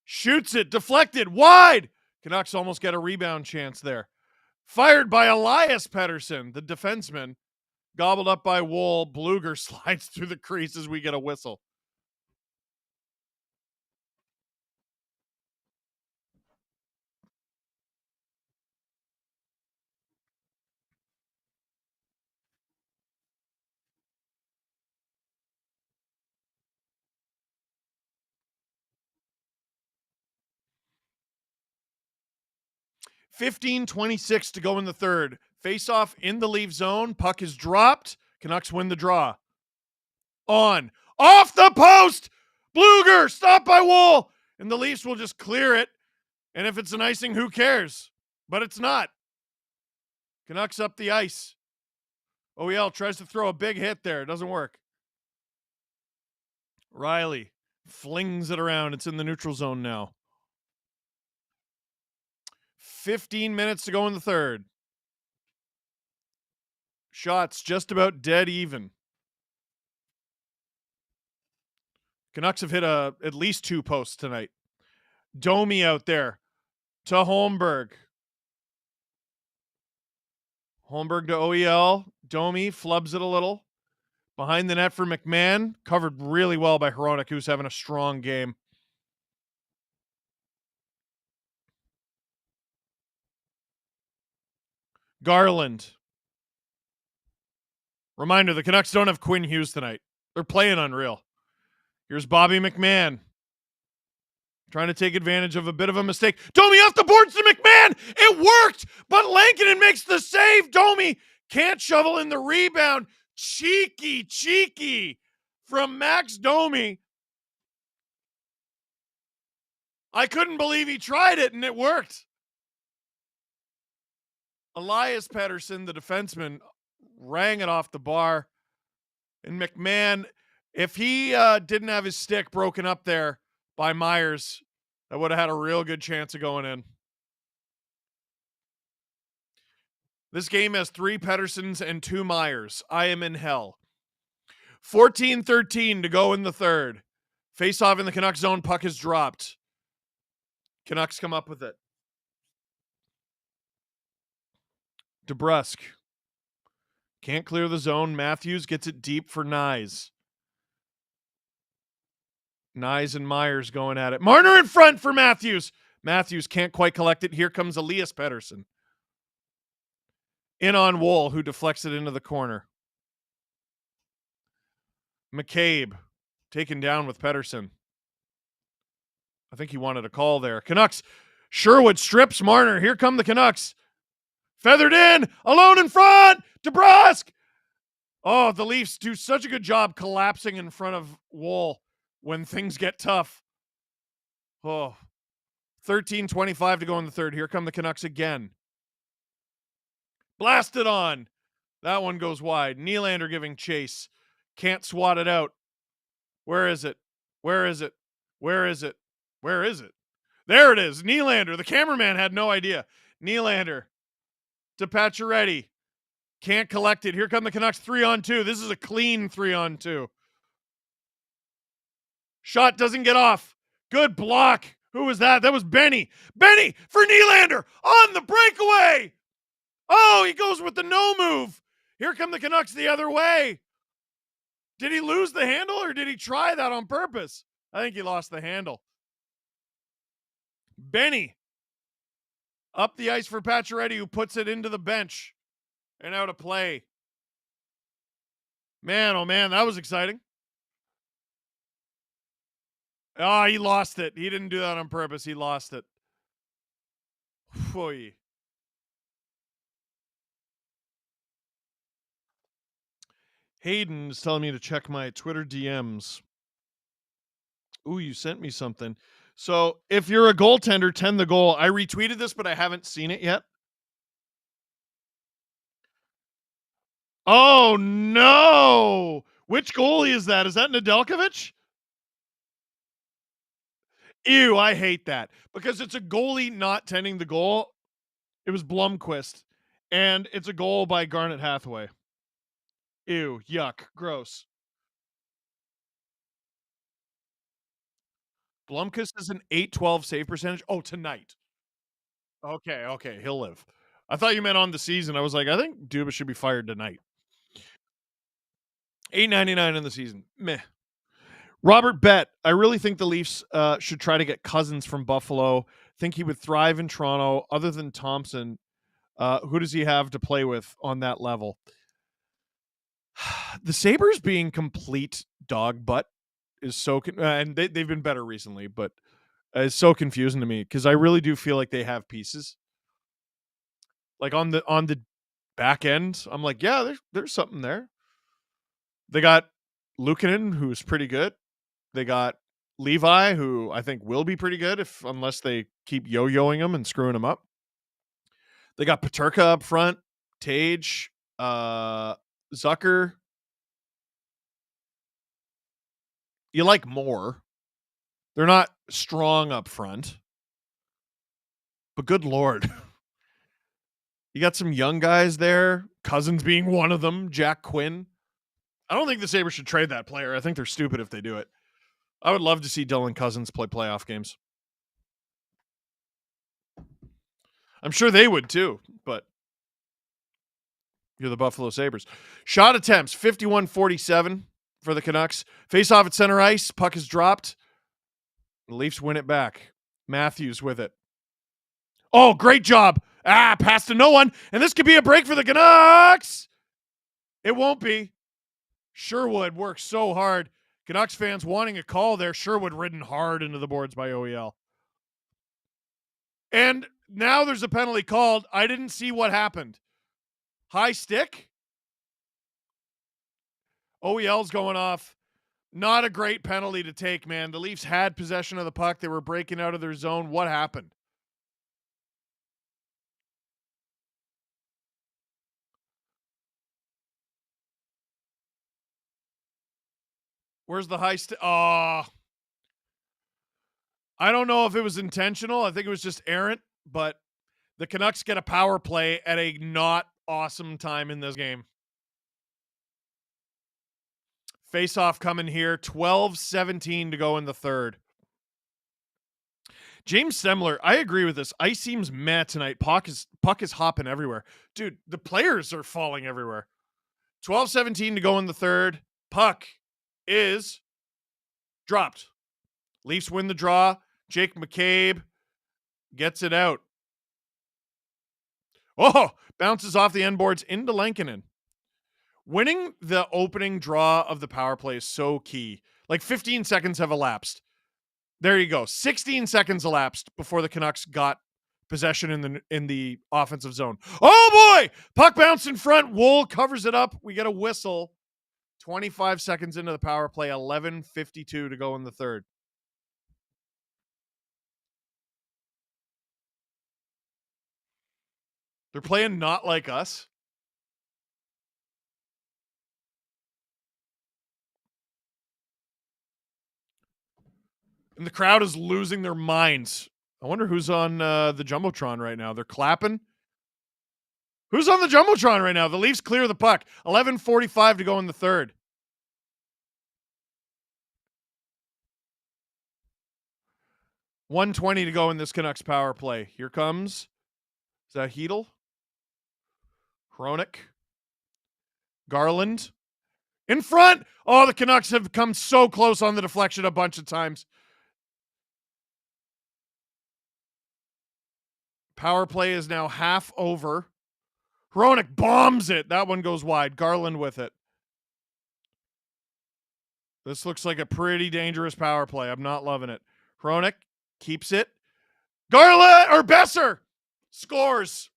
Shoots it. Deflected. Wide. Canucks almost get a rebound chance there. Fired by Elias Pettersson, the defenseman. Gobbled up by Wool. Bluger slides through the crease as we get a whistle. $15:26 to go in the third. Face-off in the Leaf zone. Puck is dropped. Canucks win the draw. On. Off the post! Bluger! Stopped by Wool! And the Leafs will just clear it. And if it's an icing, who cares? But it's not. Canucks up the ice. OEL tries to throw a big hit there. It doesn't work. Riley flings it around. It's in the neutral zone now. 15 minutes to go in the third. Shots just about dead even. Canucks have hit at least 2 posts tonight. Domi out there to Holmberg. Holmberg to OEL. Domi flubs it a little. Behind the net for McMahon. Covered really well by Hronek, who's having a strong game. Garland. Reminder, the Canucks don't have Quinn Hughes tonight. They're playing unreal. Here's Bobby McMahon. Trying to take advantage of a bit of a mistake. Domi off the boards to McMahon. It worked, but Lankinen makes the save. Domi can't shovel in the rebound. Cheeky from Max Domi. I couldn't believe he tried it, and it worked. Elias Pettersson, the defenseman, rang it off the bar. And McMahon, if he didn't have his stick broken up there by Myers, that would have had a real good chance of going in. This game has 3 Petterssons and 2 Myers. I am in hell. 14-13 to go in the third. Face-off in the Canucks zone. Puck is dropped. Canucks come up with it. DeBrusk. Can't clear the zone. Matthews gets it deep for Nyes. Nyes and Myers going at it. Marner in front for Matthews. Matthews can't quite collect it. Here comes Elias Pettersson. In on Woll, who deflects it into the corner. McCabe taken down with Pettersson. I think he wanted a call there. Canucks. Sherwood strips Marner. Here come the Canucks. Feathered in. Alone in front. DeBrusk. Oh, the Leafs do such a good job collapsing in front of Woll when things get tough. Oh, 13-25 to go in the third. Here come the Canucks again. Blasted on. That one goes wide. Nylander giving chase. Can't swat it out. Where is it? Where is it? Where is it? Where is it? There it is. Nylander. The cameraman had no idea. Nylander to Pacioretty. Can't collect it. Here come the Canucks 3-on-2. This is a clean 3-on-2. Shot doesn't get off. Good block. Who was that? That was Benny. Benny for Nylander on the breakaway. Oh, he goes with the no move. Here come the Canucks the other way. Did he lose the handle or did he try that on purpose? I think he lost the handle. Benny up the ice for Pacioretty, who puts it into the bench and out of play. Man, oh man, that was exciting. Oh, he lost it. He didn't do that on purpose. He lost it. Boy. Hayden is telling me to check my Twitter DMs. Ooh, you sent me something. So if you're a goaltender, 10 the goal. I retweeted this, but I haven't seen it yet. Oh, no. Which goalie is that? Is that Nedeljkovic? Ew, I hate that. Because it's a goalie not tending the goal. It was Blomqvist. And it's a goal by Garnet Hathaway. Ew, yuck, gross. Blomqvist is an 812 save percentage. Oh, tonight. Okay, he'll live. I thought you meant on the season. I was like, I think Dubas should be fired tonight. 899 in the season. Meh. Robert Bett. I really think the Leafs should try to get Cousins from Buffalo. Think he would thrive in Toronto. Other than Thompson, who does he have to play with on that level? The Sabres being complete dog butt is so and they've been better recently, but it's so confusing to me because I really do feel like they have pieces. Like on the back end, I'm like, yeah, there's something there. They got Luukkonen, who's pretty good. They got Levi, who I think will be pretty good unless they keep yo-yoing him and screwing him up. They got Peterka up front, Tage, Zucker. You like more. They're not strong up front. But good Lord. You got some young guys there. Cousins being one of them. Jack Quinn. I don't think the Sabres should trade that player. I think they're stupid if they do it. I would love to see Dylan Cousins play playoff games. I'm sure they would too, but you're the Buffalo Sabres. Shot attempts, 51-47 for the Canucks. Face off at center ice. Puck is dropped. The Leafs win it back. Matthews with it. Oh, great job. Pass to no one. And this could be a break for the Canucks. It won't be. Sherwood works so hard. Canucks fans wanting a call there. Sherwood ridden hard into the boards by OEL. And now there's a penalty called. I didn't see what happened. High stick? OEL's going off. Not a great penalty to take, man. The Leafs had possession of the puck. They were breaking out of their zone. What happened? Where's the high stick? Oh. I don't know if it was intentional. I think it was just errant, but the Canucks get a power play at a not awesome time in this game. Face-off coming here. 12-17 to go in the third. James Stemler, I agree with this. Ice seems meh tonight. Puck is hopping everywhere. Dude, the players are falling everywhere. 12-17 to go in the third. Puck is dropped. Leafs win the draw. Jake McCabe gets it out. Oh, bounces off the end boards into Lankinen. Winning the opening draw of the power play is so key. Like 15 seconds have elapsed. There you go. 16 seconds elapsed before the Canucks got possession in the offensive zone. Oh boy! Puck bounce in front. Wool covers it up. We get a whistle. 25 seconds into the power play. 11:52 to go in the third. They're playing not like us. And the crowd is losing their minds. I wonder who's on the Jumbotron right now. They're clapping. Who's on the Jumbotron right now? The Leafs clear the puck. 11:45 to go in the third. $120 to go in this Canucks power play. Here comes. Is that Hedl? Hronik. Garland. In front. Oh, the Canucks have come so close on the deflection a bunch of times. Power play is now half over. Hronik bombs it. That one goes wide. Garland with it. This looks like a pretty dangerous power play. I'm not loving it. Hronik keeps it. Garland or Besser scores.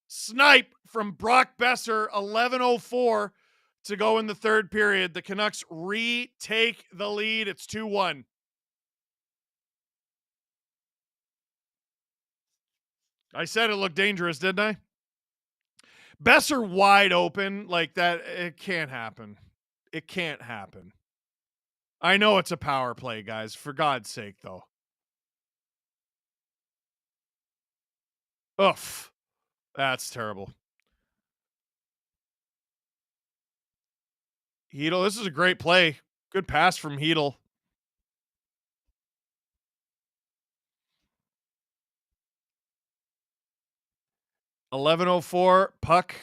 Snipe from Brock Besser. 11:04 to go in the third period. The Canucks retake the lead. It's 2-1. I said it looked dangerous, didn't I? Besser wide open like that. It can't happen. It can't happen. I know it's a power play, guys. For God's sake, though. Oof. That's terrible. Hedl, this is a great play. Good pass from Hedl. $11:04 puck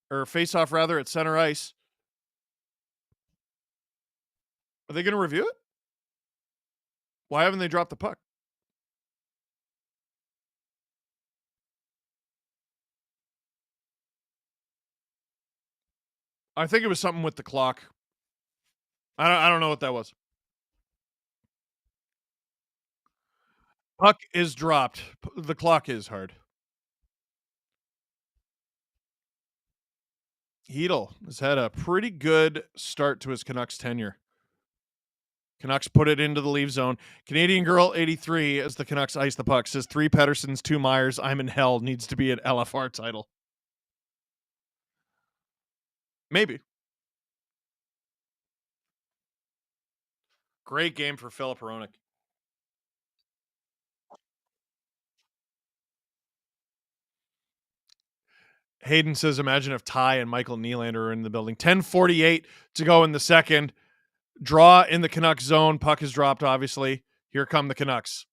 or face-off rather at center ice. Are they going to review it? Why haven't they dropped the puck? I think it was something with the clock. I don't know what that was. Puck is dropped. The clock is hard. Hedl has had a pretty good start to his Canucks tenure. Canucks put it into the Leaf zone. Canadian Girl 83 as the Canucks ice the puck says 3 Petterssons, 2 Myers. I'm in hell needs to be an LFR title. Maybe. Great game for Filip Hronik. Hayden says, imagine if Ty and Michael Nylander are in the building. 10:48 to go in the second. Draw in the Canucks zone. Puck is dropped, obviously. Here come the Canucks.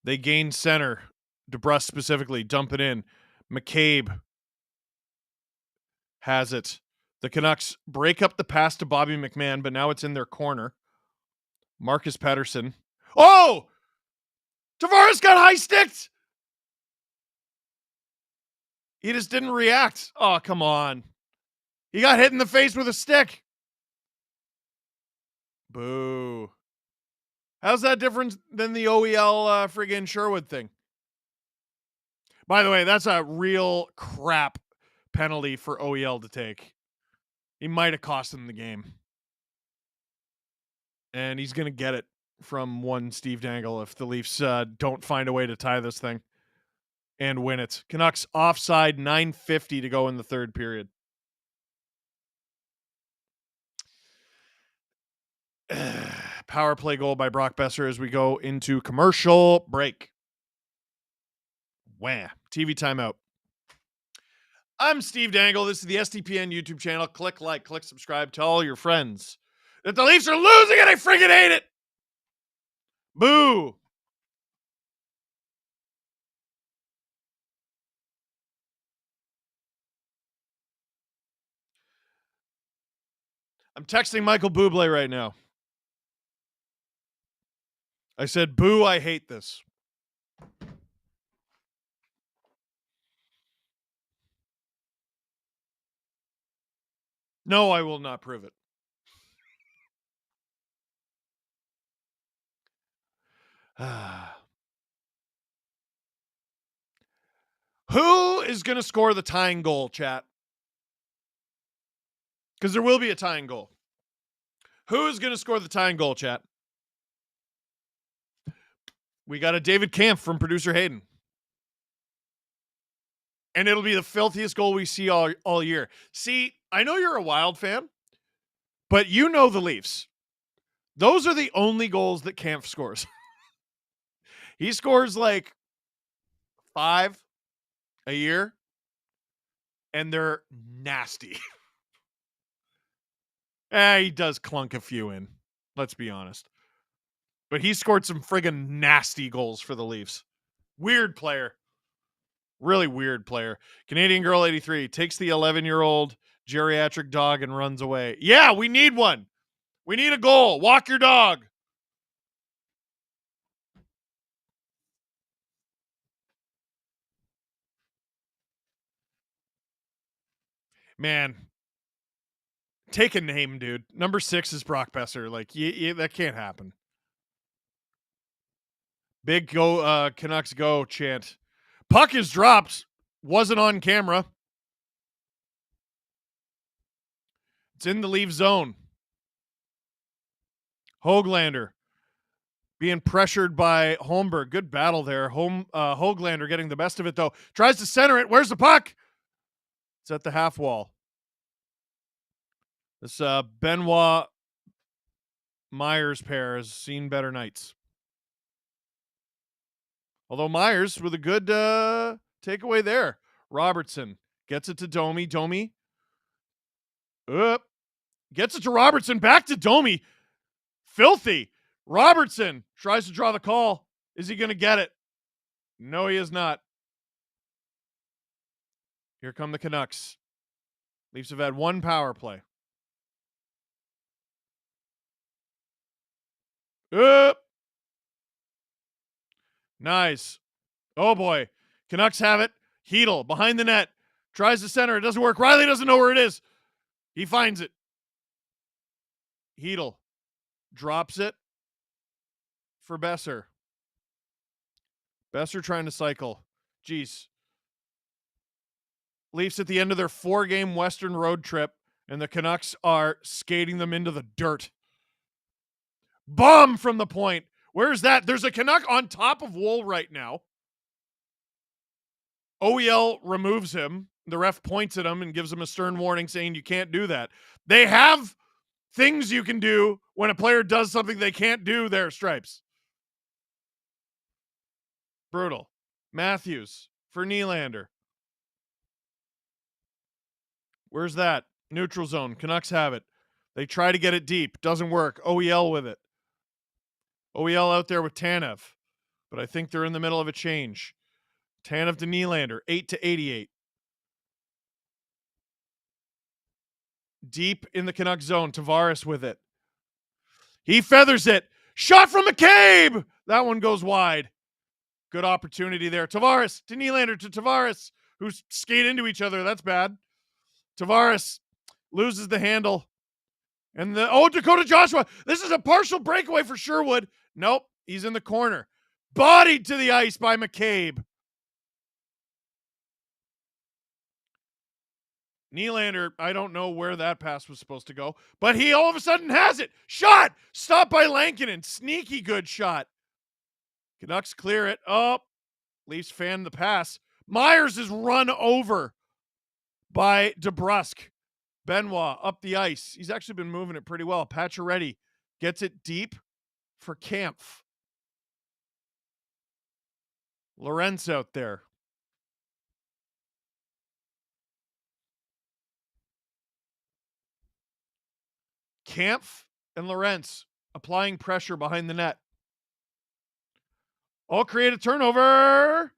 They gain center. DeBrus specifically. Dump it in. McCabe has it. The Canucks break up the pass to Bobby McMahon, but now it's in their corner. Marcus Pettersson. Oh! Tavares got high-sticked! He just didn't react. Oh, come on. He got hit in the face with a stick. Boo. How's that different than the OEL friggin' Sherwood thing? By the way, that's a real crap penalty for OEL to take. He might have cost him the game. And he's going to get it from one Steve Dangle if the Leafs don't find a way to tie this thing and win it. Canucks offside, 9:50 to go in the third period. Power play goal by Brock Besser as we go into commercial break. Wham. TV timeout. I'm Steve Dangle. This is the SDPN YouTube channel. Click like, click subscribe. Tell all your friends that the Leafs are losing and I friggin' hate it. Boo. I'm texting Michael Bublé right now. I said, boo, I hate this. No, I will not prove it. Who is going to score the tying goal, chat? Because there will be a tying goal. Who is going to score the tying goal, chat? We got a David Kampf from producer Hayden. And it'll be the filthiest goal we see all year. See, I know you're a Wild fan, but you know the Leafs. Those are the only goals that Kampf scores. He scores like 5 a year, and they're nasty. He does clunk a few in. Let's be honest. But he scored some friggin' nasty goals for the Leafs. Weird player. Really weird player. Canadian Girl 83 takes the 11-year-old geriatric dog and runs away. Yeah, we need one. We need a goal. Walk your dog. Man, take a name, dude. Number 6 is Brock Besser. Like, that can't happen. Big go, Canucks go chant. Puck is dropped. Wasn't on camera. It's in the Leaf zone. Höglander being pressured by Holmberg. Good battle there. Höglander getting the best of it, though. Tries to center it. Where's the puck? It's at the half wall. This Benoit Myers pair has seen better nights. Although Myers with a good takeaway there. Robertson gets it to Domi. Domi. Gets it to Robertson. Back to Domi. Filthy. Robertson tries to draw the call. Is he going to get it? No, he is not. Here come the Canucks. Leafs have had one power play. Nice. Oh, boy. Canucks have it. Hedl behind the net. Tries to center. It doesn't work. Riley doesn't know where it is. He finds it. Hedl drops it for Besser. Besser trying to cycle. Jeez. Leafs at the end of their 4-game Western road trip, and the Canucks are skating them into the dirt. Bomb from the point. Where's that? There's a Canuck on top of Wool right now. OEL removes him. The ref points at him and gives him a stern warning saying you can't do that. They have things you can do when a player does something they can't do there, Stripes. Brutal. Matthews for Nylander. Where's that? Neutral zone. Canucks have it. They try to get it deep. Doesn't work. OEL with it. OEL out there with Tanev. But I think they're in the middle of a change. Tanev to Nylander, 8-88. Deep in the Canucks zone. Tavares with it. He feathers it. Shot from McCabe. That one goes wide. Good opportunity there. Tavares to Nylander to Tavares, who's skate into each other. That's bad. Tavares loses the handle. And Dakota Joshua. This is a partial breakaway for Sherwood. Nope. He's in the corner. Bodied to the ice by McCabe. Nylander, I don't know where that pass was supposed to go, but he all of a sudden has it. Shot! Stopped by Lankinen. Sneaky good shot. Canucks clear it. Oh, Leafs fan the pass. Myers is run over by DeBrusk. Benoit up the ice. He's actually been moving it pretty well. Pacioretty gets it deep for Kampf. Lorentz out there. Kampf and Lorentz applying pressure behind the net. All create a turnover.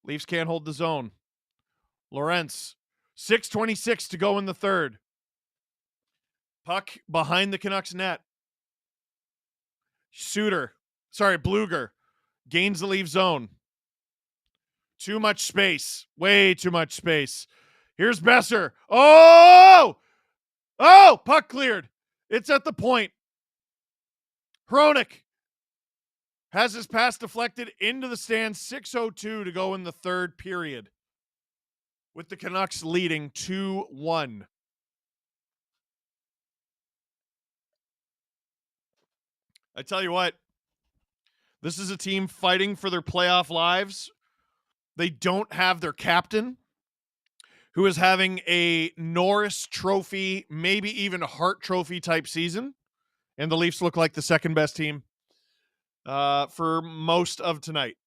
Leafs can't hold the zone. Lorentz, 6:26 to go in the third. Puck behind the Canucks net. Bluger gains the Leaf zone. Too much space. Way too much space. Here's Besser. Oh! Puck cleared. It's at the point. Hronik has his pass deflected into the stands. 6:02 to go in the third period. With the Canucks leading 2-1. I tell you what, this is a team fighting for their playoff lives. They don't have their captain, who is having a Norris Trophy, maybe even a Hart Trophy type season. And the Leafs look like the second best team for most of tonight.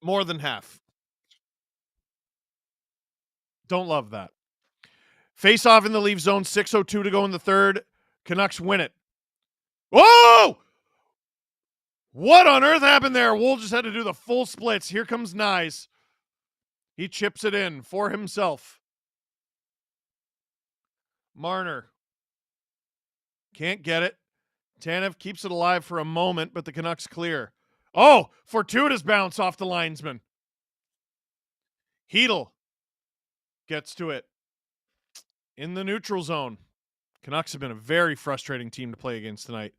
More than half. Don't love that. Face off in the Leaf zone, 6:02 to go in the third. Canucks win it. Whoa! What on earth happened there? Wool just had to do the full splits. Here comes Nyes. He chips it in for himself. Marner can't get it. Tanev keeps it alive for a moment, but the Canucks clear. Oh, fortuitous bounce off the linesman. Hedl gets to it in the neutral zone. Canucks have been a very frustrating team to play against tonight.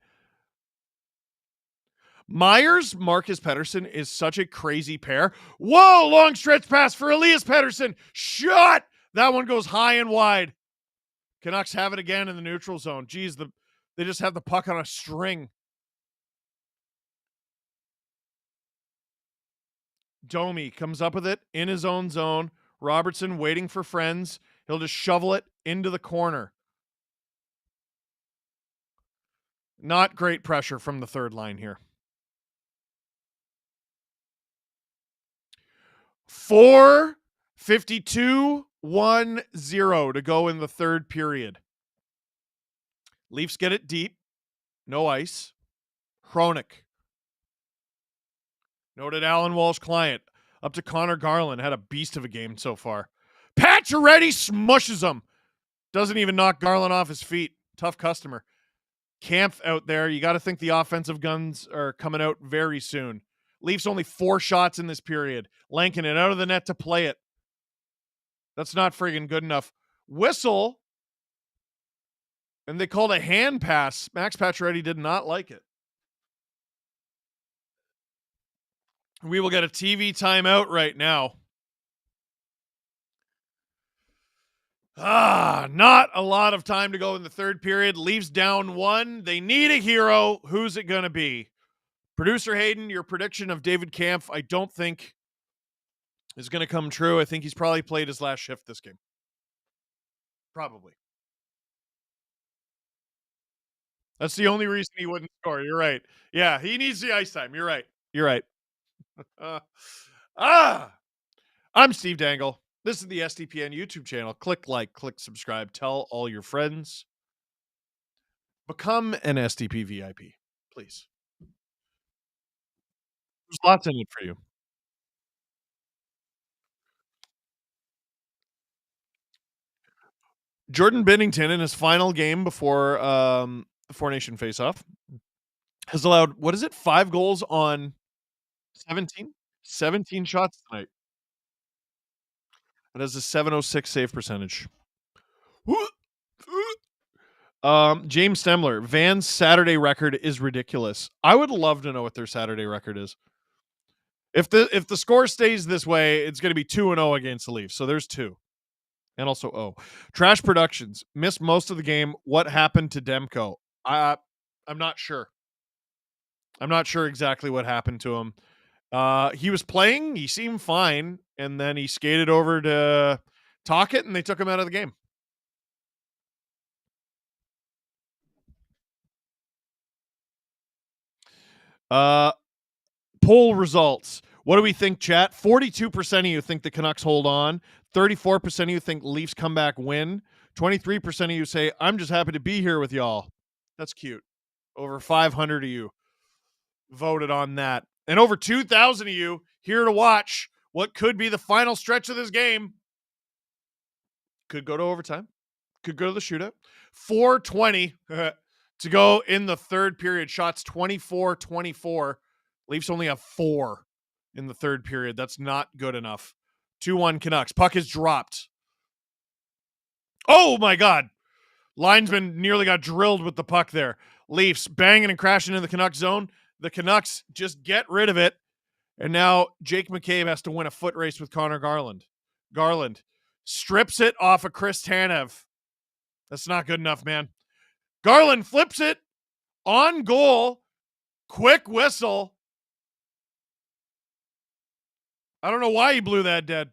Myers, Marcus Pettersson is such a crazy pair. Whoa, long stretch pass for Elias Pettersson. Shot! That one goes high and wide. Canucks have it again in the neutral zone. Geez, they just have the puck on a string. Domi comes up with it in his own zone. Robertson waiting for friends. He'll just shovel it into the corner. Not great pressure from the third line here. 4:52-1-0 to go in the third period. Leafs get it deep. No ice. Hronik. Noted Alan Walsh client. Up to Connor Garland. Had a beast of a game so far. Pacioretty smushes him. Doesn't even knock Garland off his feet. Tough customer. Kampf out there. You got to think the offensive guns are coming out very soon. Leafs only 4 shots in this period. Lankinen out of the net to play it. That's not friggin' good enough. Whistle. And they called a hand pass. Max Pacioretty did not like it. We will get a TV timeout right now. Not a lot of time to go in the third period. Leafs down 1. They need a hero. Who's it going to be? Producer Hayden, your prediction of David Kampf, I don't think is going to come true. I think he's probably played his last shift this game. Probably. That's the only reason he wouldn't score. You're right. Yeah, he needs the ice time. You're right. You're right. I'm Steve Dangle. This is the SDPN YouTube channel. Click like, click subscribe. Tell all your friends. Become an STP VIP, please. There's lots in it for you. Jordan Binnington in his final game before the Four Nation face-off has allowed, what is it, 5 goals on 17? 17 shots tonight. It has a 706 save percentage. James Stemler, Van's Saturday record is ridiculous. I would love to know what their Saturday record is. If the score stays this way, it's going to be 2-0 against the Leafs. So there's 2. And also Trash Productions missed most of the game. What happened to Demko? I'm not sure. I'm not sure exactly what happened to him. He was playing, he seemed fine, and then he skated over to Talkett, and they took him out of the game. Poll results. What do we think, chat? 42% of you think the Canucks hold on. 34% of you think Leafs comeback win. 23% of you say, I'm just happy to be here with y'all. That's cute. Over 500 of you voted on that. And over 2,000 of you here to watch what could be the final stretch of this game. Could go to overtime. Could go to the shootout. 4:20 to go in the third period. Shots 24-24. Leafs only have 4 in the third period. That's not good enough. 2-1 Canucks. Puck is dropped. Oh, my God. Linesman nearly got drilled with the puck there. Leafs banging and crashing in the Canucks zone. The Canucks just get rid of it. And now Jake McCabe has to win a foot race with Connor Garland. Garland strips it off of Chris Tanev. That's not good enough, man. Garland flips it on goal. Quick whistle. I don't know why he blew that dead.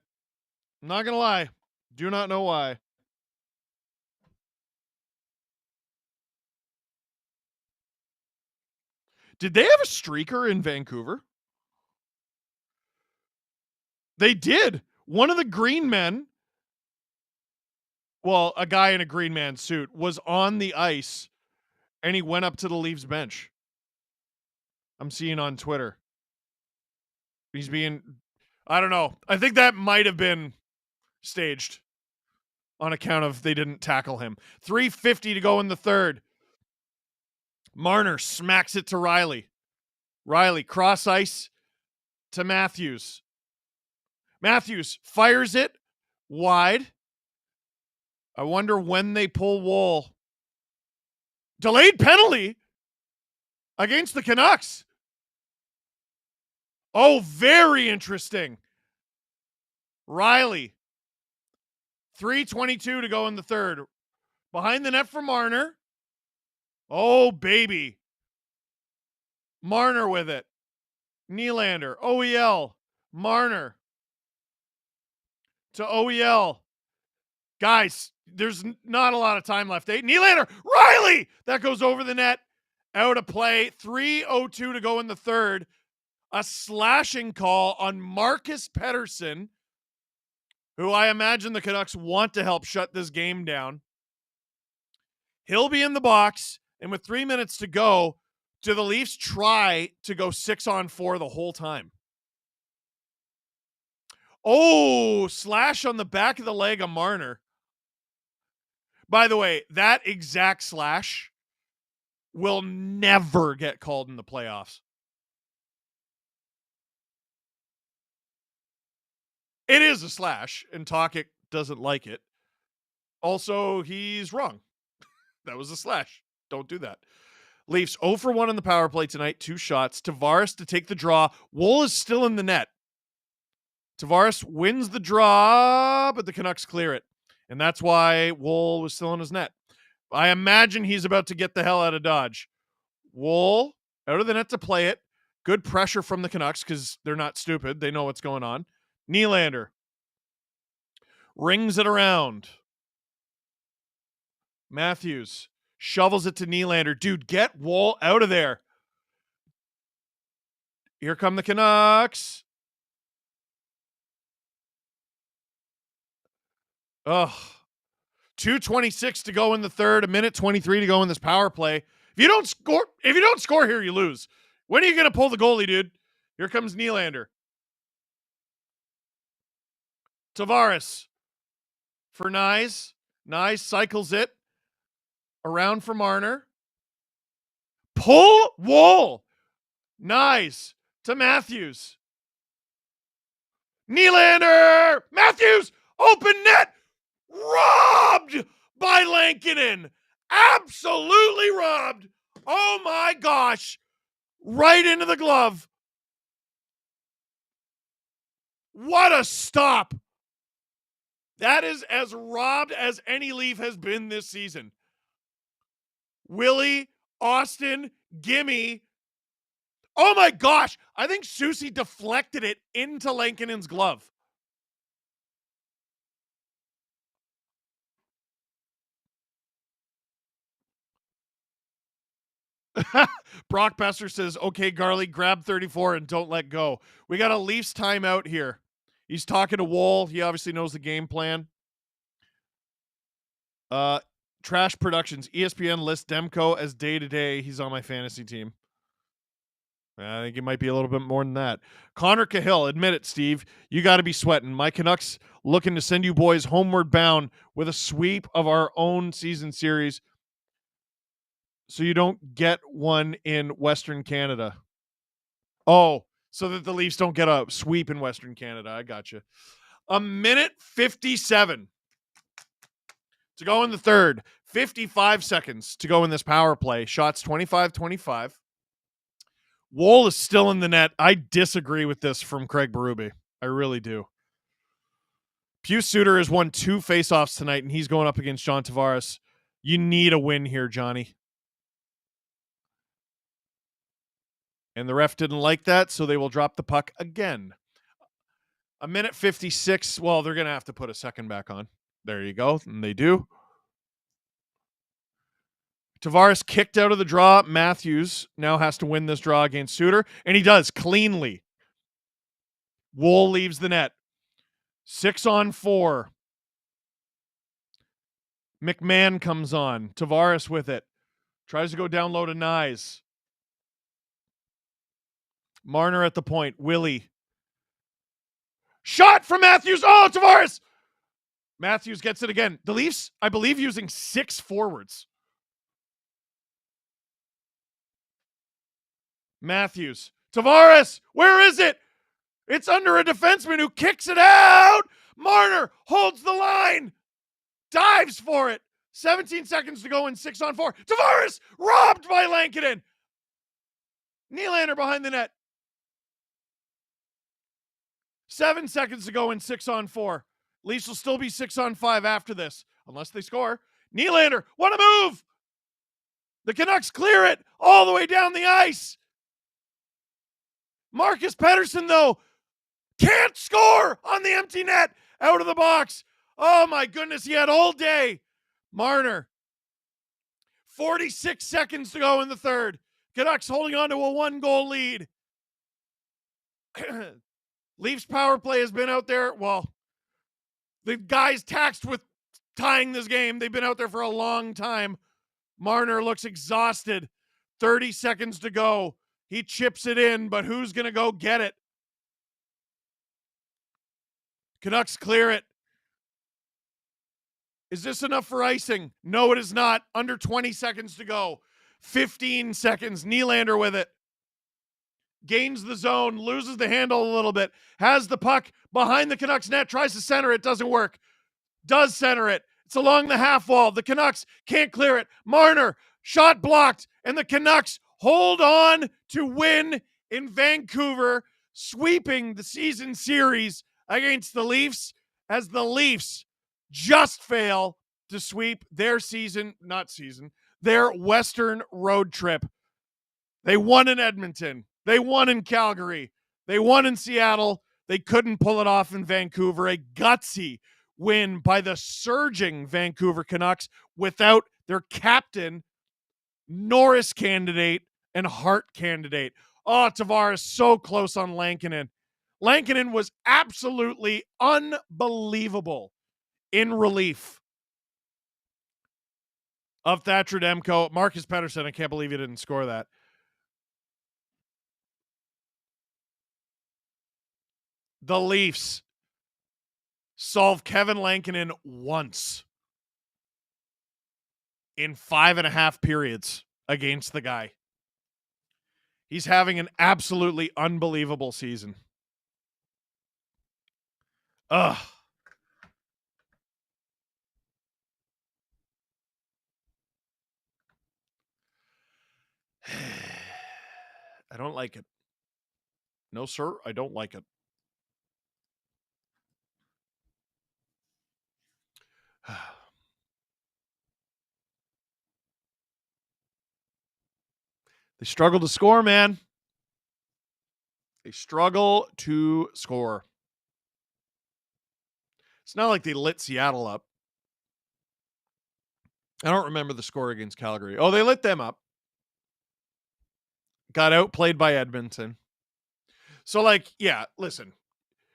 I'm not going to lie. Do not know why. Did they have a streaker in Vancouver? They did. One of the green men, well, a guy in a green man suit, was on the ice, and he went up to the Leafs bench. I'm seeing on Twitter. He's being, I don't know. I think that might have been staged on account of they didn't tackle him. 3:50 to go in the third. Marner smacks it to Riley. Riley cross ice to Matthews. Matthews fires it wide. I wonder when they pull Woll. Delayed penalty against the Canucks. Oh, very interesting. Riley. 3:22 to go in the third. Behind the net for Marner. Oh, baby. Marner with it. Nylander. OEL. Marner. To OEL. Guys, there's not a lot of time left. Nylander. Riley. That goes over the net. Out of play. 3:02 to go in the third. A slashing call on Marcus Pettersson, who I imagine the Canucks want to help shut this game down. He'll be in the box, and with 3 minutes to go, do the Leafs try to go 6-on-4 the whole time? Oh, slash on the back of the leg of Marner. By the way, that exact slash will never get called in the playoffs. It is a slash, and Talkett doesn't like it. Also, he's wrong. That was a slash. Don't do that. Leafs 0 for 1 on the power play tonight. 2 shots. Tavares to take the draw. Woll is still in the net. Tavares wins the draw, but the Canucks clear it. And that's why Woll was still in his net. I imagine he's about to get the hell out of Dodge. Woll out of the net to play it. Good pressure from the Canucks because they're not stupid. They know what's going on. Nylander rings it around. Matthews shovels it to Nylander. Dude, get Woll out of there. Here come the Canucks. Ugh. 2:26 to go in the third, a minute 23 to go in this power play. If you don't score here, you lose. When are you going to pull the goalie, dude? Here comes Nylander. Tavares for Nyes. Nyes cycles it around for Marner. Pull Wool. Nyes to Matthews. Nylander! Matthews! Open net! Robbed by Lankinen. Absolutely robbed. Oh my gosh. Right into the glove. What a stop. That is as robbed as any Leaf has been this season. Willie, Austin, gimme. Oh my gosh. I think Susie deflected it into Lankinen's glove. Brock Besser says, okay, Garley, grab 34 and don't let go. We got a Leafs timeout here. He's talking to Wool. He obviously knows the game plan. Trash Productions. ESPN lists Demko as day-to-day. He's on my fantasy team. I think it might be a little bit more than that. Connor Cahill, admit it, Steve. You got to be sweating. My Canucks looking to send you boys homeward bound with a sweep of our own season series so you don't get one in Western Canada. Oh, so that the Leafs don't get a sweep in Western Canada. I got you. A minute 57 to go in the third. 55 seconds to go in this power play. Shots 25-25. Wool is still in the net. I disagree with this from Craig Berube. I really do. Pius Suter has won 2 faceoffs tonight, and he's going up against John Tavares. You need a win here, Johnny. And the ref didn't like that, so they will drop the puck again. A minute 56. Well, they're going to have to put a second back on. There you go. And they do. Tavares kicked out of the draw. Matthews now has to win this draw against Suter, and he does cleanly. Wool leaves the net. 6-on-4. McMahon comes on. Tavares with it. Tries to go down low to Nyes. Marner at the point. Willie. Shot from Matthews. Oh, Tavares! Matthews gets it again. The Leafs, I believe, using 6 forwards. Matthews. Tavares! Where is it? It's under a defenseman who kicks it out. Marner holds the line. Dives for it. 17 seconds to go in 6-on-4. Tavares robbed by Lankinen. Nylander behind the net. 7 seconds to go in 6-on-4. Leafs will still be 6-on-5 after this, unless they score. Nylander, what a move! The Canucks clear it all the way down the ice. Marcus Pettersson, though, can't score on the empty net out of the box. Oh, my goodness, he had all day. Marner, 46 seconds to go in the third. Canucks holding on to a 1-goal lead. Leafs power play has been out there. Well, the guys taxed with tying this game. They've been out there for a long time. Marner looks exhausted. 30 seconds to go. He chips it in, but who's going to go get it? Canucks clear it. Is this enough for icing? No, it is not. Under 20 seconds to go. 15 seconds. Nylander with it. Gains the zone, loses the handle a little bit, has the puck behind the Canucks net, tries to center it, doesn't work. Does center it. It's along the half wall. The Canucks can't clear it. Marner, shot blocked, and the Canucks hold on to win in Vancouver, sweeping the season series against the Leafs as the Leafs just fail to sweep their their Western road trip. They won in Edmonton. They won in Calgary. They won in Seattle. They couldn't pull it off in Vancouver. A gutsy win by the surging Vancouver Canucks without their captain, Norris candidate, and Hart candidate. Oh, Tavares so close on Lankinen. Lankinen was absolutely unbelievable in relief. of Thatcher Demko. Marcus Pettersson, I can't believe he didn't score that. The Leafs solve Kevin Lankinen once in 5.5 periods against the guy. He's having an absolutely unbelievable season. Ugh. I don't like it. No, sir, I don't like it. They struggle to score, man. They struggle to score. It's not like they lit Seattle up. I don't remember the score against Calgary. Oh, they lit them up. Got outplayed by Edmonton. So, like, yeah, listen.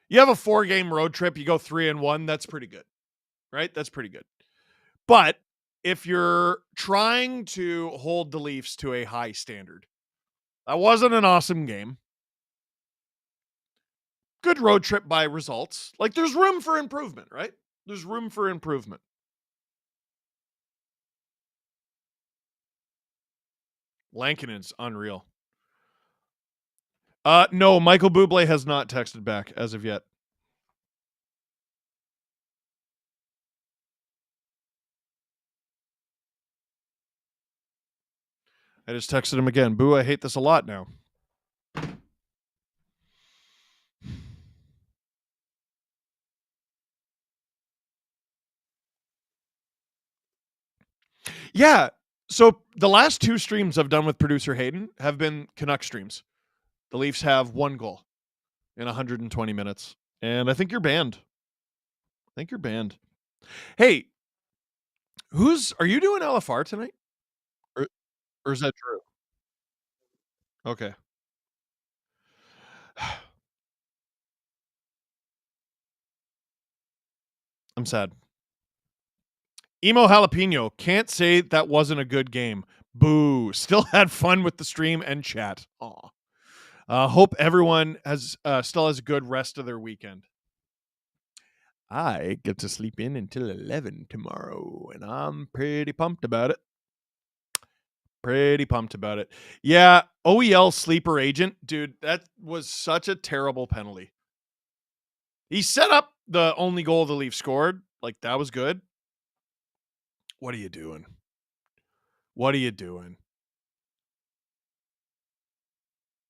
You have a 4-game road trip. You go 3-1. That's pretty good, right? That's pretty good. But if you're trying to hold the Leafs to a high standard, that wasn't an awesome game. Good road trip by results. Like, there's room for improvement, right? There's room for improvement. Lankinen's unreal. No, Michael Bublé has not texted back as of yet. I just texted him again. Boo, I hate this a lot now. Yeah. So the last 2 streams I've done with producer Hayden have been Canuck streams. The Leafs have 1 goal in 120 minutes. And I think you're banned. Hey, are you doing LFR tonight? Or is that Drew? Okay. I'm sad. Emo Jalapeno, can't say that wasn't a good game. Boo. Still had fun with the stream and chat. Aw. Hope everyone still has a good rest of their weekend. I get to sleep in until 11 tomorrow, and I'm pretty pumped about it. Yeah, OEL sleeper agent, dude, that was such a terrible penalty. He set up the only goal the Leafs scored. Like, that was good. What are you doing?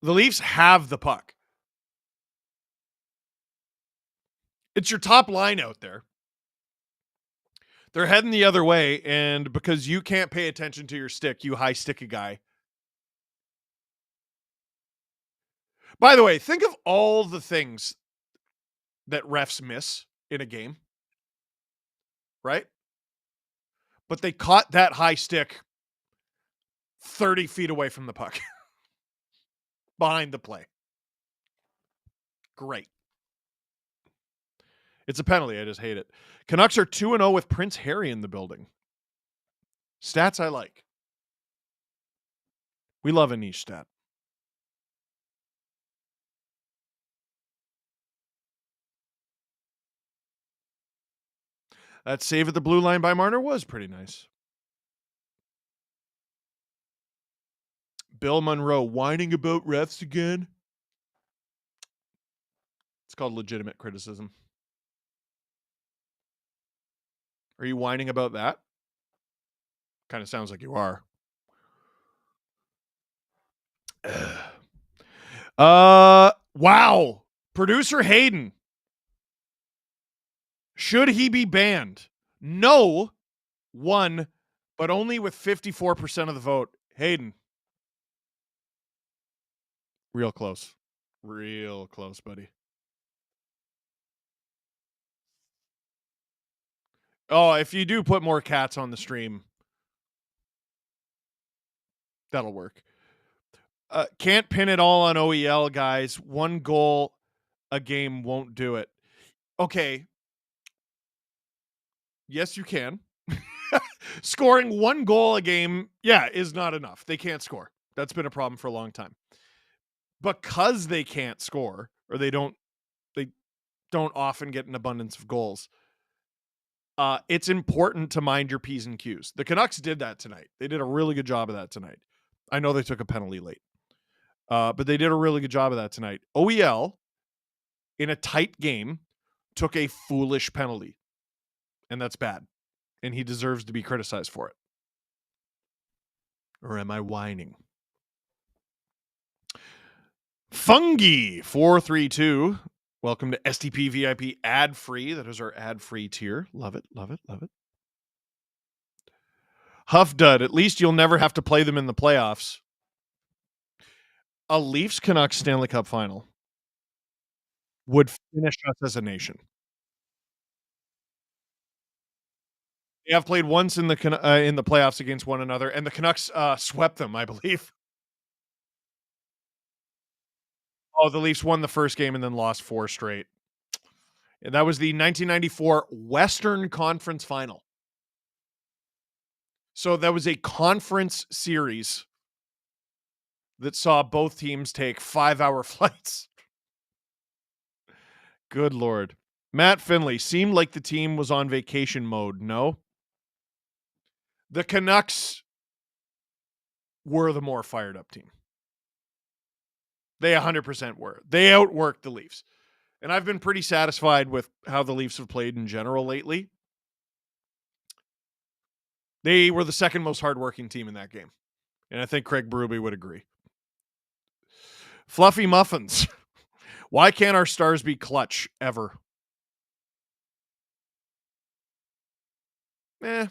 The Leafs have the puck. It's your top line out there. They're heading the other way, and because you can't pay attention to your stick, you high stick a guy. By the way, think of all the things that refs miss in a game, right? But they caught that high stick 30 feet away from the puck. Behind the play. Great. It's a penalty. I just hate it. Canucks are 2-0 with Prince Harry in the building. Stats I like. We love a niche stat. That save at the blue line by Marner was pretty nice. Bill Monroe whining about refs again. It's called legitimate criticism. Are you whining about that? Kind of sounds like you are. Wow. Producer Hayden. Should he be banned? No. 1, but only with 54% of the vote. Hayden. Real close. Real close, buddy. Oh, if you do put more cats on the stream, that'll work. Can't pin it all on OEL, guys. 1 goal a game won't do it. Okay. Yes, you can. Scoring 1 goal a game, is not enough. They can't score. That's been a problem for a long time. Because they can't score, or they don't often get an abundance of goals. It's important to mind your P's and Q's. The Canucks did that tonight. They did a really good job of that tonight. I know they took a penalty late, but they did a really good job of that tonight. OEL, in a tight game, took a foolish penalty, and that's bad, and he deserves to be criticized for it. Or am I whining? Fungi 432. Welcome to STP VIP ad free. That is our ad free tier. Love it, love it, love it. Huff Dud. At least you'll never have to play them in the playoffs. A Leafs Canucks Stanley Cup final would finish us as a nation. They have played once in the playoffs against one another, and the Canucks swept them, I believe. Oh, the Leafs won the first game and then lost 4 straight. And that was the 1994 Western Conference Final. So that was a conference series that saw both teams take 5-hour flights. Good Lord. Matt Finley, seemed like the team was on vacation mode. No. The Canucks were the more fired up team. They 100% were. They outworked the Leafs. And I've been pretty satisfied with how the Leafs have played in general lately. They were the second most hardworking team in that game. And I think Craig Berube would agree. Fluffy Muffins. Why can't our stars be clutch ever? I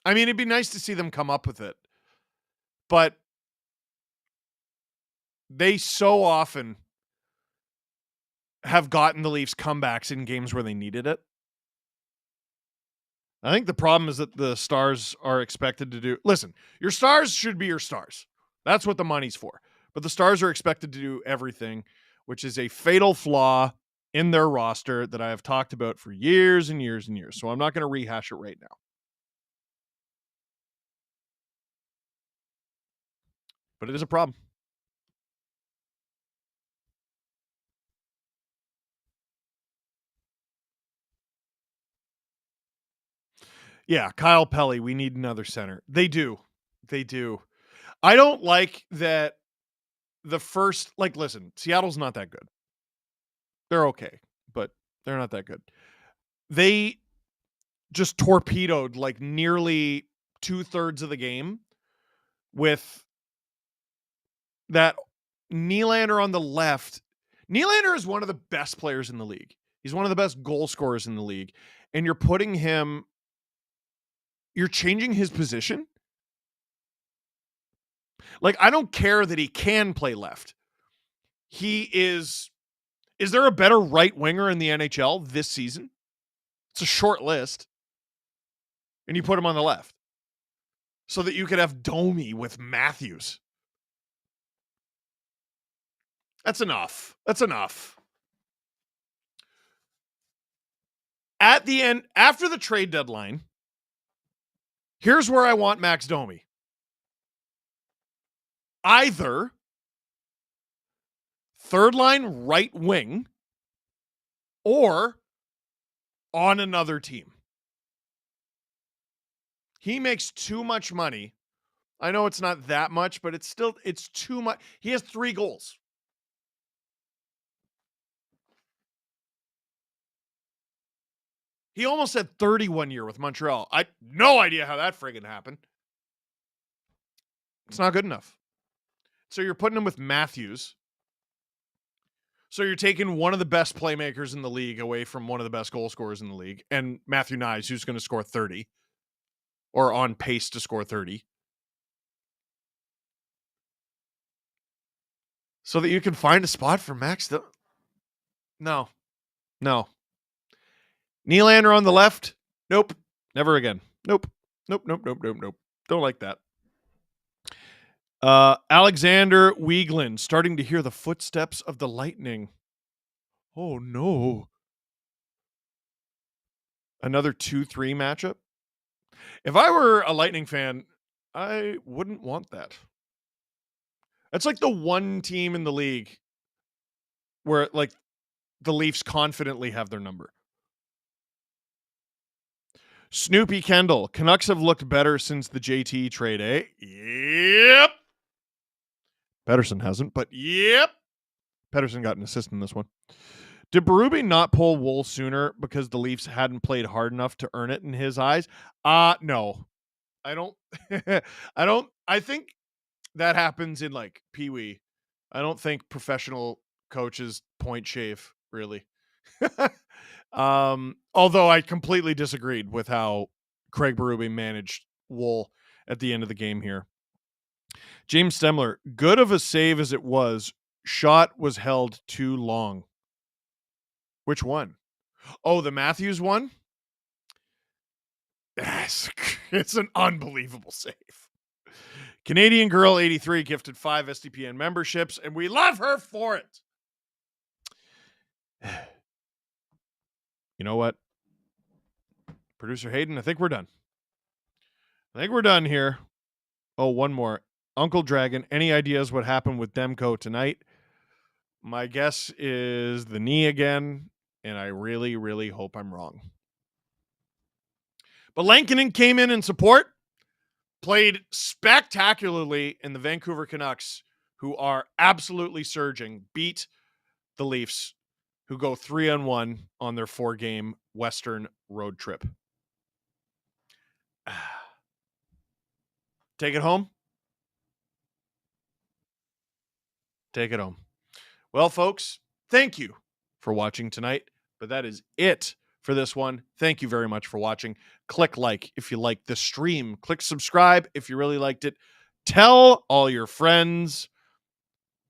mean, it'd be nice to see them come up with it. But they so often have gotten the Leafs comebacks in games where they needed it. I think the problem is that the stars are expected to do... Listen, your stars should be your stars. That's what the money's for. But the stars are expected to do everything, which is a fatal flaw in their roster that I have talked about for years and years and years. So I'm not going to rehash it right now. But it is a problem. Yeah, Kyle Pelly, we need another center. They do. They do. I don't like that the first, listen, Seattle's not that good. They're okay, but they're not that good. They just torpedoed nearly 2/3 of the game with that Nylander on the left. Nylander is one of the best players in the league. He's one of the best goal scorers in the league. And you're changing his position. I don't care that he can play left. Is there a better right winger in the NHL this season? It's a short list. And you put him on the left so that you could have Domi with Matthews. That's enough. That's enough. At the end, after the trade deadline, here's where I want Max Domi. Either third line right wing or on another team. He makes too much money. I know it's not that much, but it's too much. He has 3 goals. He almost had 31 year with Montreal. I no idea how that friggin' happened. It's not good enough. So you're putting him with Matthews. So you're taking one of the best playmakers in the league away from one of the best goal scorers in the league, and Matthew Knies, who's going to score 30 or on pace to score 30. So that you can find a spot for Max. No. Nylander on the left? Nope. Never again. Nope. Don't like that. Alexander Weigland, starting to hear the footsteps of the Lightning. Oh, no. Another 2-3 matchup. If I were a Lightning fan, I wouldn't want that. That's like the one team in the league where like the Leafs confidently have their number. Snoopy Kendall. Canucks have looked better since the JT trade, eh? Yep. Pettersson hasn't, but yep. Pettersson got an assist in this one. Did Berube not pull Wool sooner because the Leafs hadn't played hard enough to earn it in his eyes? No. I don't. I think that happens in like Pee Wee. I don't think professional coaches point shave, really. Although I completely disagreed with how Craig Berube managed Wool at the end of the game here. James Stemler, good of a save as it was, shot was held too long. Which one? Oh, the Matthews one? Yes, it's an unbelievable save. Canadian Girl 83 gifted 5 SDPN memberships, and we love her for it. You know what? Producer Hayden, I think we're done. Here. Oh, one more. Uncle Dragon, any ideas what happened with Demko tonight? My guess is the knee again, and I really, really hope I'm wrong. But Lankinen came in support, played spectacularly, and the Vancouver Canucks, who are absolutely surging, beat the Leafs, who go 3-1 on their 4-game Western road trip. Take it home? Take it home. Well, folks, thank you for watching tonight, but that is it for this one. Thank you very much for watching. Click like if you liked the stream. Click subscribe if you really liked it. Tell all your friends.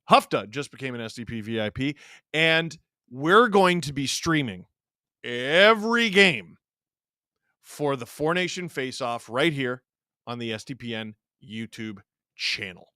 Hufda just became an SDP VIP, and we're going to be streaming every game for the 4 Nation Face-Off right here on the SDPN YouTube channel.